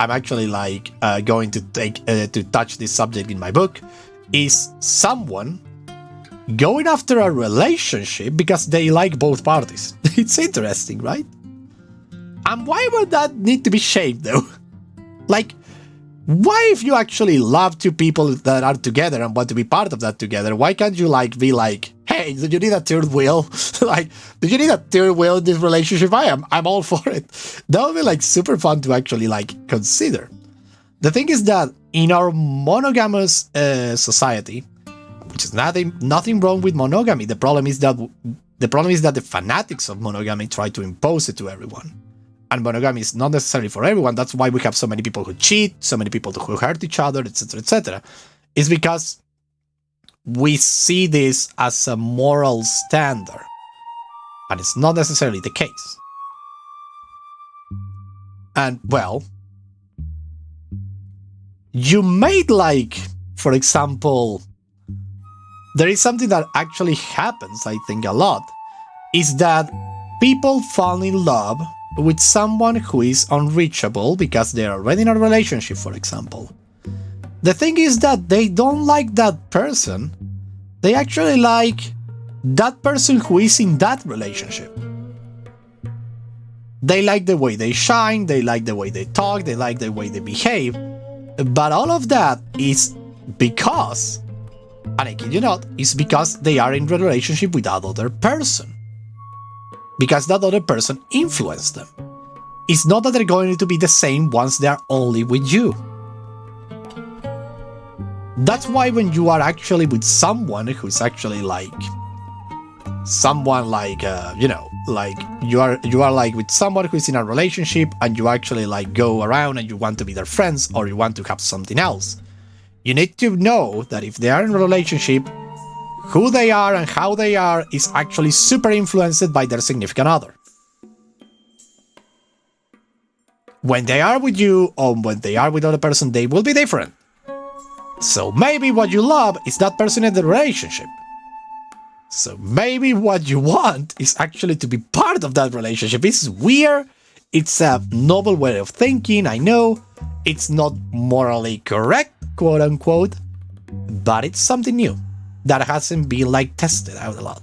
actually like going to take to touch this subject in my book, is someone going after a relationship because they like both parties. It's interesting, right? And why would that need to be shamed though? Like, why if you actually love two people that are together and want to be part of that together, why can't you like be like, hey, do you need a third wheel? Like, do you need a third wheel in this relationship? I'm all for it. That would be like super fun to actually like consider. The thing is that in our monogamous society, which is nothing wrong with monogamy, the problem is that the fanatics of monogamy try to impose it to everyone. And monogamy is not necessarily for everyone. That's why we have so many people who cheat, so many people who hurt each other, etc., etc. It's because we see this as a moral standard, and it's not necessarily the case. And, well, you made, like, for example, there is something that actually happens, I think, a lot, is that people fall in love with someone who is unreachable because they're already in a relationship, for example. The thing is that they don't like that person, they actually like that person who is in that relationship. They like the way they shine, they like the way they talk, they like the way they behave, but all of that is because, and I kid you not, is because they are in a relationship with that other person. Because that other person influenced them. It's not that they're going to be the same once they're only with you. That's why when you are actually with someone who's actually like someone like like you are like with someone who's in a relationship and you actually like go around and you want to be their friends or you want to have something else, you need to know that if they are in a relationship, who they are and how they are is actually super influenced by their significant other. When they are with you or when they are with other person, they will be different. So maybe what you love is that person in the relationship. So maybe what you want is actually to be part of that relationship. It's weird. It's a novel way of thinking, I know. It's not morally correct, quote unquote, but it's something new that hasn't been like tested out a lot.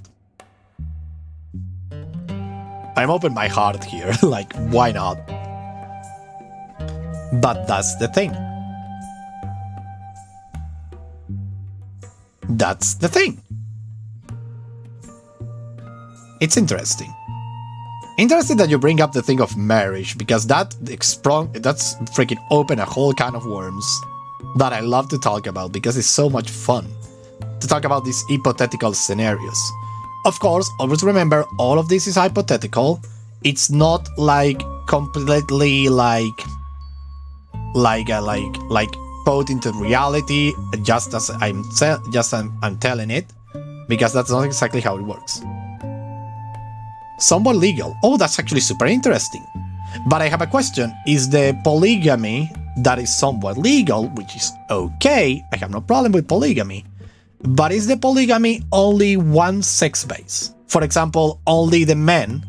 I'm open my heart here, like why not? But that's the thing. That's the thing. It's interesting. Interesting that you bring up the thing of marriage, because that's freaking open a whole can of worms that I love to talk about because it's so much fun to talk about these hypothetical scenarios. Of course, always remember, all of this is hypothetical. It's not like completely like put into reality just as I'm telling it, because that's not exactly how it works. Somewhat legal. Oh, that's actually super interesting. But I have a question. Is the polygamy that is somewhat legal, which is okay, I have no problem with polygamy, but is the polygamy only one sex base? For example, only the men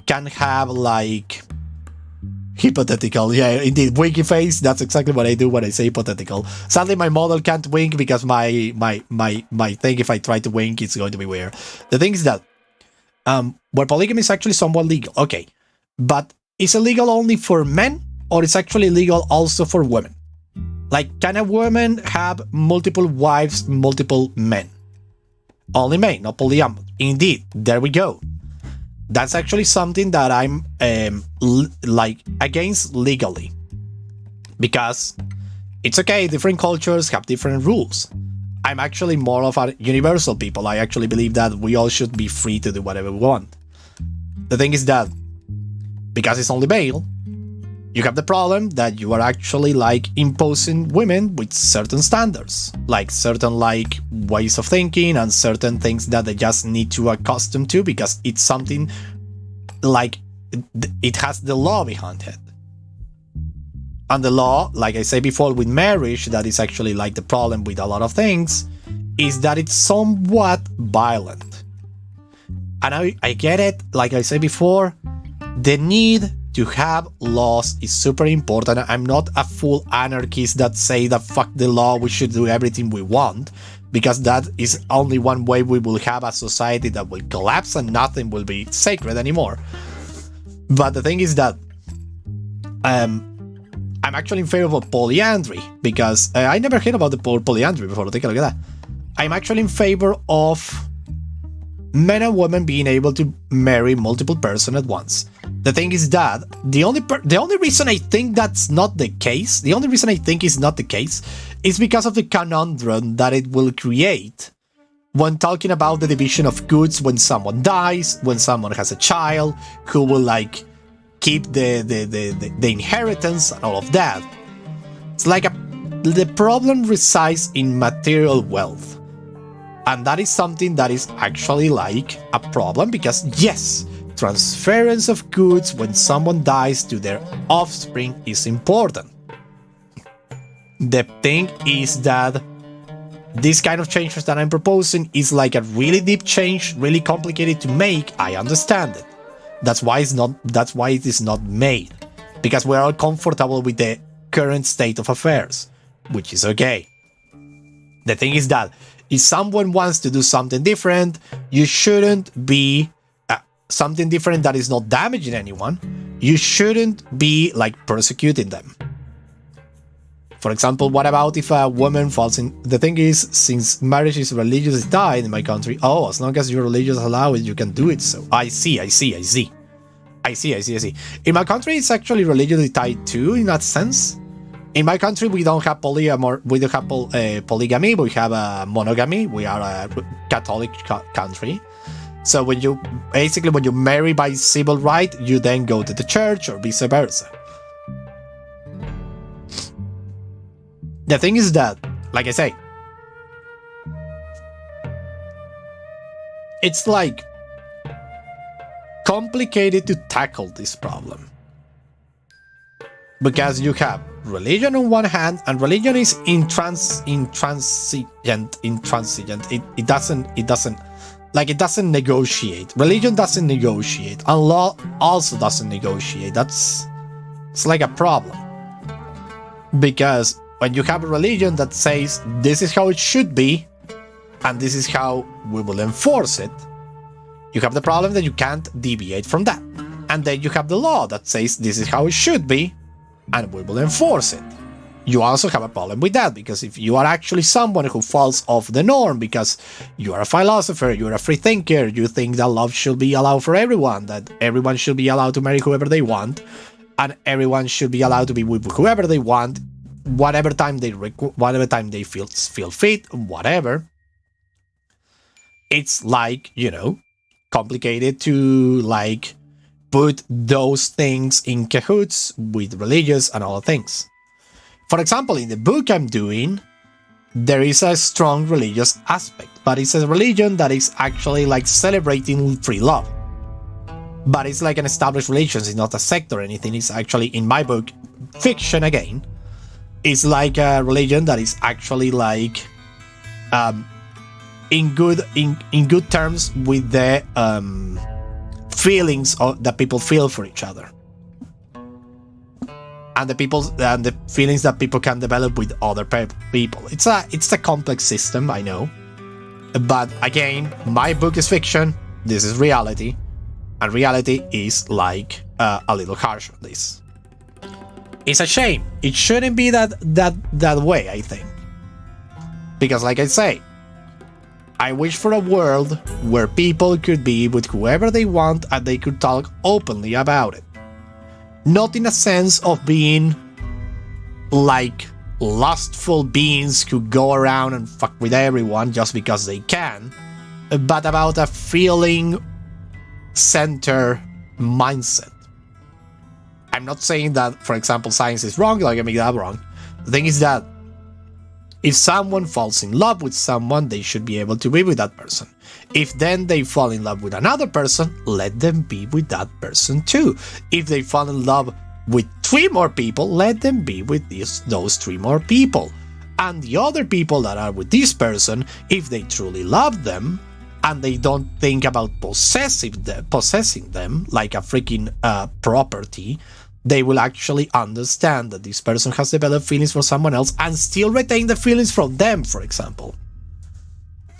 can have like hypothetical, yeah, indeed, winky face. That's exactly what I do when I say hypothetical. Sadly, my model can't wink because my thing, if I try to wink, it's going to be weird. The thing is that where polygamy is actually somewhat legal, okay, but is it legal only for men, or is actually legal also for women? Like, can a woman have multiple wives, multiple men? Only men, not polyamorous. Indeed, there we go. That's actually something that I'm like against legally, because It's okay, different cultures have different rules. I'm actually more of a universal people. I actually believe that we all should be free to do whatever we want. The thing is that, because it's only male, you have the problem that you are actually like imposing women with certain standards, like certain like ways of thinking and certain things that they just need to accustom to because it's something like it has the law behind it. And the law, like I said before, with marriage, that is actually like the problem with a lot of things, is that it's somewhat violent. And I get it, like I said before, the need to have laws is super important. I'm not a full anarchist that say that fuck the law, we should do everything we want, because that is only one way we will have a society that will collapse and nothing will be sacred anymore. But the thing is that I'm actually in favor of polyandry, because I never heard about the polyandry before. Take a look at that. I'm actually in favor of men and women being able to marry multiple persons at once. The thing is that the only reason I think that's not the case, the only reason I think is not the case, is because of the conundrum that it will create when talking about the division of goods when someone dies, when someone has a child, who will like keep the inheritance and all of that. It's like the problem resides in material wealth. And that is something that is actually like a problem because yes, transference of goods when someone dies to their offspring is important. The thing is that this kind of changes that I'm proposing is like a really deep change, really complicated to make. I understand it. That's why it is not made. Because we're all comfortable with the current state of affairs, which is okay. The thing is that if someone wants to do something different, you shouldn't be something different that is not damaging anyone. You shouldn't be like persecuting them. For example, what about if a woman falls in... The thing is, since marriage is religious tied in my country, oh, as long as your religious allow it, you can do it. So I see. In my country, it's actually religiously tied too, in that sense. In my country, we don't have polygamy, we have monogamy. We are a Catholic country. So when you marry by civil right, you then go to the church or vice versa. The thing is that, like I say, it's like complicated to tackle this problem. Because you have religion on one hand, and religion is intransigent. It doesn't negotiate. Religion doesn't negotiate, and law also doesn't negotiate. It's like a problem. Because when you have a religion that says this is how it should be, and this is how we will enforce it, you have the problem that you can't deviate from that. And then you have the law that says this is how it should be, and we will enforce it. You also have a problem with that, because if you are actually someone who falls off the norm because you are a philosopher, you're a free thinker, you think that love should be allowed for everyone, that everyone should be allowed to marry whoever they want, and everyone should be allowed to be with whoever they want, whatever time they feel fit, whatever. It's like, complicated to like put those things in cahoots with religious and other things. For example, in the book I'm doing, there is a strong religious aspect, but it's a religion that is actually like celebrating free love. But it's like an established religion, it's not a sect or anything. It's actually, in my book, fiction again. It's like a religion that is actually like in good terms with the feelings that people feel for each other, and the feelings that people can develop with other people. It's a complex system, I know, but again, my book is fiction. This is reality, and reality is like a little harsh on this. It's a shame. It shouldn't be that way, I think, because like I say, I wish for a world where people could be with whoever they want and they could talk openly about it. Not in a sense of being like lustful beings who go around and fuck with everyone just because they can, but about a feeling center mindset. I'm not saying that, for example, science is wrong, like I make that wrong. The thing is that if someone falls in love with someone, they should be able to be with that person. If then they fall in love with another person, let them be with that person too. If they fall in love with 3 more people, let them be with those 3 more people. And the other people that are with this person, if they truly love them, and they don't think about possessing them like a freaking property, they will actually understand that this person has developed feelings for someone else and still retain the feelings from them, for example.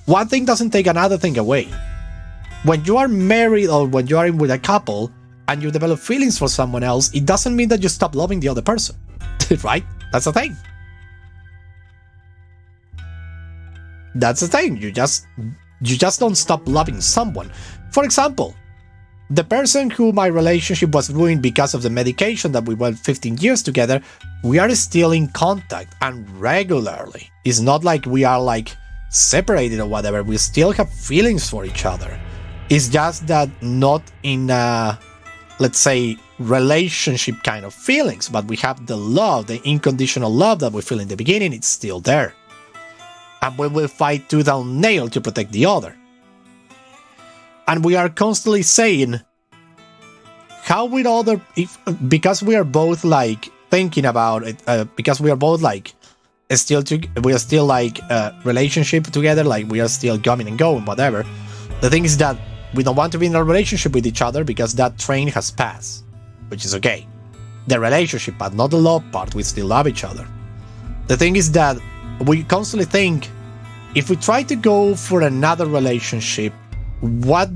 One thing doesn't take another thing away. When you are married or when you are with a couple and you develop feelings for someone else, it doesn't mean that you stop loving the other person, right? That's the thing. That's the thing. You just don't stop loving someone. For example, the person who my relationship was ruined because of the medication that we were 15 years together, we are still in contact and regularly. It's not like we are like separated or whatever. We still have feelings for each other. It's just that not in a, let's say, relationship kind of feelings, but we have the love, the unconditional love that we feel in the beginning. It's still there. And we will fight tooth and nail to protect the other. And we are constantly saying, how will other, because we are both like thinking about it, because we are both like we are still like relationship together, like we are still coming and going, whatever. The thing is that we don't want to be in a relationship with each other because that train has passed, which is okay. The relationship, but not the love part, we still love each other. The thing is that we constantly think, if we try to go for another relationship, what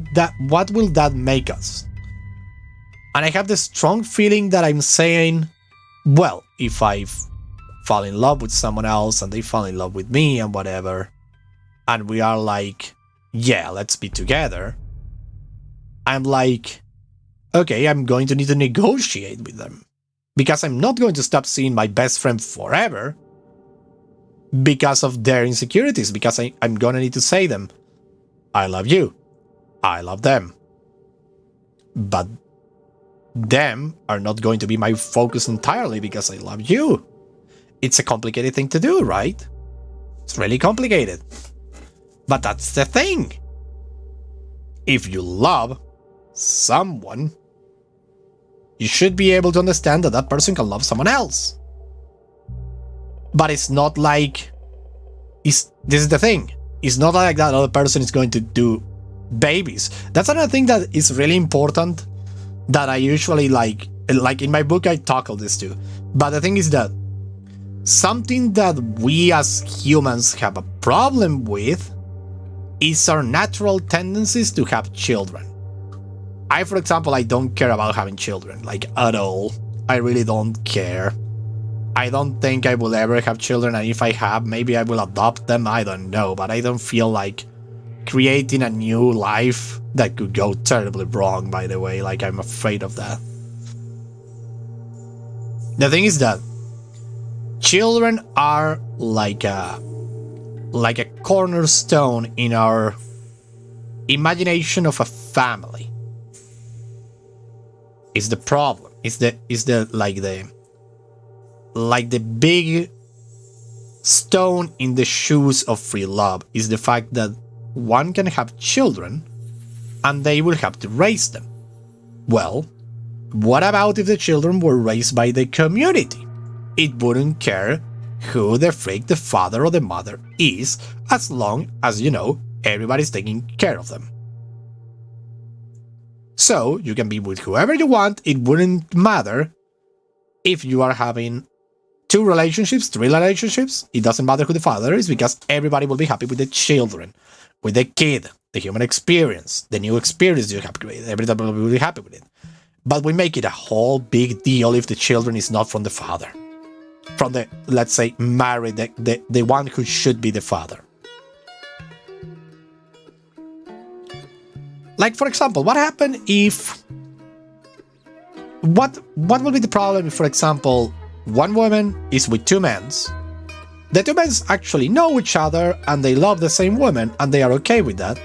will that make us? And I have this strong feeling that I'm saying, well, if I fall in love with someone else and they fall in love with me and whatever, and we are like, yeah, let's be together, I'm like, okay, I'm going to need to negotiate with them, because I'm not going to stop seeing my best friend forever because of their insecurities, because I'm gonna need to say them, I love you, I love them, but them are not going to be my focus entirely because I love you. It's a complicated thing to do, right? It's really complicated. But that's the thing. If you love someone, you should be able to understand that that person can love someone else. But it's not like, this is the thing. It's not like that other person is going to do babies. That's another thing that is really important that I usually like in my book I tackle this too. But the thing is that something that we as humans have a problem with is our natural tendencies to have children. I, for example, I don't care about having children, like at all. I really don't care. I don't think I will ever have children, and if I have, maybe I will adopt them, I don't know, but I don't feel like creating a new life that could go terribly wrong, by the way, like I'm afraid of that. The thing is that children are like a cornerstone in our imagination of a family. Is the problem. Is the big stone in the shoes of free love is the fact that one can have children and they will have to raise them. Well, what about if the children were raised by the community? It wouldn't care who the freak the father or the mother is, as long as, you know, everybody's taking care of them. So, you can be with whoever you want, it wouldn't matter if you are having 2 relationships, 3 relationships, it doesn't matter who the father is, because everybody will be happy with the children, with the kid, the human experience, the new experience you have created, everybody will be happy with it. But we make it a whole big deal if the children is not from the father. From the, let's say, married, the one who should be the father. Like, for example, what happened if... What will be the problem if, for example, one woman is with 2 men, The two men actually know each other and they love the same woman and they are okay with that.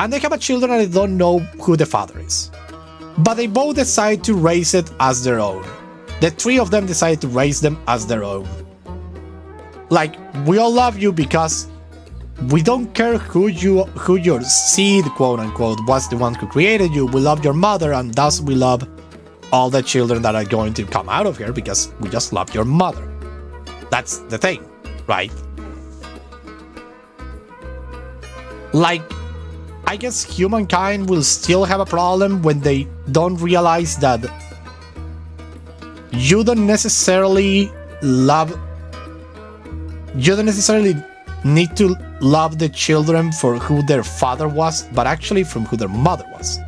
And they have a children and they don't know who the father is. But they both decide to raise it as their own. The three of them decide to raise them as their own. Like, we all love you because we don't care who your seed, quote unquote, was the one who created you. We love your mother and thus we love all the children that are going to come out of here because we just love your mother. That's the thing, right? Like, I guess humankind will still have a problem when they don't realize that you don't necessarily need to love the children for who their father was, but actually from who their mother was.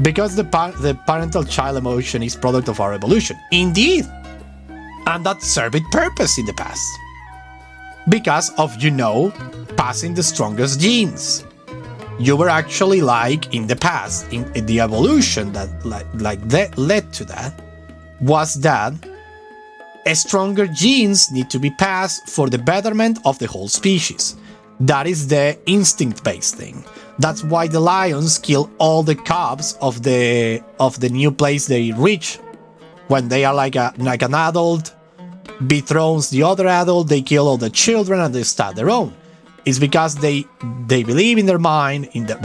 Because the parental-child emotion is product of our evolution. Indeed! And that served its purpose in the past. Because of, passing the strongest genes. You were actually like, in the past, in the evolution that led to that, was that stronger genes need to be passed for the betterment of the whole species. That is the instinct-based thing. That's why the lions kill all the cubs of the new place they reach. When they are like an adult, dethrones the other adult, they kill all the children and they start their own. It's because they believe in their mind, in their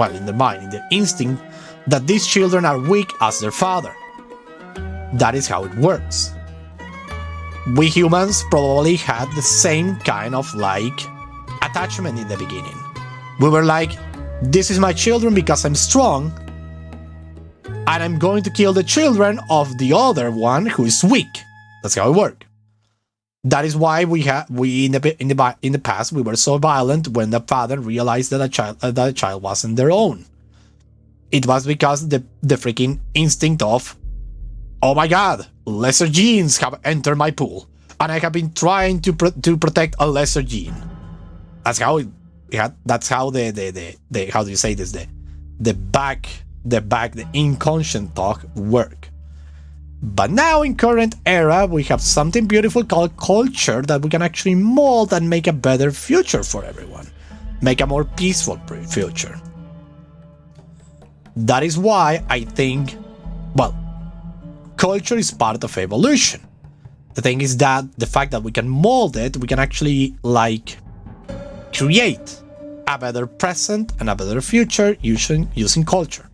instinct, that these children are weak as their father. That is how it works. We humans probably had the same kind of attachment in the beginning. We were like, this is my children because I'm strong, and I'm going to kill the children of the other one who is weak. That's how it works. That is why in the past we were so violent when the father realized that a child wasn't their own. It was because the freaking instinct of, oh my god, lesser genes have entered my pool, and I have been trying to protect a lesser gene. That's how that's how the how do you say this, the inconscient talk work. But now in current era we have something beautiful called culture that we can actually mold and make a better future for everyone, make a more peaceful future. That is why I think, culture is part of evolution. The thing is that the fact that we can mold it, we can actually create a better present and a better future using culture.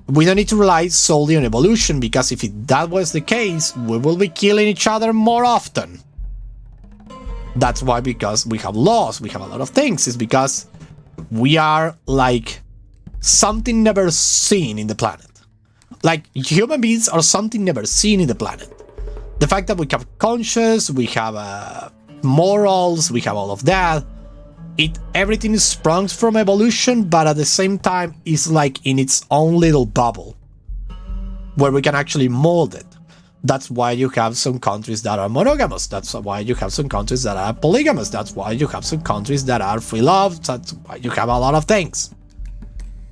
We don't need to rely solely on evolution, because if that was the case, we will be killing each other more often. That's why, because we have laws, we have a lot of things. It's because we are like something never seen in the planet. Like, human beings are something never seen in the planet. The fact that we have conscience, we have morals, we have all of that. Everything is sprung from evolution, but at the same time is like in its own little bubble where we can actually mold it. That's why you have some countries that are monogamous. That's why you have some countries that are polygamous. That's why you have some countries that are free love. That's why you have a lot of things.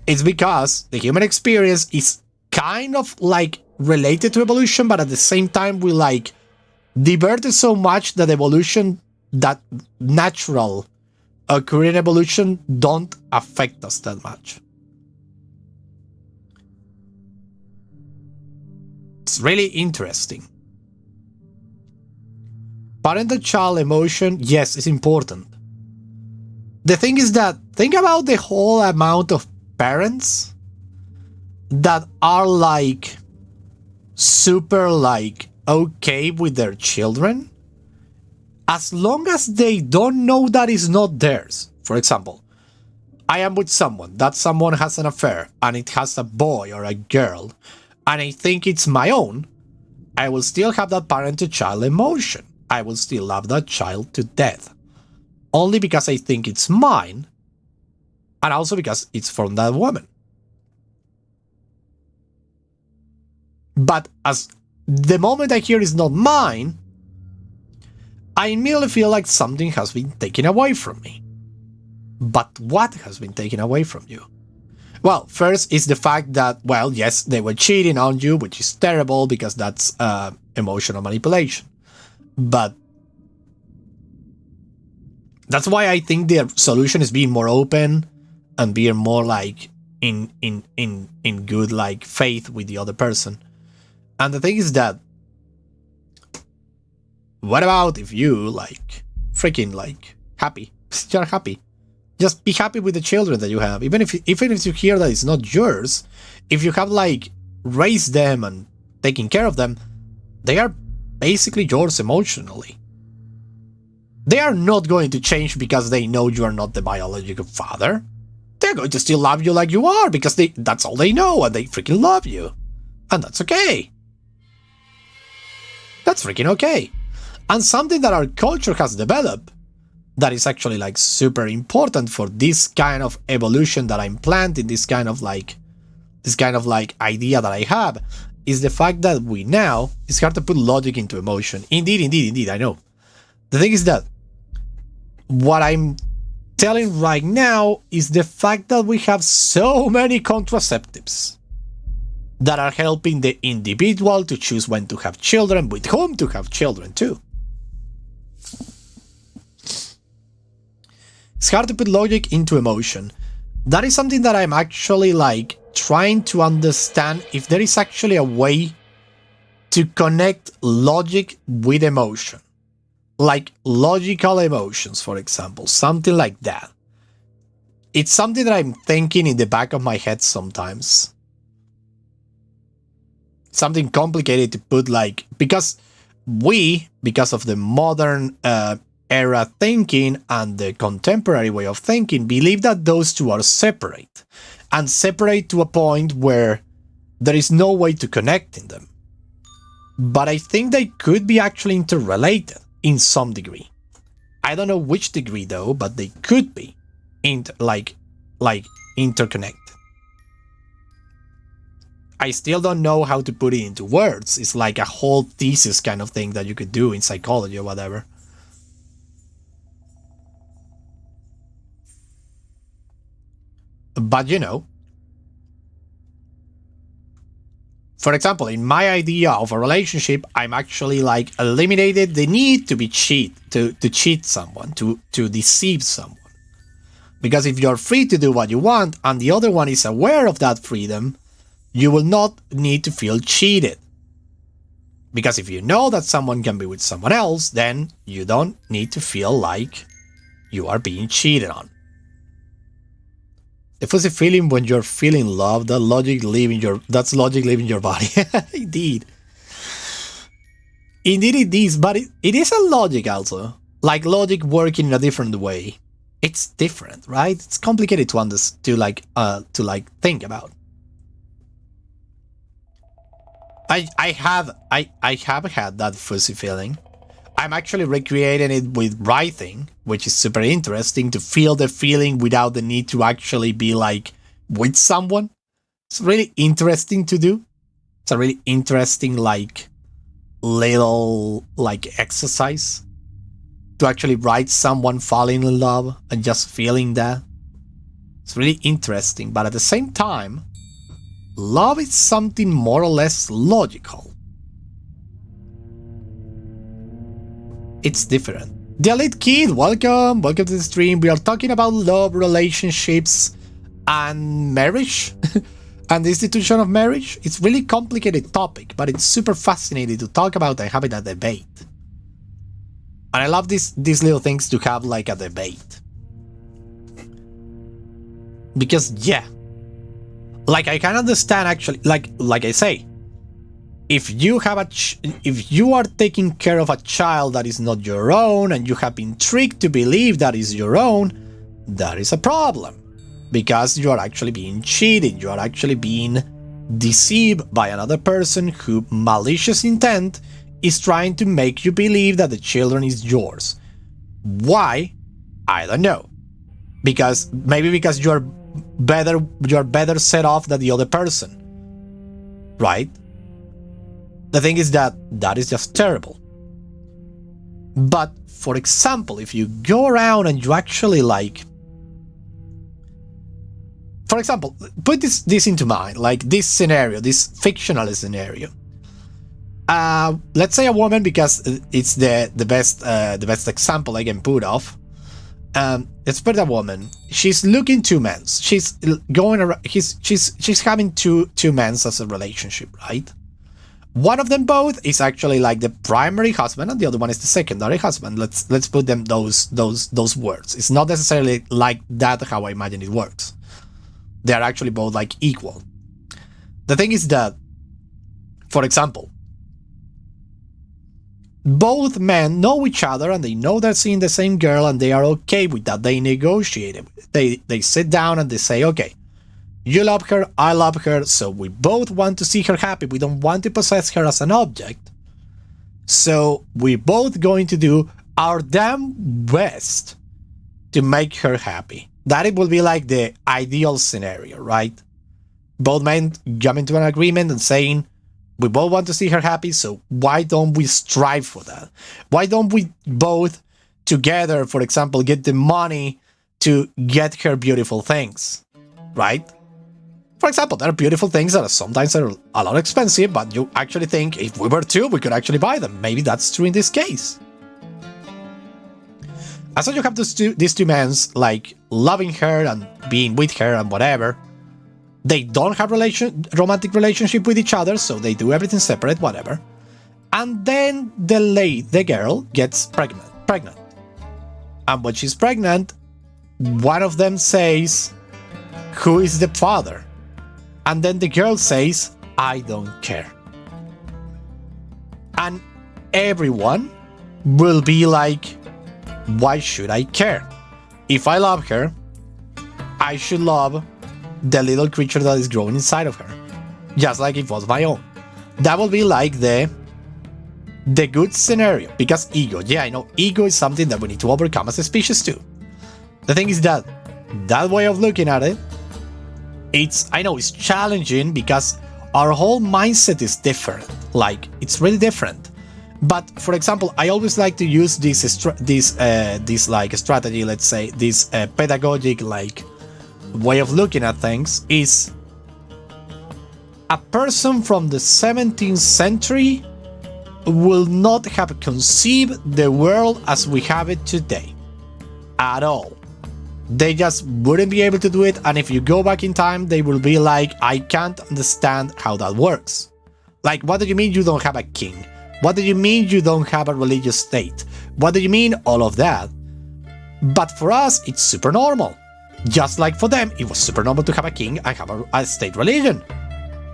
It's because the human experience is kind of like related to evolution, but at the same time we diverted so much that that natural occurring evolution don't affect us that much. It's really interesting. Parental-child emotion, yes, is important. The thing is that, think about the whole amount of parents that are super okay with their children, as long as they don't know that it's not theirs. For example, I am with someone, that someone has an affair, and it has a boy or a girl, and I think it's my own, I will still have that parent-to-child emotion. I will still love that child to death. Only because I think it's mine, and also because it's from that woman. But as the moment I hear it's not mine, I immediately feel like something has been taken away from me. But what has been taken away from you? Well, first is the fact that, well, yes, they were cheating on you, which is terrible because that's emotional manipulation. But that's why I think the solution is being more open and being more like in good like faith with the other person. And the thing is that, what about if you like freaking like happy? You're happy. Just be happy with the children that you have. Even if you hear that it's not yours, if you have like raised them and taken care of them, they are basically yours emotionally. They are not going to change because they know you are not the biological father. They're going to still love you like you are because that's all they know and they freaking love you. And that's okay. That's freaking okay. And something that our culture has developed that is actually like super important for this kind of evolution that I'm planting, this kind of like idea that I have, is the fact that it's hard to put logic into emotion. Indeed, I know. The thing is that what I'm telling right now is the fact that we have so many contraceptives that are helping the individual to choose when to have children, with whom to have children too. It's hard to put logic into emotion. That is something that I'm actually like trying to understand if there is actually a way to connect logic with emotion. Like logical emotions, for example, something like that. It's something that I'm thinking in the back of my head sometimes. Something complicated to put like, because of the modern era thinking and the contemporary way of thinking, believe that those two are separate, and separate to a point where there is no way to connect in them. But I think they could be actually interrelated in some degree. I don't know which degree though, but they could be interconnected. I still don't know how to put it into words. It's like a whole thesis kind of thing that you could do in psychology or whatever. But you know, for example, in my idea of a relationship, I'm actually like eliminated the need to be to cheat someone, to deceive someone. Because if you're free to do what you want and the other one is aware of that freedom, you will not need to feel cheated. Because if you know that someone can be with someone else, then you don't need to feel like you are being cheated on. The fuzzy feeling when you're feeling love, that's logic leaving your body. Indeed. Indeed it is, but it is a logic also. Like logic working in a different way. It's different, right? It's complicated to think about. I have had that fuzzy feeling. I'm actually recreating it with writing, which is super interesting to feel the feeling without the need to actually be like with someone. It's really interesting to do. It's a really interesting little exercise to actually write someone falling in love and just feeling that. It's really interesting, but at the same time, love is something more or less logical. It's different. The Elite Kid, welcome to the stream. We are talking about love, relationships, and marriage, and the institution of marriage. It's really complicated topic, but it's super fascinating to talk about and having a debate. And I love these little things to have like a debate. Because yeah, like I can understand actually, like I say, if you are taking care of a child that is not your own and you have been tricked to believe that is your own, that is a problem. Because you are actually being cheated, you are actually being deceived by another person who malicious intent is trying to make you believe that the children is yours. Why? I don't know. Because you're better set off than the other person. Right? The thing is that is just terrible. But, for example, if you go around and you actually for example, put this into mind, like this scenario, this fictional scenario. Let's say a woman, because it's the best example I can put of. Let's put a woman. She's looking two men. She's going around. She's having two men as a relationship, right? One of them both is actually like the primary husband, and the other one is the secondary husband. Let's put them those words. It's not necessarily like that how I imagine it works. They are actually both like equal. The thing is that, for example, both men know each other and they know they're seeing the same girl and they are okay with that. They negotiate it. They sit down and they say, okay, you love her, I love her, so we both want to see her happy. We don't want to possess her as an object. So we're both going to do our damn best to make her happy. That it will be like the ideal scenario, right? Both men jump into an agreement and saying, we both want to see her happy, so why don't we strive for that? Why don't we both together, for example, get the money to get her beautiful things, right? For example, there are beautiful things that sometimes are a lot expensive, but you actually think if we were two, we could actually buy them. Maybe that's true in this case. And so you have these two men like loving her and being with her and whatever. They don't have romantic relationship with each other, so they do everything separate, whatever. And then the girl gets pregnant. And when she's pregnant, one of them says, who is the father? And then the girl says, I don't care. And everyone will be like, why should I care? If I love her, I should love the little creature that is growing inside of her, just like it was my own. That will be like the good scenario, because ego, yeah, I know ego is something that we need to overcome as a species too. The thing is that way of looking at it, I know it's challenging because our whole mindset is different. Like, it's really different. But for example, I always like to use this like strategy, let's say, this pedagogic like way of looking at things is a person from the 17th century will not have conceived the world as we have it today at all. They just wouldn't be able to do it, and if you go back in time, they will be like, I can't understand how that works. Like, what do you mean you don't have a king? What do you mean you don't have a religious state? What do you mean all of that? But for us, it's super normal. Just like for them, it was super normal to have a king and have a state religion.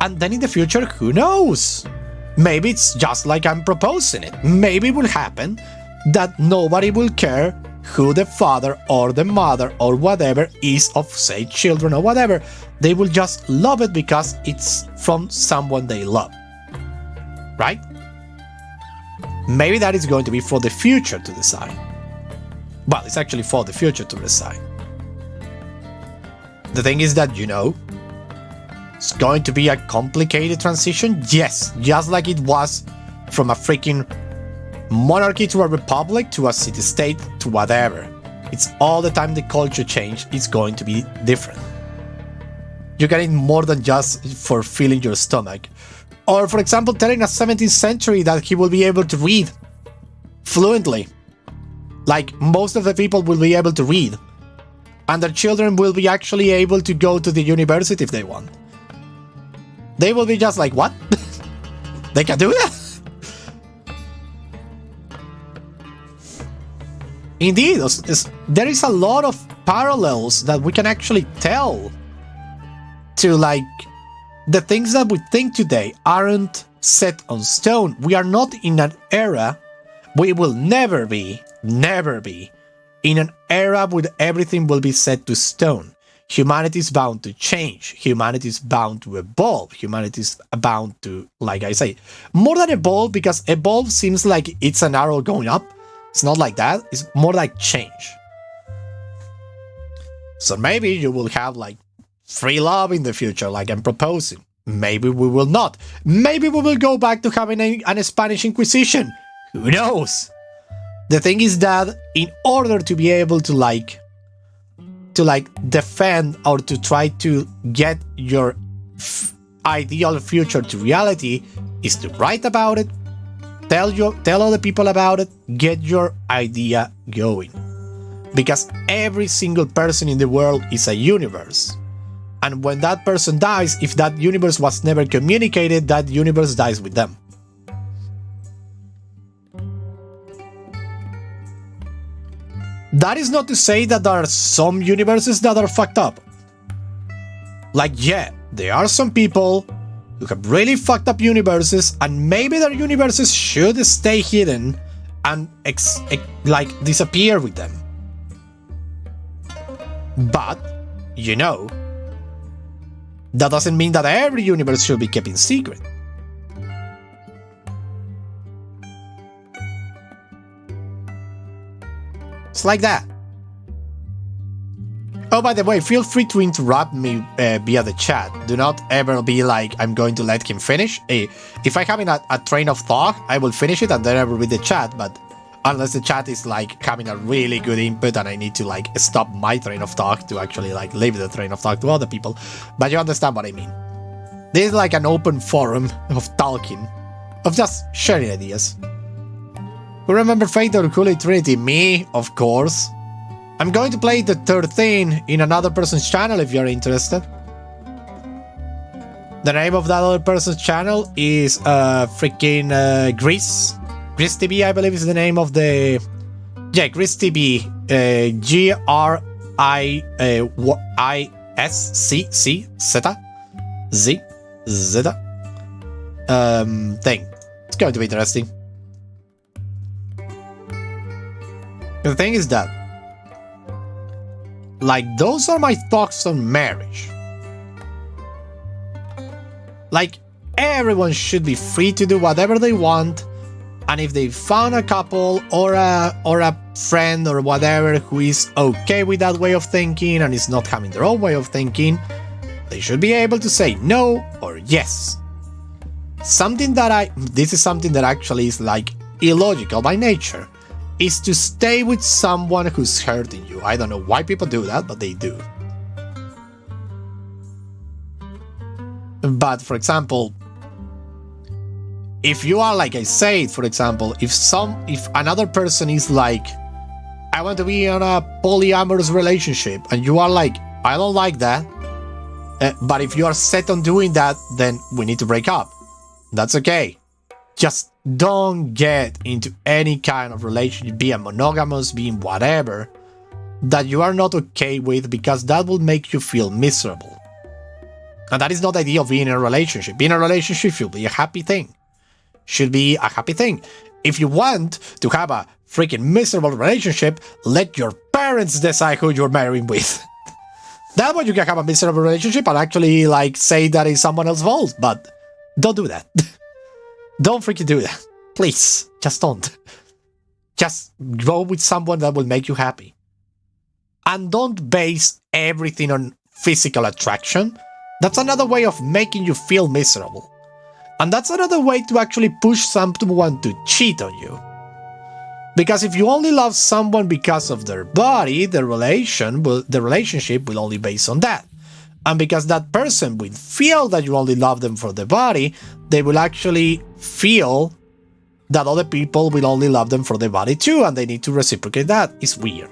And then in the future, who knows? Maybe it's just like I'm proposing it. Maybe it will happen that nobody will care who the father or the mother or whatever is of, say, children or whatever. They will just love it because it's from someone they love. Right? Maybe that is going to be for the future to decide. Well, it's actually for the future to decide. The thing is that, it's going to be a complicated transition. Yes, just like it was from a freaking monarchy to a republic to a city-state to whatever. It's all the time the culture change is going to be different. You get it more than just for filling your stomach. Or, for example, telling a 17th century that he will be able to read fluently. Like, most of the people will be able to read. And their children will be actually able to go to the university if they want. They will be just like, what? They can do that? Indeed, there is a lot of parallels that we can actually tell to, like, the things that we think today aren't set on stone. We are not in an era, we will never be, in an era where everything will be set to stone. Humanity is bound to change. Humanity is bound to evolve. Humanity is bound to, like I say, more than evolve, because evolve seems like it's an arrow going up. It's not like that. It's more like change. So maybe you will have like free love in the future, like I'm proposing. Maybe we will not. Maybe we will go back to having a Spanish Inquisition. Who knows? The thing is that in order to be able to, like, to like defend or to try to get your ideal future to reality is to write about it, tell other people about it, get your idea going. Because every single person in the world is a universe. And when that person dies, if that universe was never communicated, that universe dies with them. That is not to say that there are some universes that are fucked up. Like, yeah, there are some people who have really fucked up universes, and maybe their universes should stay hidden and like disappear with them. But, you know, that doesn't mean that every universe should be kept in secret. It's like that. Oh, by the way, feel free to interrupt me via the chat. Do not ever be like, I'm going to let him finish. If I have a train of thought, I will finish it and then I will read the chat, but unless the chat is like having a really good input and I need to like stop my train of thought to actually like leave the train of thought to other people. But you understand what I mean. This is like an open forum of talking, of just sharing ideas. Who remember Fate or Holy Trinity? Me, of course. I'm going to play the 13 in another person's channel if you're interested. The name of that other person's channel is freaking Grease. Grease TV, I believe, is the name of the... Yeah, Grease TV. G-R-I-S-C-Z thing. It's going to be interesting. The thing is that, like, those are my thoughts on marriage. Like, everyone should be free to do whatever they want, and if they found a couple or a friend or whatever who is okay with that way of thinking and is not having their own way of thinking, they should be able to say no or yes. This is something that actually is like illogical by nature, is to stay with someone who's hurting you. I don't know why people do that, but they do. But for example, if you are like I said, for example, if another person is like, I want to be in a polyamorous relationship, and you are like, I don't like that, but if you are set on doing that, then we need to break up. That's okay. Just don't get into any kind of relationship, be a monogamous, being whatever, that you are not okay with, because that will make you feel miserable. And that is not the idea of being in a relationship. Being in a relationship should be a happy thing. Should be a happy thing. If you want to have a freaking miserable relationship, let your parents decide who you're marrying with. That way you can have a miserable relationship and actually like say that it's someone else's fault, but don't do that. Don't freaking do that. Please, just don't. Just go with someone that will make you happy. And don't base everything on physical attraction. That's another way of making you feel miserable. And that's another way to actually push someone to cheat on you. Because if you only love someone because of their body, the relationship will only base on that. And because that person will feel that you only love them for the body, they will actually feel that other people will only love them for the body too, and they need to reciprocate that. It's weird.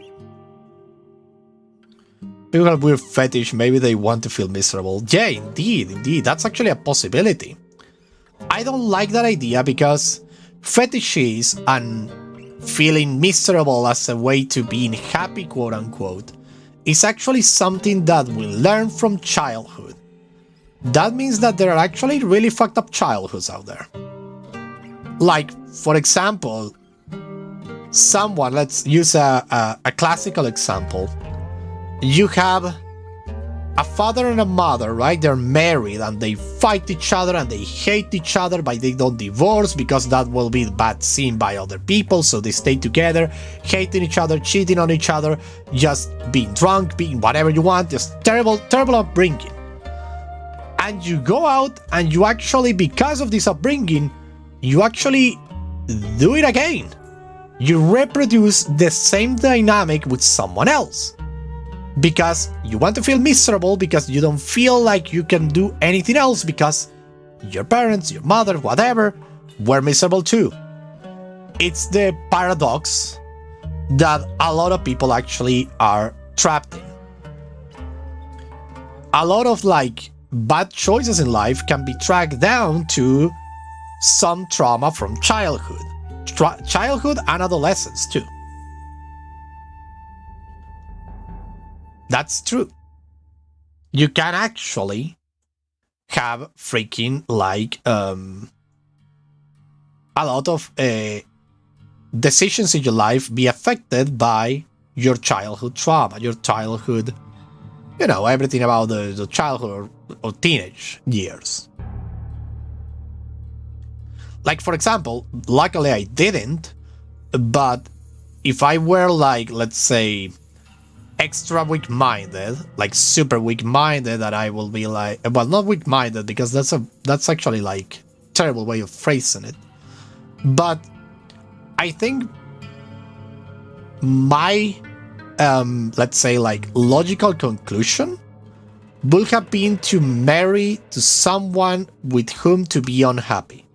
People have weird fetish, maybe they want to feel miserable. Yeah, indeed, that's actually a possibility. I don't like that idea because fetishes and feeling miserable as a way to being happy, quote unquote, is actually something that we learn from childhood. That means that there are actually really fucked up childhoods out there. Like, for example, let's use a classical example. You have a father and a mother, right? They're married and they fight each other and they hate each other, but they don't divorce because that will be bad seen by other people, so they stay together, hating each other, cheating on each other, just being drunk, being whatever you want, just terrible upbringing. And you go out and you actually, because of this upbringing, you actually do it again. You reproduce the same dynamic with someone else. because you want to feel miserable because you don't feel like you can do anything else because your parents, your mother, whatever, were miserable too. It's the paradox that a lot of people actually are trapped in. A lot of like bad choices in life can be tracked down to some trauma from childhood. Childhood and adolescence too. That's true. You can actually have freaking like a lot of decisions in your life be affected by your childhood trauma, your childhood, you know, everything about the childhood or teenage years. Like, for example, luckily I didn't, but if I were like, let's say, extra weak-minded, like super weak-minded, that I will be like, well, not weak-minded because that's actually like terrible way of phrasing it, but I think my let's say like logical conclusion would have been to marry to someone with whom to be unhappy,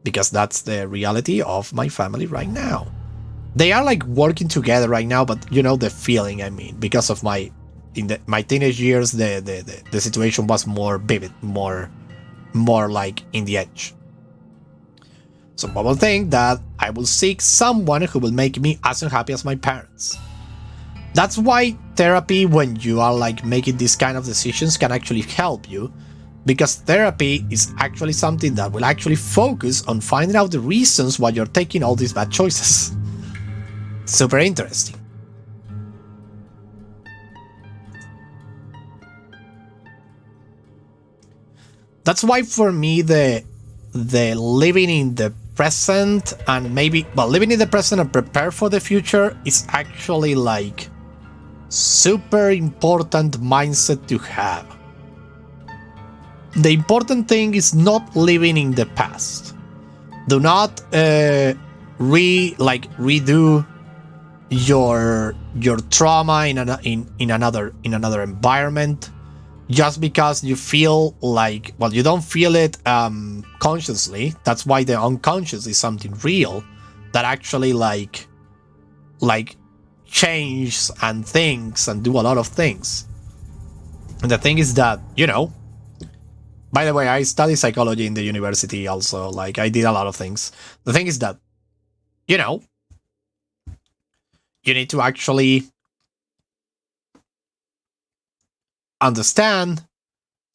because that's the reality of my family right now. They are like working together right now, but you know the feeling I mean, because of my teenage years, the situation was more vivid, more like in the edge. So I will think that I will seek someone who will make me as unhappy as my parents. That's why therapy, when you are like making these kind of decisions, can actually help you, because therapy is actually something that will actually focus on finding out the reasons why you're taking all these bad choices. Super interesting. That's why for me the living in the present and maybe, well, living in the present and prepare for the future is actually like super important mindset to have. The important thing is not living in the past. Do not redo your trauma in another environment just because you feel like, well, you don't feel it consciously. That's why the unconscious is something real that actually like change and thinks and do a lot of things. And the thing is that, you know, by the way, I study psychology in the university also, like I did a lot of things. The thing is that, you know, you need to actually understand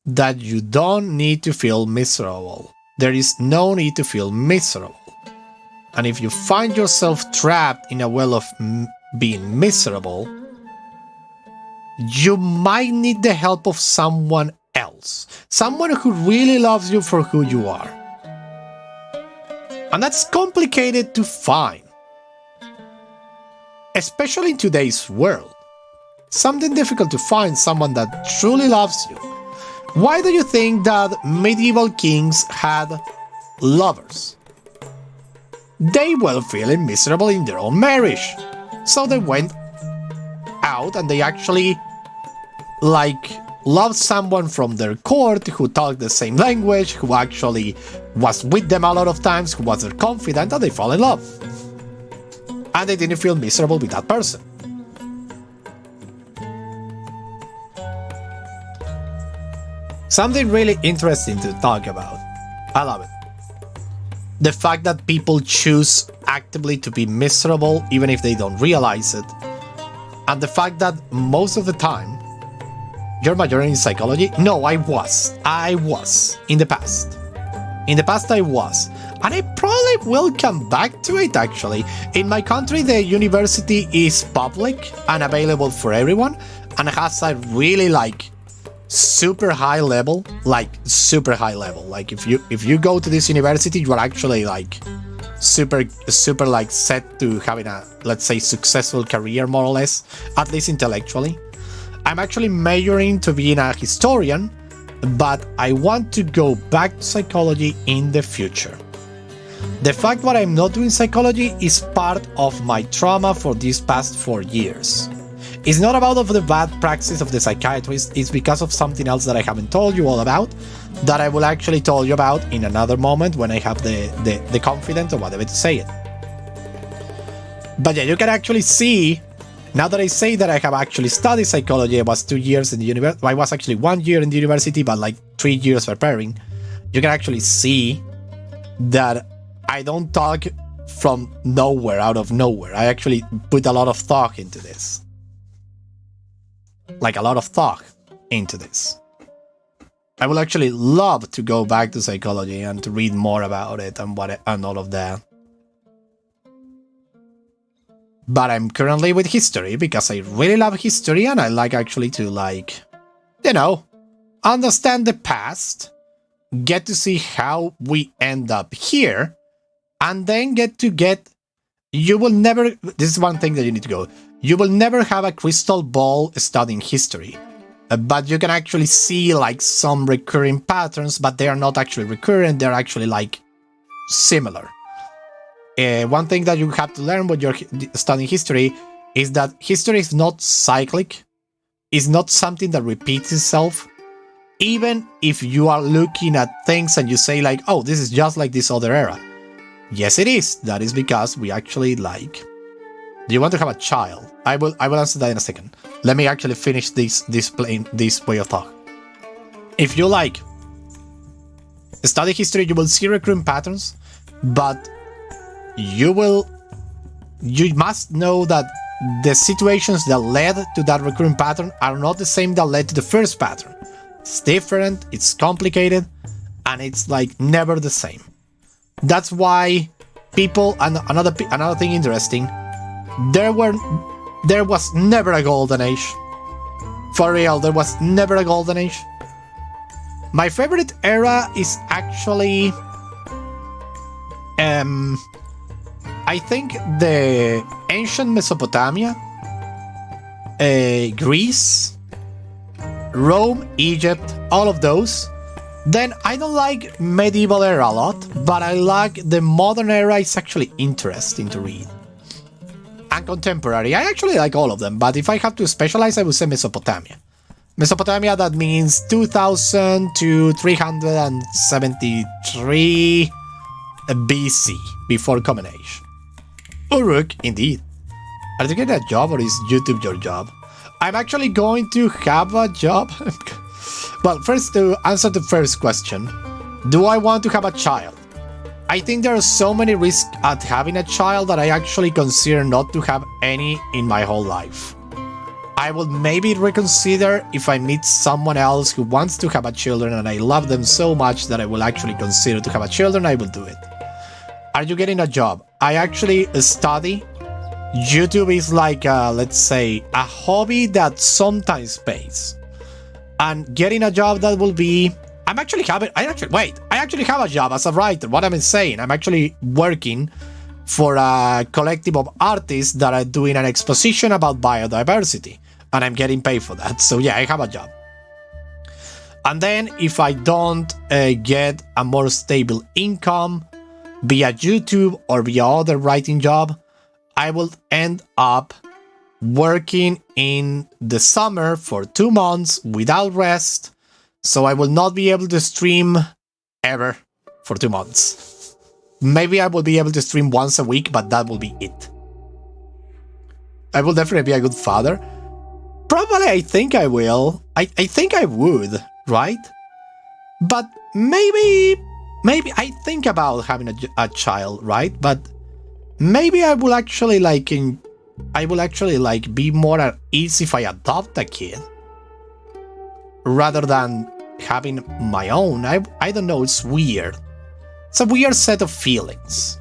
that you don't need to feel miserable. There is no need to feel miserable. And if you find yourself trapped in a well of being miserable, you might need the help of someone else. Someone who really loves you for who you are. And that's complicated to find. Especially in today's world. Something difficult to find someone that truly loves you. Why do you think that medieval kings had lovers? They were feeling miserable in their own marriage. So they went out and they actually like loved someone from their court who talked the same language, who actually was with them a lot of times, who was their confidant, and they fell in love. And they didn't feel miserable with that person. Something really interesting to talk about. I love it. The fact that people choose actively to be miserable even if they don't realize it. And the fact that most of the time, you're majoring in psychology? No, I was. In the past. In the past I was. And I probably will come back to it actually. In my country, the university is public and available for everyone. And has a really like super high level. Like if you go to this university, you are actually like super like set to having a, let's say, successful career more or less, at least intellectually. I'm actually majoring to being a historian, but I want to go back to psychology in the future. The fact that I'm not doing psychology is part of my trauma for these past 4 years. It's not about of the bad practice of the psychiatrist, it's because of something else that I haven't told you all about, that I will actually tell you about in another moment when I have the confidence or whatever to say it. But yeah, you can actually see, now that I say that I have actually studied psychology, I was 2 years in the university, I was actually 1 year in the university, but like 3 years preparing, you can actually see that I don't talk from nowhere, out of nowhere. I actually put a lot of thought into this. Like a lot of thought into this. I would actually love to go back to psychology and to read more about it and all of that. But I'm currently with history because I really love history and I like actually to understand the past, get to see how we end up here, and then you will never, this is one thing that you need to go, you will never have a crystal ball studying history, but you can actually see like some recurring patterns, but they are not actually recurrent, they're actually like similar. One thing that you have to learn when you're studying history is that history is not cyclic, it's not something that repeats itself. Even if you are looking at things and you say like, oh, this is just like this other era. Yes, it is. That is because we actually like... Do you want to have a child? I will answer that in a second. Let me actually finish this way of thought. If you like study history, you will see recurring patterns, but you must know that the situations that led to that recurring pattern are not the same that led to the first pattern. It's different, it's complicated, and it's like never the same. That's why people, and another thing interesting, there was never a golden age. For real, there was never a golden age. My favorite era is actually I think the ancient Mesopotamia, Greece, Rome, Egypt, all of those. Then I don't like medieval era a lot, but I like the modern era. It's actually interesting to read. And contemporary, I actually like all of them, but if I have to specialize, I would say Mesopotamia. Mesopotamia, that means 2000 to 373 BC, before Common Age. Uruk, indeed. Are you getting a job or is YouTube your job? I'm actually going to have a job. Well, first, to answer the first question, do I want to have a child? I think there are so many risks at having a child that I actually consider not to have any in my whole life. I will maybe reconsider if I meet someone else who wants to have a children and I love them so much that I will actually consider to have a children, I will do it. Are you getting a job? I actually study. YouTube is like, let's say, a hobby that sometimes pays. And getting a job that will be... I actually have a job as a writer. What am I saying? I'm actually working for a collective of artists that are doing an exposition about biodiversity. And I'm getting paid for that. So yeah, I have a job. And then if I don't get a more stable income via YouTube or via other writing job, I will end up working in the summer for 2 months without rest. So I will not be able to stream ever for 2 months. Maybe I will be able to stream once a week, but that will be it. I will definitely be a good father. Probably I think I will. I think I would, right? But maybe I think about having a child, right? But maybe I will actually be more at ease if I adopt a kid rather than having my own. I don't know, it's weird. It's a weird set of feelings.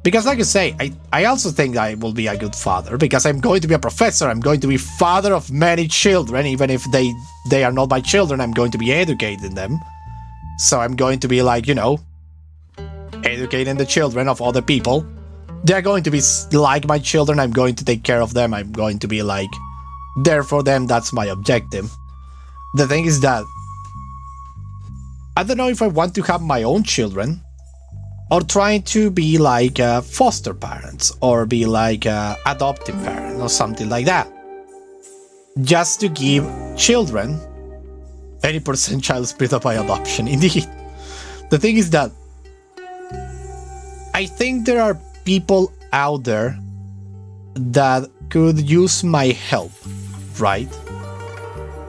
Because like I say, I also think I will be a good father because I'm going to be a professor. I'm going to be father of many children. Even if they are not my children, I'm going to be educating them. So I'm going to be like, educating the children of other people. They're going to be like my children. I'm going to take care of them. I'm going to be like there for them. That's my objective. The thing is that I don't know if I want to have my own children or trying to be like foster parents or be like adoptive parent or something like that, just to give children 80% child split by adoption. Indeed, the thing is that I think there are people out there that could use my help, right?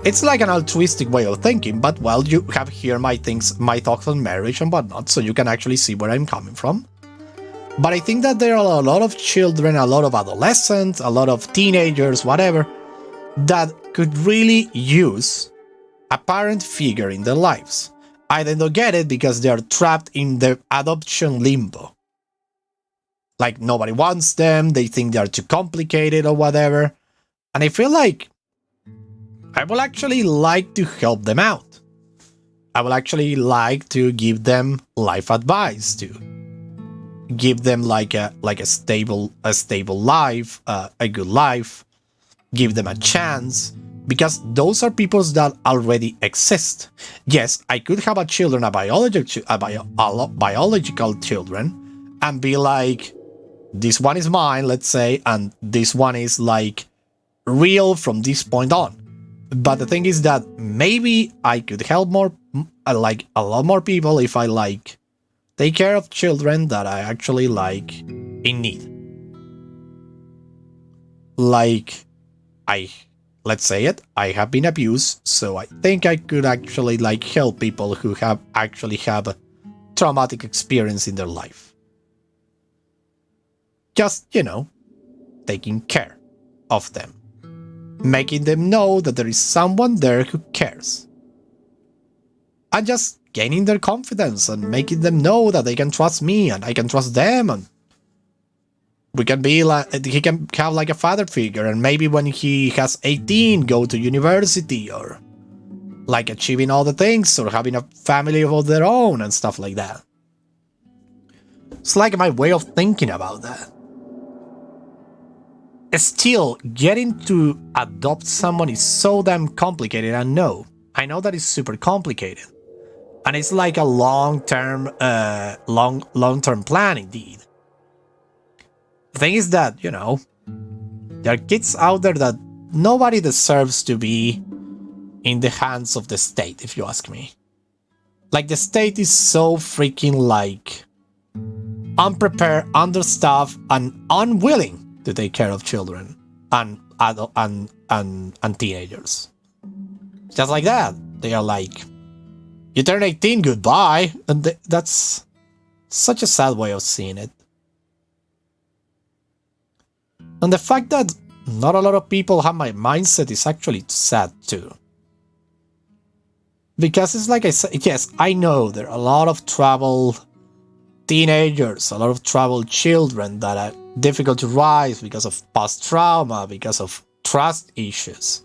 It's like an altruistic way of thinking, but well, you have here my thoughts on marriage and whatnot, so you can actually see where I'm coming from. But I think that there are a lot of children, a lot of adolescents, a lot of teenagers, whatever, that could really use a parent figure in their lives. I don't get it because they are trapped in the adoption limbo. Like nobody wants them, they think they are too complicated or whatever. And I feel like I will actually like to help them out. I will actually like to give them life advice, to give them like a stable life, a good life, give them a chance, because those are people that already exist. Yes, I could have a biological children and be like, this one is mine, let's say, and this one is like real from this point on. But the thing is that maybe I could help more, like a lot more people if I like take care of children that I actually like in need. Like let's say it, I have been abused, so I think I could actually like help people who have actually have a traumatic experience in their life. Just, taking care of them. Making them know that there is someone there who cares. And just gaining their confidence and making them know that they can trust me and I can trust them, and we can be like, he can have like a father figure, and maybe when he has 18 go to university, or like achieving all the things, or having a family of their own and stuff like that. It's like my way of thinking about that. Still, getting to adopt someone is so damn complicated. I know that it's super complicated, and it's like a long-term plan indeed. The thing is that, there are kids out there that nobody deserves to be in the hands of the state, if you ask me. Like, the state is so freaking like unprepared, understaffed, and unwilling to take care of children and teenagers. Just like that. They are like, you turn 18, goodbye. And that's such a sad way of seeing it. And the fact that not a lot of people have my mindset is actually sad too. Because it's like I said, yes, I know there are a lot of troubled teenagers, a lot of troubled children that are difficult to raise because of past trauma, because of trust issues.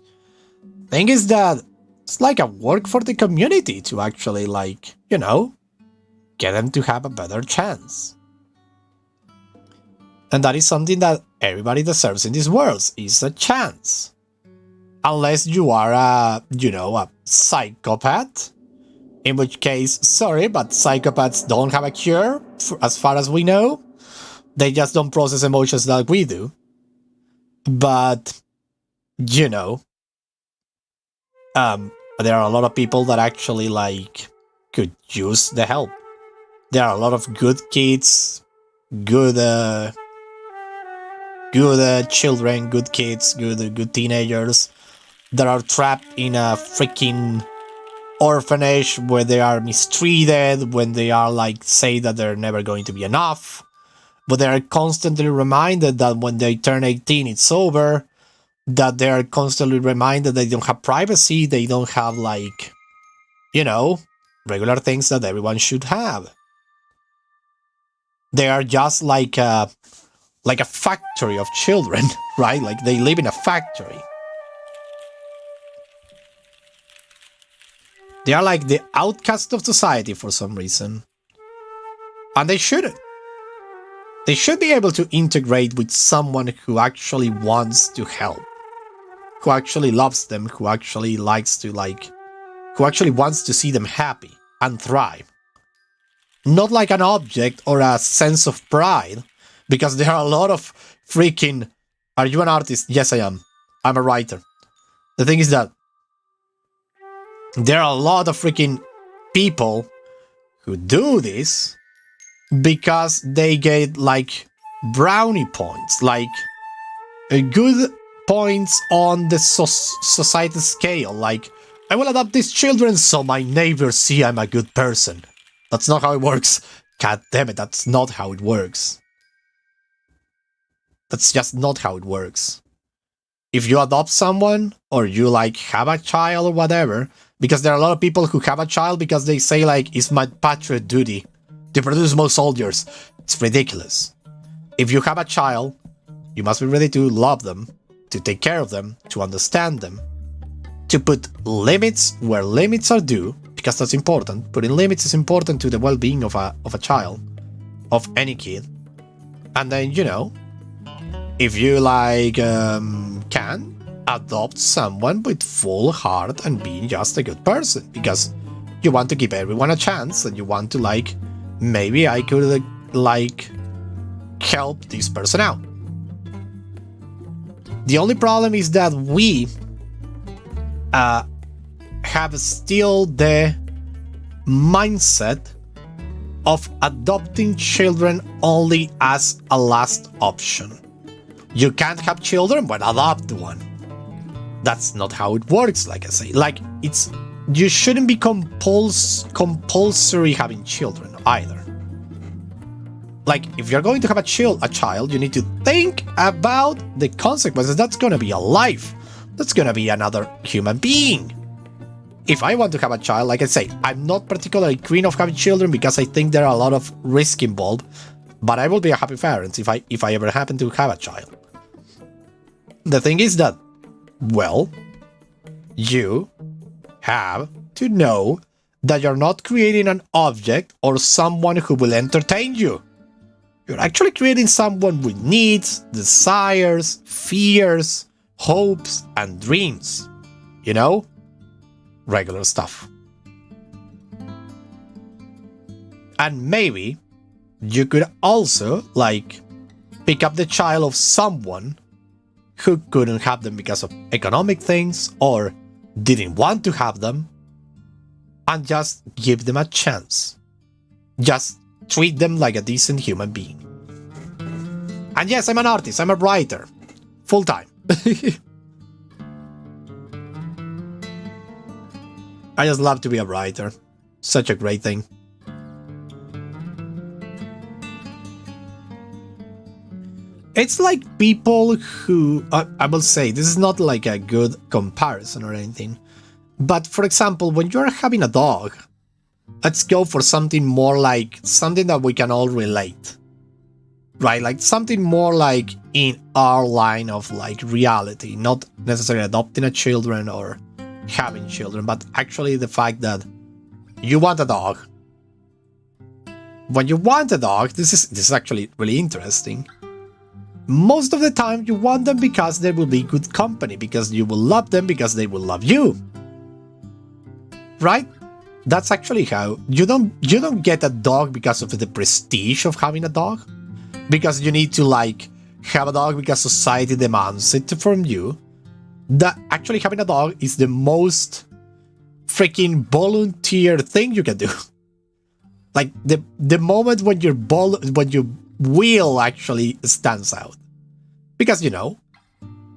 Thing is that it's like a work for the community to actually like, get them to have a better chance. And that is something that everybody deserves in this world, is a chance. Unless you are a psychopath. In which case, sorry, but psychopaths don't have a cure, as far as we know. They just don't process emotions like we do. But, there are a lot of people that actually, like, could use the help. There are a lot of good kids, good children, good kids, good teenagers that are trapped in a freaking orphanage where they are mistreated, when they are like say that they're never going to be enough, but they are constantly reminded that when they turn 18 it's over, that they are constantly reminded they don't have privacy, they don't have like, regular things that everyone should have. They are just like a factory of children, right? Like they live in a factory. They are like the outcast of society for some reason. And they shouldn't. They should be able to integrate with someone who actually wants to help. Who actually loves them, who actually likes to who actually wants to see them happy and thrive. not like an object or a sense of pride, because there are a lot of freaking... Are you an artist? Yes, I am. I'm a writer. The thing is that there are a lot of freaking people who do this because they get like brownie points, like good points on the society scale. Like, I will adopt these children so my neighbors see I'm a good person. That's not how it works. God damn it, that's not how it works. That's just not how it works. If you adopt someone, or you like have a child or whatever, because there are a lot of people who have a child because they say like, it's my patriot duty to produce more soldiers. It's ridiculous. If you have a child, you must be ready to love them, to take care of them, to understand them, to put limits where limits are due, because that's important. Putting limits is important to the well-being of a child, of any kid. And then, you know, if you like can adopt someone with full heart and being just a good person, because you want to give everyone a chance, and you want to like, maybe I could like help this person out. The only problem is that we have still the mindset of adopting children only as a last option. You can't have children, but adopt one. That's not how it works, like I say. Like, you shouldn't be compulsory having children either. Like, if you're going to have a child, you need to think about the consequences. That's gonna be a life. That's gonna be another human being. If I want to have a child, like I say, I'm not particularly keen of having children because I think there are a lot of risk involved, but I will be a happy parent if I ever happen to have a child. The thing is that, well, you have to know that you're not creating an object or someone who will entertain you. You're actually creating someone with needs, desires, fears, hopes, and dreams. You know? Regular stuff. And maybe you could also, like, pick up the child of someone who couldn't have them because of economic things or didn't want to have them, and just give them a chance. Just treat them like a decent human being. And yes, I'm an artist, I'm a writer. Full time. I just love to be a writer. Such a great thing. It's like people who, I will say, this is not like a good comparison or anything, but for example, when you're having a dog, let's go for something more like, something that we can all relate, right? Like something more like in our line of like reality, not necessarily adopting a children or having children, but actually the fact that you want a dog. When you want a dog, this is actually really interesting. Most of the time you want them because they will be good company, because you will love them, because they will love you. Right? That's actually how you don't get a dog because of the prestige of having a dog, because you need to like have a dog because society demands it from you. That actually having a dog is the most freaking volunteer thing you can do. Like the moment when your will actually stands out, because you know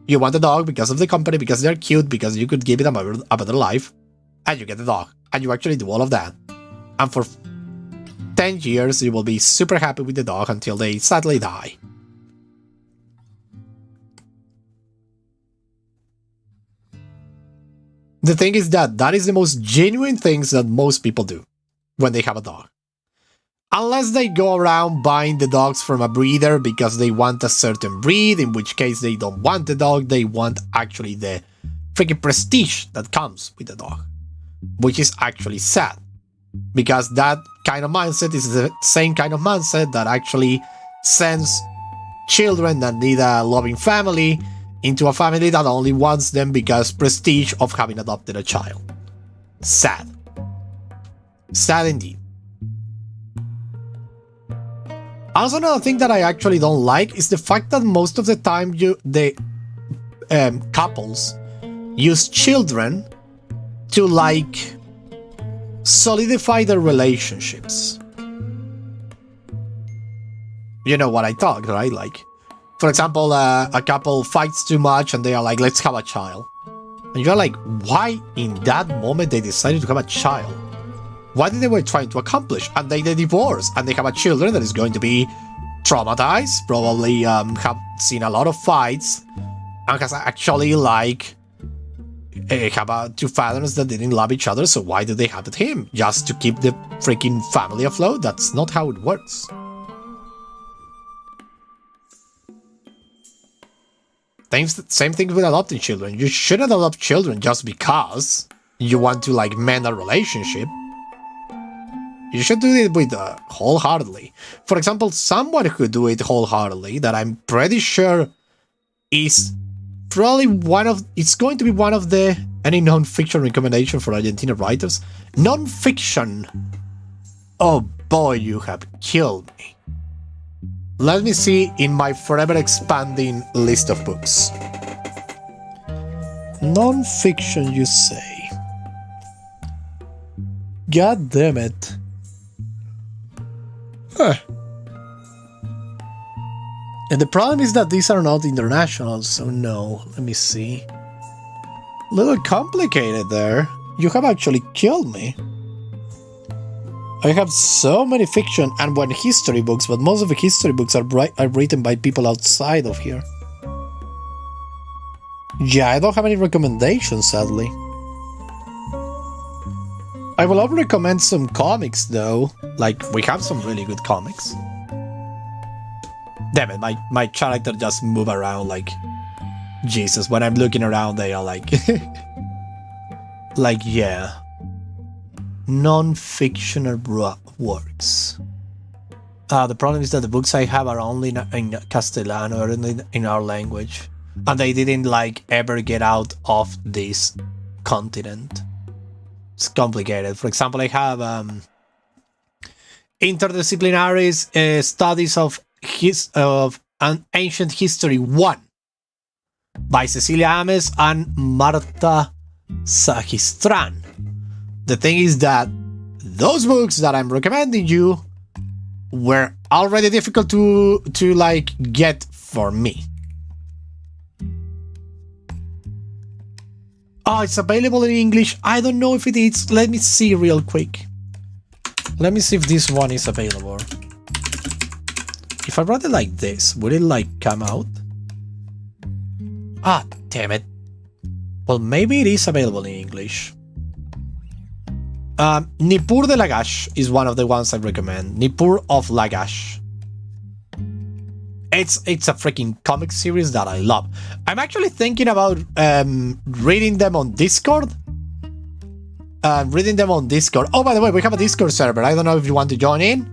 you want a dog because of the company, because they're cute, because you could give it a better life, and you get the dog, and you actually do all of that, and for 10 years you will be super happy with the dog until they sadly die. The thing is that is the most genuine things that most people do when they have a dog. Unless they go around buying the dogs from a breeder because they want a certain breed, in which case they don't want the dog, they want actually the freaking prestige that comes with the dog. Which is actually sad. Because that kind of mindset is the same kind of mindset that actually sends children that need a loving family into a family that only wants them because prestige of having adopted a child. Sad. Sad indeed. Also, another thing that I actually don't like is the fact that most of the time the couples use children to like solidify their relationships. You know what I talk, right? Like, for example, a couple fights too much and they are like, let's have a child. And you're like, why in that moment they decided to have a child? What they were trying to accomplish? And they divorce and they have a children that is going to be traumatized, probably have seen a lot of fights, and has actually like have two fathers that didn't love each other, so why do they have him? Just to keep the freaking family afloat? That's not how it works. Same thing with adopting children. You shouldn't adopt children just because you want to like mend a relationship. You should do it with wholeheartedly. For example, someone who do it wholeheartedly that I'm pretty sure is probably it's going to be one of the any non-fiction recommendation for Argentina writers. Non-fiction. Oh boy, you have killed me. Let me see in my forever expanding list of books. Non-fiction, you say? God damn it. Huh. And the problem is that these are not international, so no. Let me see. A little complicated there. You have actually killed me. I have so many fiction and one history books, but most of the history books are written by people outside of here. Yeah, I don't have any recommendations, sadly. I will over recommend some comics, though. Like, we have some really good comics. Damn it, my character just move around like Jesus. When I'm looking around, they are like... like, yeah. Non-fictional works. The problem is that the books I have are only in Castellano or in our language. And they didn't like ever get out of this continent. It's complicated. For example, I have Interdisciplinary Studies of an Ancient History 1 by Cecilia Ames and Marta Sagistran. The thing is that those books that I'm recommending you were already difficult to like get for me. Oh, it's available in English. I don't know if it is. Let me see real quick. Let me see if this one is available. If I write it like this, would it like come out? Ah, damn it. Well, maybe it is available in English. Nippur de Lagash is one of the ones I recommend. Nippur of Lagash. It's a freaking comic series that I love. I'm actually thinking about reading them on Discord. Oh, by the way, we have a Discord server. I don't know if you want to join in.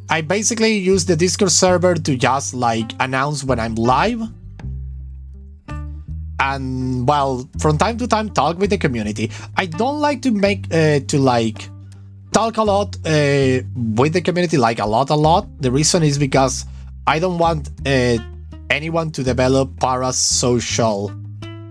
I basically use the Discord server to just like announce when I'm live. And well, from time to time talk with the community. I don't like to make talk a lot with the community, like a lot. The reason is because I don't want anyone to develop parasocial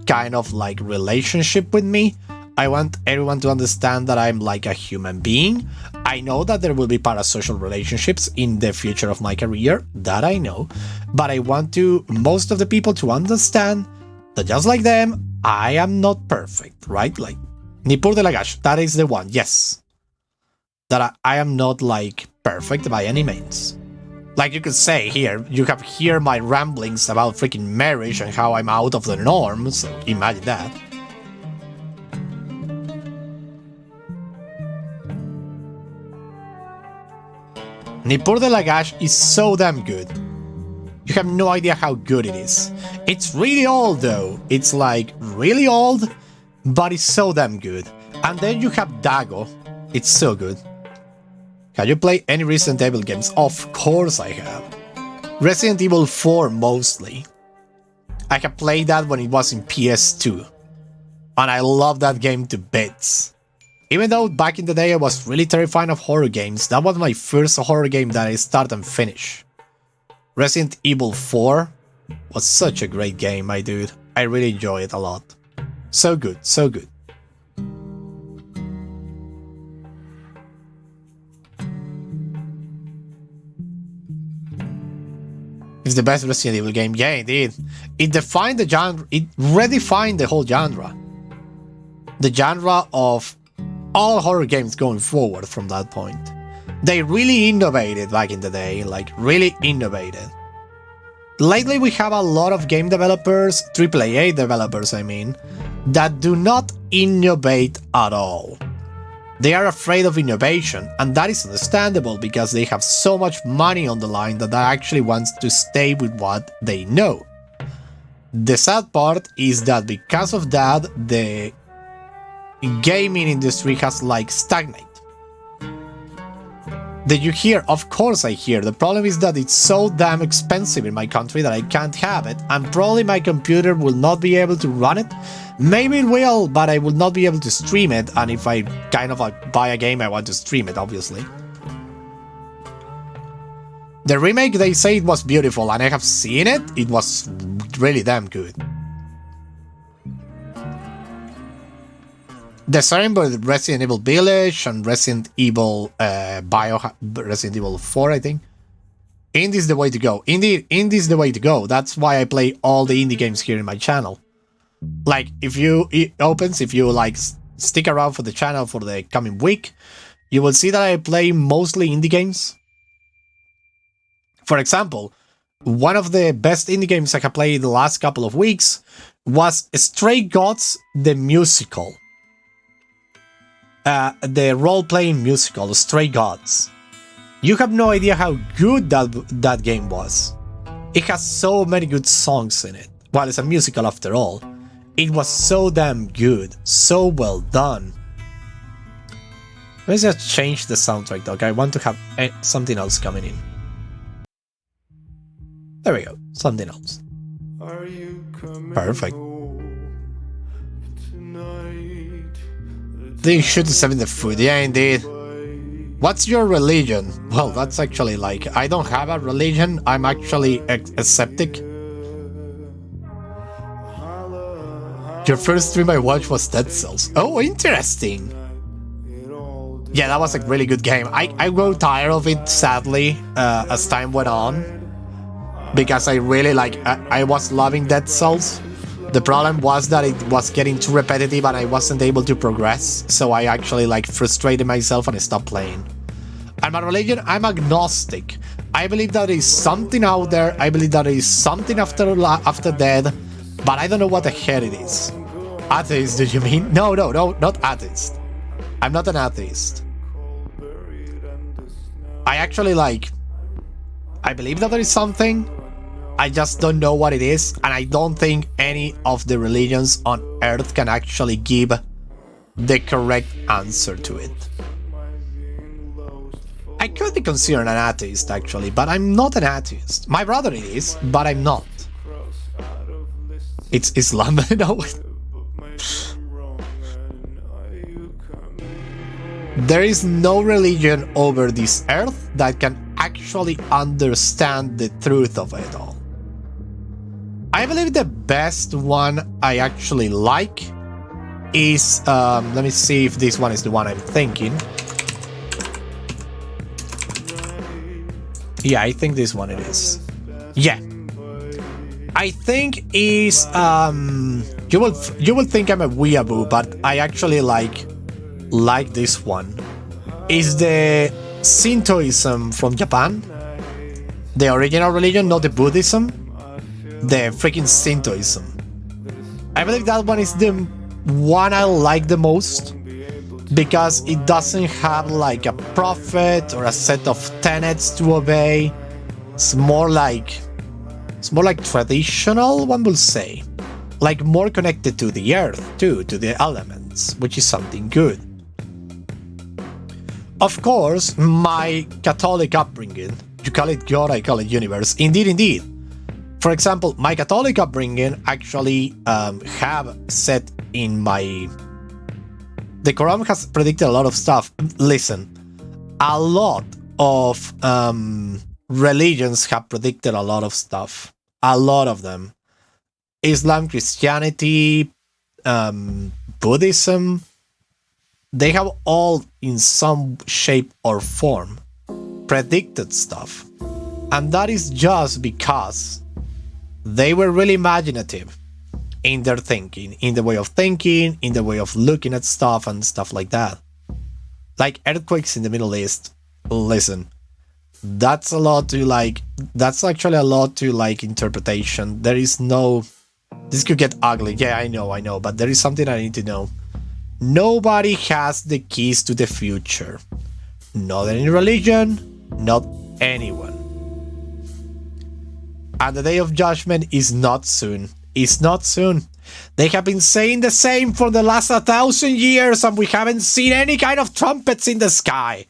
kind of like relationship with me. I want everyone to understand that I'm like a human being. I know that there will be parasocial relationships in the future of my career, that I know, but I want most of the people to understand that just like them, I am not perfect, right? Like, Nippur de Lagash, that is the one, yes. That I am not like perfect by any means. Like you could say here, you have here my ramblings about freaking marriage and how I'm out of the norm, so imagine that. Nippur de Lagash is so damn good. You have no idea how good it is. It's really old though. It's like really old, but it's so damn good. And then you have Dago. It's so good. Have you played any Resident Evil games? Of course I have. Resident Evil 4 mostly. I have played that when it was in PS2. And I love that game to bits. Even though back in the day I was really terrified of horror games, that was my first horror game that I started and finished. Resident Evil 4 was such a great game, my dude. I really enjoy it a lot. So good, so good. It's the best Resident Evil game. Yeah, indeed. It defined the genre. It redefined the whole genre. The genre of all horror games going forward from that point. They really innovated back in the day, like really innovated. Lately we have a lot of game developers, AAA developers I mean, that do not innovate at all. They are afraid of innovation, and that is understandable because they have so much money on the line that they actually want to stay with what they know. The sad part is that because of that, the gaming industry has like stagnated. Did you hear? Of course I hear. The problem is that it's so damn expensive in my country that I can't have it, and probably my computer will not be able to run it. Maybe it will, but I will not be able to stream it, and if I kind of like buy a game, I want to stream it, obviously. The remake, they say it was beautiful, and I have seen it. It was really damn good. The same with Resident Evil Village and Resident Evil Resident Evil 4, I think. Indie is the way to go. Indie is the way to go. That's why I play all the indie games here in my channel. Like, if you like stick around for the channel for the coming week, you will see that I play mostly indie games. For example, one of the best indie games I have played the last couple of weeks was Stray Gods the Musical. The role-playing musical, Stray Gods. You have no idea how good that game was. It has so many good songs in it. Well, it's a musical after all. It was so damn good, so well done. Let's just change the soundtrack, dog. I want to have something else coming in. There we go, something else. Perfect. They should serve the food, yeah, indeed. What's your religion? Well, that's actually like, I don't have a religion, I'm actually a skeptic. Your first stream I watched was Dead Cells. Oh, interesting. Yeah, that was a really good game. I grew tired of it, sadly, as time went on. Because I really I was loving Dead Cells. The problem was that it was getting too repetitive and I wasn't able to progress, so I actually frustrated myself and I stopped playing. And my religion, I'm agnostic. I believe that there is something out there, I believe that there is something after death, but I don't know what the hell it is. Atheist, do you mean? No, not atheist. I'm not an atheist. I actually I believe that there is something, I just don't know what it is, and I don't think any of the religions on Earth can actually give the correct answer to it. I could be considered an atheist, actually, but I'm not an atheist. My brother is, but I'm not. It's Islam, no. There is no religion over this earth that can actually understand the truth of it all. I believe the best one I actually like is, let me see if this one is the one I'm thinking. Yeah, I think this one it is. Yeah. I think is, you will think I'm a weeaboo, but I actually like this one. Is the Shintoism from Japan. The original religion, not the Buddhism. The freaking Shintoism. I believe that one is the one I like the most, because it doesn't have a prophet or a set of tenets to obey. It's more like traditional, one will say. More connected to the earth too, to the elements, which is something good. Of course, my Catholic upbringing, you call it God, I call it universe. Indeed. For example, my Catholic upbringing actually have set in my... The Quran has predicted a lot of stuff. Listen, a lot of religions have predicted a lot of stuff. A lot of them. Islam, Christianity, Buddhism, they have all in some shape or form predicted stuff. And that is just because they were really imaginative in their thinking, in the way of thinking, in the way of looking at stuff and stuff like that. Like earthquakes in the Middle East. Listen, that's a lot to like, that's actually a lot to like interpretation. There is no, this could get ugly. Yeah, I know, but there is something I need to know. Nobody has the keys to the future. Not any religion, not anyone. And the day of judgment is not soon. It's not soon. They have been saying the same for the last 1,000 years and we haven't seen any kind of trumpets in the sky.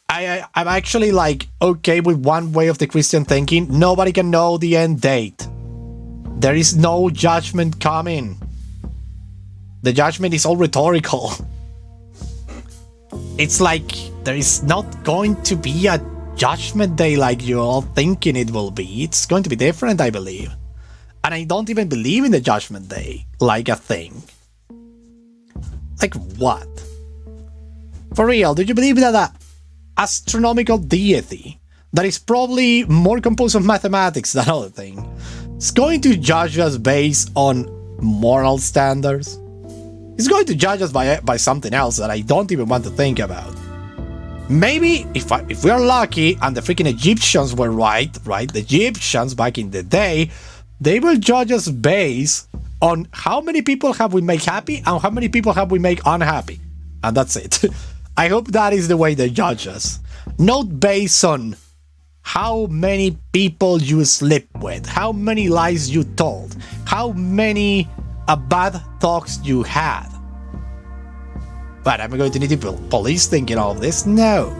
I'm actually like okay with one way of the Christian thinking. Nobody can know the end date. There is no judgment coming. The judgment is all rhetorical. It's like there is not going to be a judgment day like you're all thinking it will be. It's going to be different, I believe. And I don't even believe in the judgment day like a thing. Like what? For real, do you believe that an astronomical deity that is probably more composed of mathematics than other thing is going to judge us based on moral standards? It's going to judge us by something else that I don't even want to think about. Maybe if we're lucky and the freaking Egyptians were right, the Egyptians back in the day, they will judge us based on how many people have we made happy and how many people have we made unhappy. And that's it. I hope that is the way they judge us. Not based on how many people you sleep with, how many lies you told, how many bad talks you had. But am I going to need the police thinking all of this? No.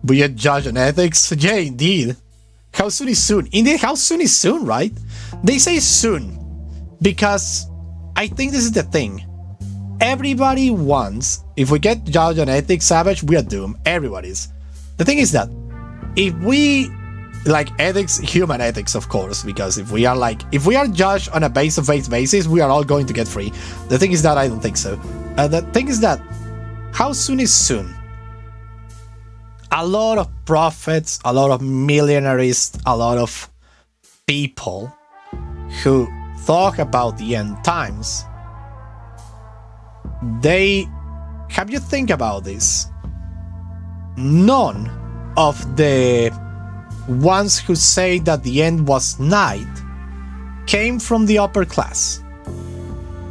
Will you judge on ethics? Yeah, indeed. How soon is soon? Indeed, how soon is soon, right? They say soon because I think this is the thing. Everybody wants, if we get judged on ethics, Savage, we are doomed. Everybody's. The thing is that if we like ethics, human ethics, of course, because if we are judged on a base of faith basis, we are all going to get free. The thing is that I don't think so. The thing is that how soon is soon? A lot of prophets, a lot of millionaires, a lot of people who talk about the end times, have you think about this? None of the ones who say that the end was night came from the upper class.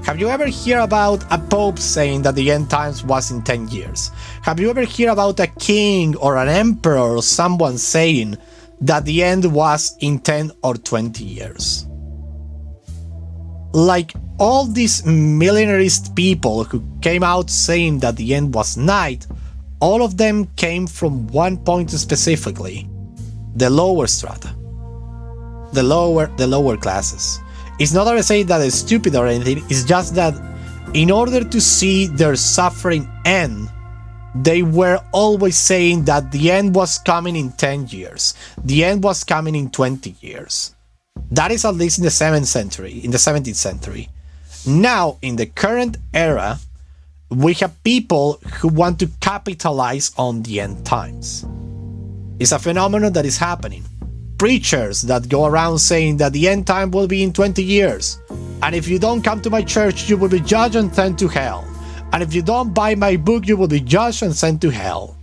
Have you ever heard about a pope saying that the end times was in 10 years? Have you ever heard about a king or an emperor or someone saying that the end was in 10 or 20 years? Like all these millionarist people who came out saying that the end was night, all of them came from one point specifically. The lower strata, the lower classes. It's not that I say that it's stupid or anything, it's just that in order to see their suffering end, they were always saying that the end was coming in 10 years, the end was coming in 20 years. That is at least in the 17th century. Now, in the current era, we have people who want to capitalize on the end times. It's a phenomenon that is happening. Preachers that go around saying that the end time will be in 20 years. And if you don't come to my church, you will be judged and sent to hell. And if you don't buy my book, you will be judged and sent to hell.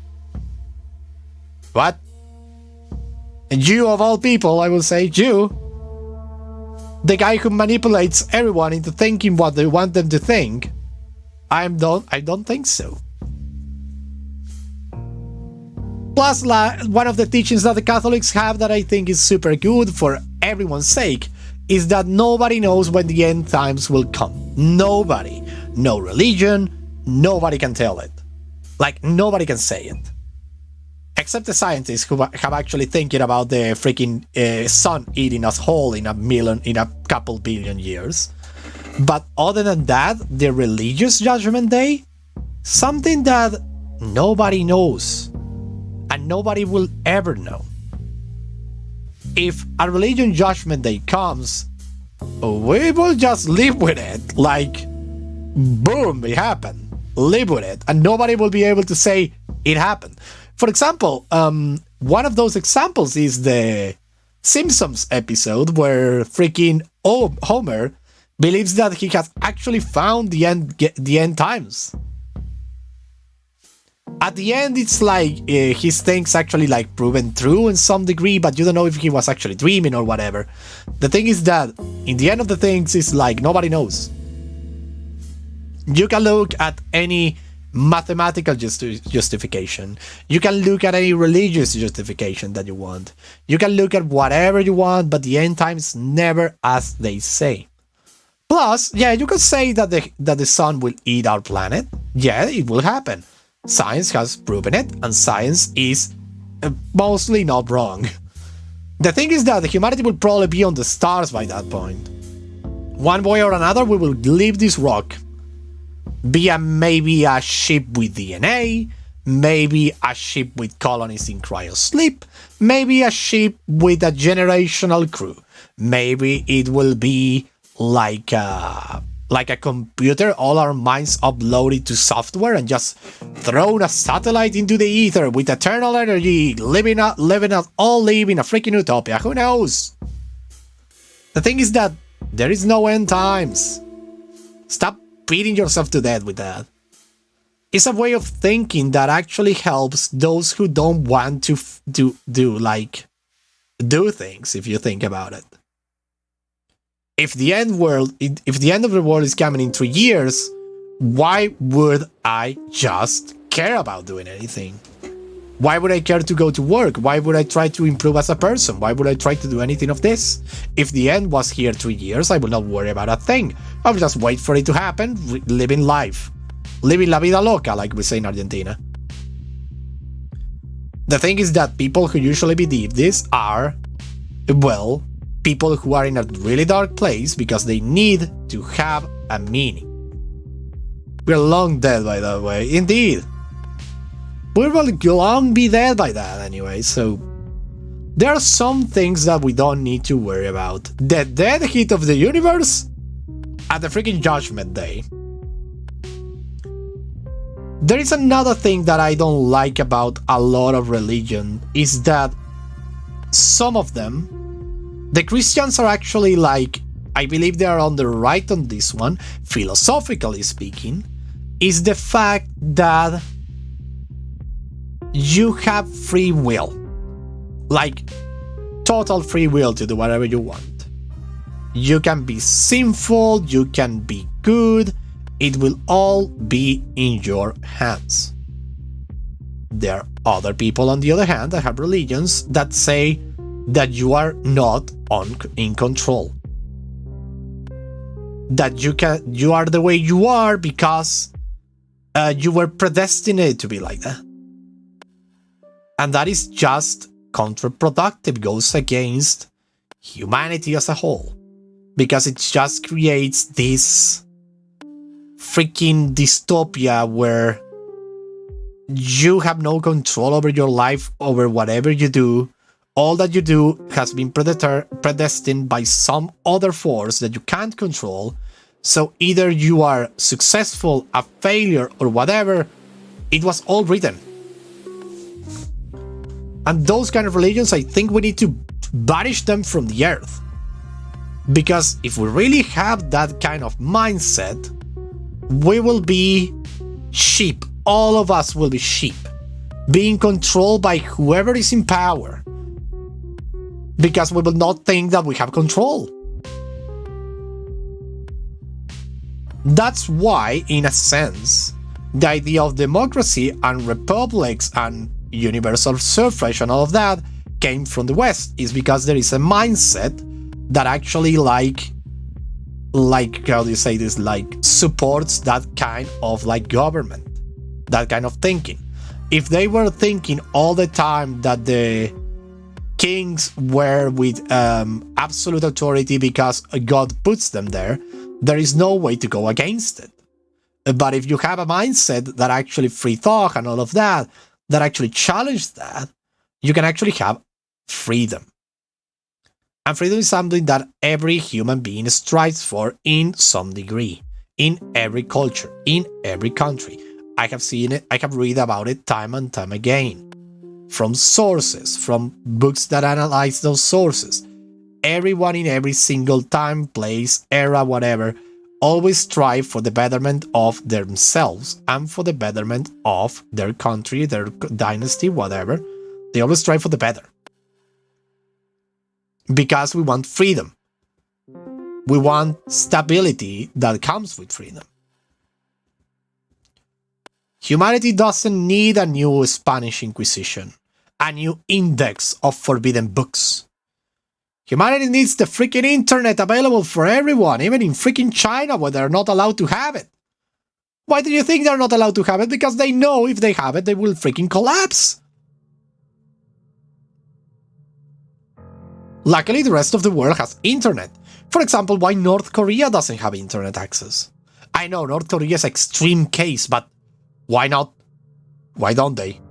What? And you of all people, I will say, you, the guy who manipulates everyone into thinking what they want them to think, I don't think so. Plus, one of the teachings that the Catholics have that I think is super good for everyone's sake is that nobody knows when the end times will come. Nobody. No religion, nobody can tell it. Like, nobody can say it. Except the scientists who have actually thinking about the freaking sun eating us whole in a couple billion years. But other than that, the religious judgment day, something that nobody knows and nobody will ever know. If a religion judgment day comes, we will just live with it. Like, boom, it happened. Live with it. And nobody will be able to say it happened. For example, one of those examples is the Simpsons episode where freaking Homer believes that he has actually found the end times. At the end, it's like his things actually like proven true in some degree, but you don't know if he was actually dreaming or whatever. The thing is that in the end of the things, it's like nobody knows. You can look at any mathematical justification. You can look at any religious justification that you want. You can look at whatever you want, but the end times never as they say. Plus, yeah, you can say that the sun will eat our planet. Yeah, it will happen. Science has proven it, and science is mostly not wrong. The thing is that humanity will probably be on the stars by that point. One way or another, we will leave this rock. Be maybe a ship with DNA, maybe a ship with colonies in cryosleep, maybe a ship with a generational crew. Maybe it will be like a computer, all our minds uploaded to software and just thrown a satellite into the ether with eternal energy, living in a freaking utopia. Who knows? The thing is that there is no end times. Stop beating yourself to death with that. It's a way of thinking that actually helps those who don't want to do things, if you think about it. If the end of the world is coming in 3 years, why would I just care about doing anything? Why would I care to go to work? Why would I try to improve as a person? Why would I try to do anything of this? If the end was here 3 years, I will not worry about a thing. I will just wait for it to happen, living life. Living la vida loca, like we say in Argentina. The thing is that people who usually believe this are, well, people who are in a really dark place because they need to have a meaning. We're long dead by that way, indeed. We will long be dead by that anyway, so there are some things that we don't need to worry about. The dead heat of the universe at the freaking Judgment Day. There is another thing that I don't like about a lot of religion, is that some of them, the Christians are actually like, I believe they are on the right on this one, philosophically speaking, is the fact that you have free will. Like, total free will to do whatever you want. You can be sinful, you can be good, it will all be in your hands. There are other people, on the other hand, that have religions that say that you are not in control. That you are the way you are because you were predestined to be like that. And that is just counterproductive, goes against humanity as a whole. Because it just creates this freaking dystopia where you have no control over your life, over whatever you do. All that you do has been predestined by some other force that you can't control. So either you are successful, a failure, or whatever. It was all written. And those kind of religions, I think we need to banish them from the earth. Because if we really have that kind of mindset, we will be sheep. All of us will be sheep, being controlled by whoever is in power. Because we will not think that we have control. That's why, in a sense, the idea of democracy and republics and universal suffrage and all of that came from the West, is because there is a mindset that actually like how do you say this, like supports that kind of like government, that kind of thinking. If they were thinking all the time that the kings were with absolute authority because God puts them there, there is no way to go against it. But if you have a mindset that actually free thought and all of that, that actually challenge that, you can actually have freedom. And freedom is something that every human being strives for in some degree, in every culture, in every country. I have seen it, I have read about it time and time again. From sources, from books that analyze those sources. Everyone in every single time, place, era, whatever, always strive for the betterment of themselves and for the betterment of their country, their dynasty, whatever. They always strive for the better. Because we want freedom. We want stability that comes with freedom. Humanity doesn't need a new Spanish Inquisition, a new index of forbidden books. Humanity needs the freaking internet available for everyone, even in freaking China where they're not allowed to have it. Why do you think they're not allowed to have it? Because they know if they have it, they will freaking collapse. Luckily, the rest of the world has internet. For example, why North Korea doesn't have internet access? I know North Korea is an extreme case, but why not? Why don't they?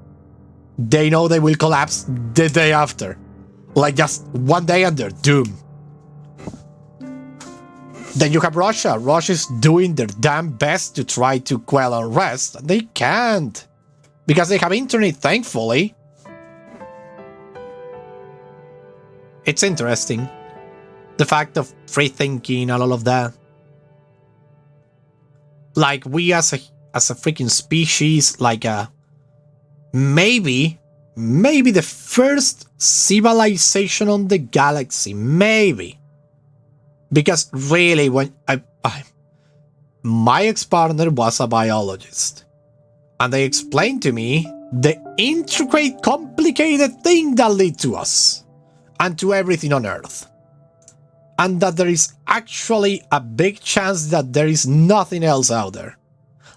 They know they will collapse the day after. Like just one day and they're doomed. Then you have Russia. Russia's doing their damn best to try to quell unrest. And they can't. Because they have internet, thankfully. It's interesting. The fact of free thinking and all of that. Like we as a freaking species, like maybe the first civilization on the galaxy, maybe. Because really, when my ex-partner was a biologist, and they explained to me the intricate, complicated thing that lead to us, and to everything on Earth. And that there is actually a big chance that there is nothing else out there.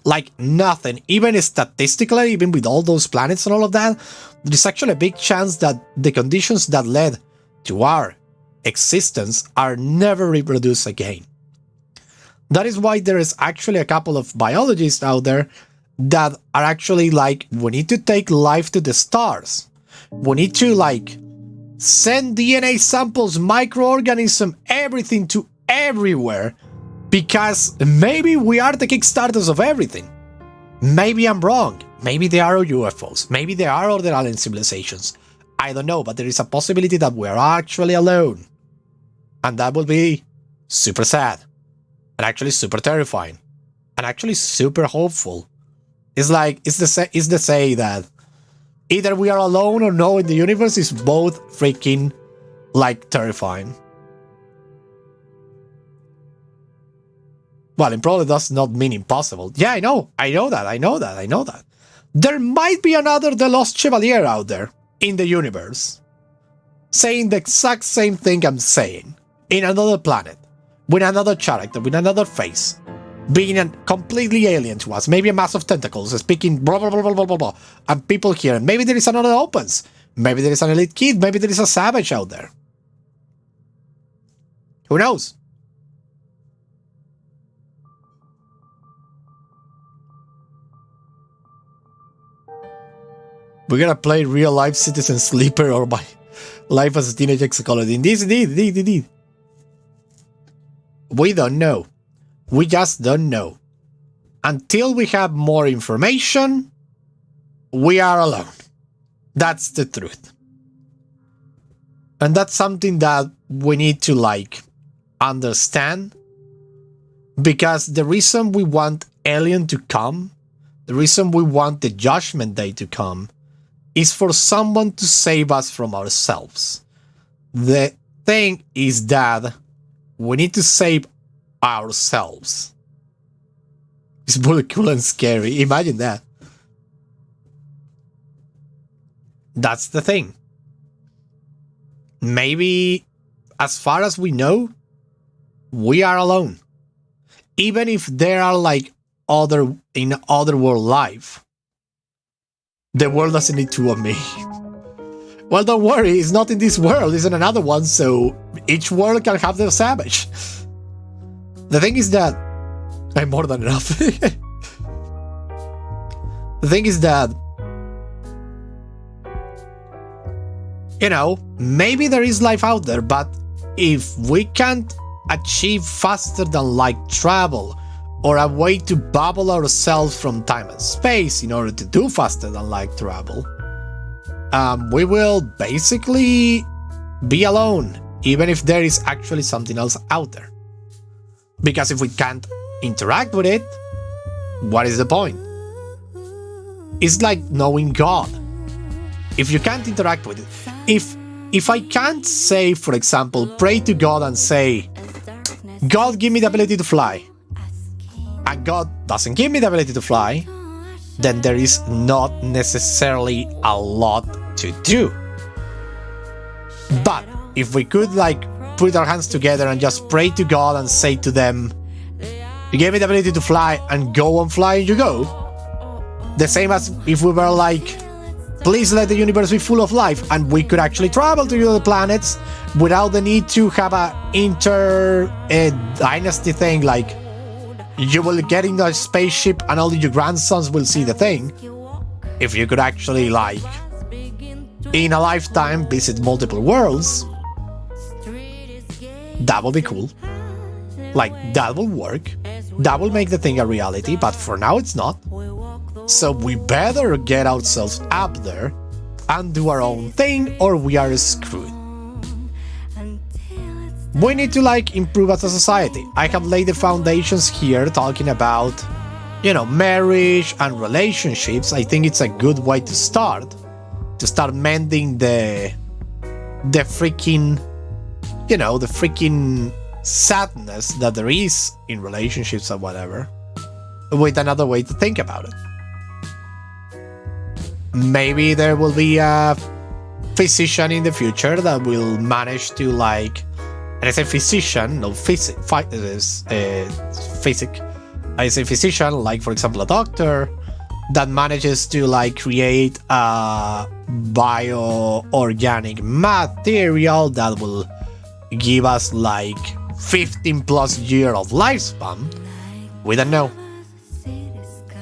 Like nothing, even statistically, even with all those planets and all of that, there is actually a big chance that the conditions that led to our existence are never reproduced again. That is why there is actually a couple of biologists out there that are actually like, we need to take life to the stars. We need to like send DNA samples, microorganisms, everything to everywhere. Because maybe we are the kickstarters of everything. Maybe I'm wrong. Maybe they are UFOs. Maybe they are other alien civilizations. I don't know, but there is a possibility that we are actually alone. And that will be super sad. And actually super terrifying. And actually super hopeful. It's like, it's the say that either we are alone or no in the universe is both freaking like terrifying. Well, it probably does not mean impossible. Yeah, I know that. There might be another The Lost Chevalier out there in the universe, saying the exact same thing I'm saying, in another planet, with another character, with another face, being a completely alien to us, maybe a mass of tentacles, speaking blah blah blah blah blah blah blah, and people here, maybe there is another Opens, maybe there is an elite kid, maybe there is a savage out there. Who knows? We're gonna play Real Life Citizen Sleeper or My Life as a Teenage Exocologist. Indeed. We don't know. We just don't know. Until we have more information, we are alone. That's the truth. And that's something that we need to like understand. Because the reason we want Alien to come, the reason we want the Judgment Day to come, is for someone to save us from ourselves. The thing is that we need to save ourselves. It's really cool and scary. Imagine that. That's the thing. Maybe, as far as we know, we are alone. Even if there are like other world life. The world doesn't need two of me. Well, don't worry, it's not in this world, it's in another one, so each world can have their savage. The thing is that I'm more than enough. The thing is that, maybe there is life out there, but if we can't achieve faster than light travel, or a way to bubble ourselves from time and space in order to do faster than light travel, we will basically be alone, even if there is actually something else out there. Because if we can't interact with it, what is the point? It's like knowing God. If you can't interact with it, if I can't say, for example, pray to God and say, God, give me the ability to fly, and God doesn't give me the ability to fly, then there is not necessarily a lot to do. But if we could put our hands together and just pray to God and say to them, you gave me the ability to fly, and go on flying you go. The same as if we were please let the universe be full of life, and we could actually travel to other planets without the need to have a dynasty thing, you will get in a spaceship and all your grandsons will see the thing. If you could actually, in a lifetime, visit multiple worlds, that would be cool. That will work. That will make the thing a reality, but for now it's not. So we better get ourselves up there and do our own thing, or we are screwed. We need to improve as a society. I have laid the foundations here talking about, marriage and relationships. I think it's a good way to start mending the freaking, the freaking sadness that there is in relationships or whatever, with another way to think about it. Maybe there will be a physician in the future that will manage to and I say physician, no physic. I say physician, for example, a doctor that manages to create a bio-organic material that will give us 15 plus years of lifespan. We don't know.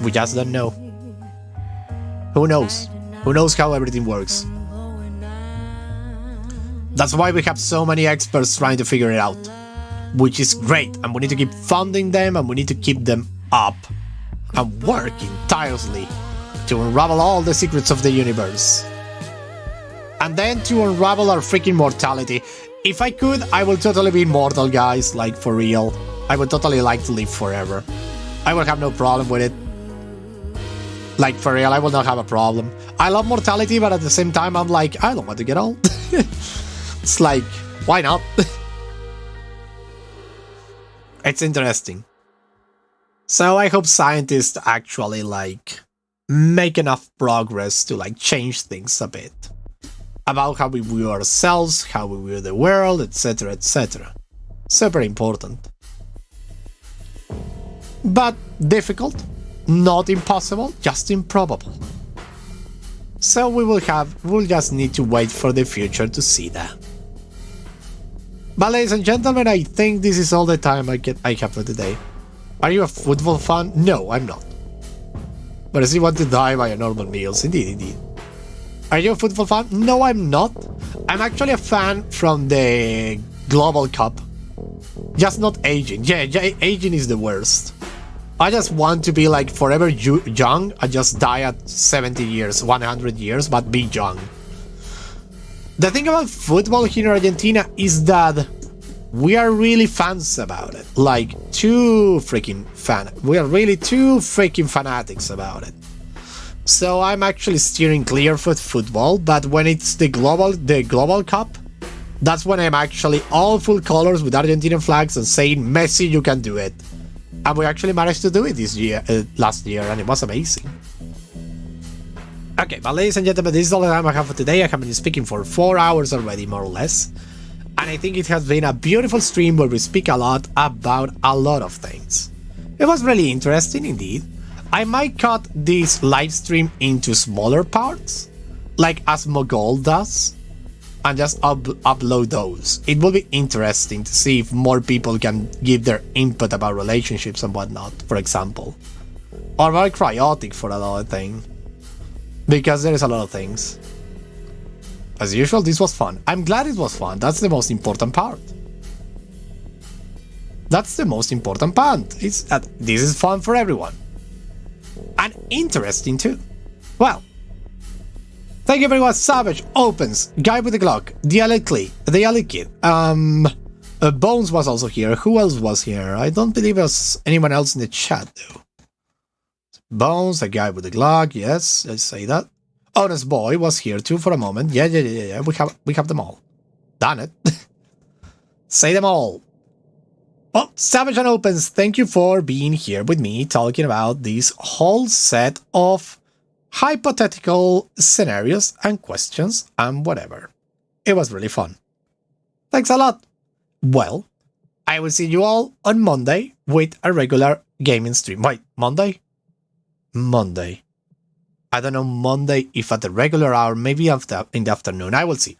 We just don't know. Who knows? Who knows how everything works? That's why we have so many experts trying to figure it out, which is great, and we need to keep funding them, and we need to keep them up and working tirelessly to unravel all the secrets of the universe. And then to unravel our freaking mortality. If I could, I would totally be immortal, guys, for real. I would totally like to live forever. I would have no problem with it. For real, I will not have a problem. I love mortality, but at the same time, I'm I don't want to get old. It's why not? It's interesting. So I hope scientists actually make enough progress to change things a bit. About how we view ourselves, how we view the world, etc, etc. Super important. But difficult. Not impossible, just improbable. So we'll just need to wait for the future to see that. But ladies and gentlemen, I think this is all the time I have for today. Are you a football fan? No, I'm not. But I still want to die by a normal meals, indeed. Are you a football fan? No, I'm not. I'm actually a fan from the Global Cup. Just not aging. Yeah, aging is the worst. I just want to be forever young and just die at 70 years, 100 years, but be young. The thing about football here in Argentina is that we are really fans about it. Too freaking fan. We are really too freaking fanatics about it. So I'm actually steering clear for football, but when it's the Global Cup, that's when I'm actually all full colors with Argentinian flags and saying, Messi, you can do it. And we actually managed to do it last year, and it was amazing. Okay, but ladies and gentlemen, this is all the time I have for today. I have been speaking for 4 hours already, more or less. And I think it has been a beautiful stream where we speak a lot about a lot of things. It was really interesting indeed. I might cut this live stream into smaller parts, as Mogol does, and just upload those. It will be interesting to see if more people can give their input about relationships and whatnot, for example. or very chaotic for a lot of things. Because there is a lot of things. As usual, this was fun. I'm glad it was fun. That's the most important part. That's the most important part. It's that this is fun for everyone. And interesting too. Well, thank you very much. Savage, Opens, Guy with the Glock, the Alec Kid. Bones was also here. Who else was here? I don't believe there was anyone else in the chat though. Bones, the Guy with the Glock. Yes, let's say that. Honest Boy was here too for a moment. Yeah. We have them all. Done it. Say them all. Well, Savage and Opens, thank you for being here with me talking about this whole set of hypothetical scenarios and questions and whatever. It was really fun. Thanks a lot. Well, I will see you all on Monday with a regular gaming stream. Wait, Monday? Monday. I don't know Monday if at the regular hour, maybe after in the afternoon. I will see.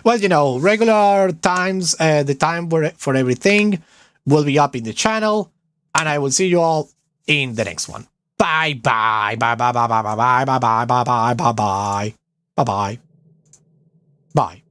Well, you know, regular times, the time for everything will be up in the channel, and I will see you all in the next one. Bye bye. Bye bye bye bye bye bye bye bye bye bye bye bye bye bye. Bye.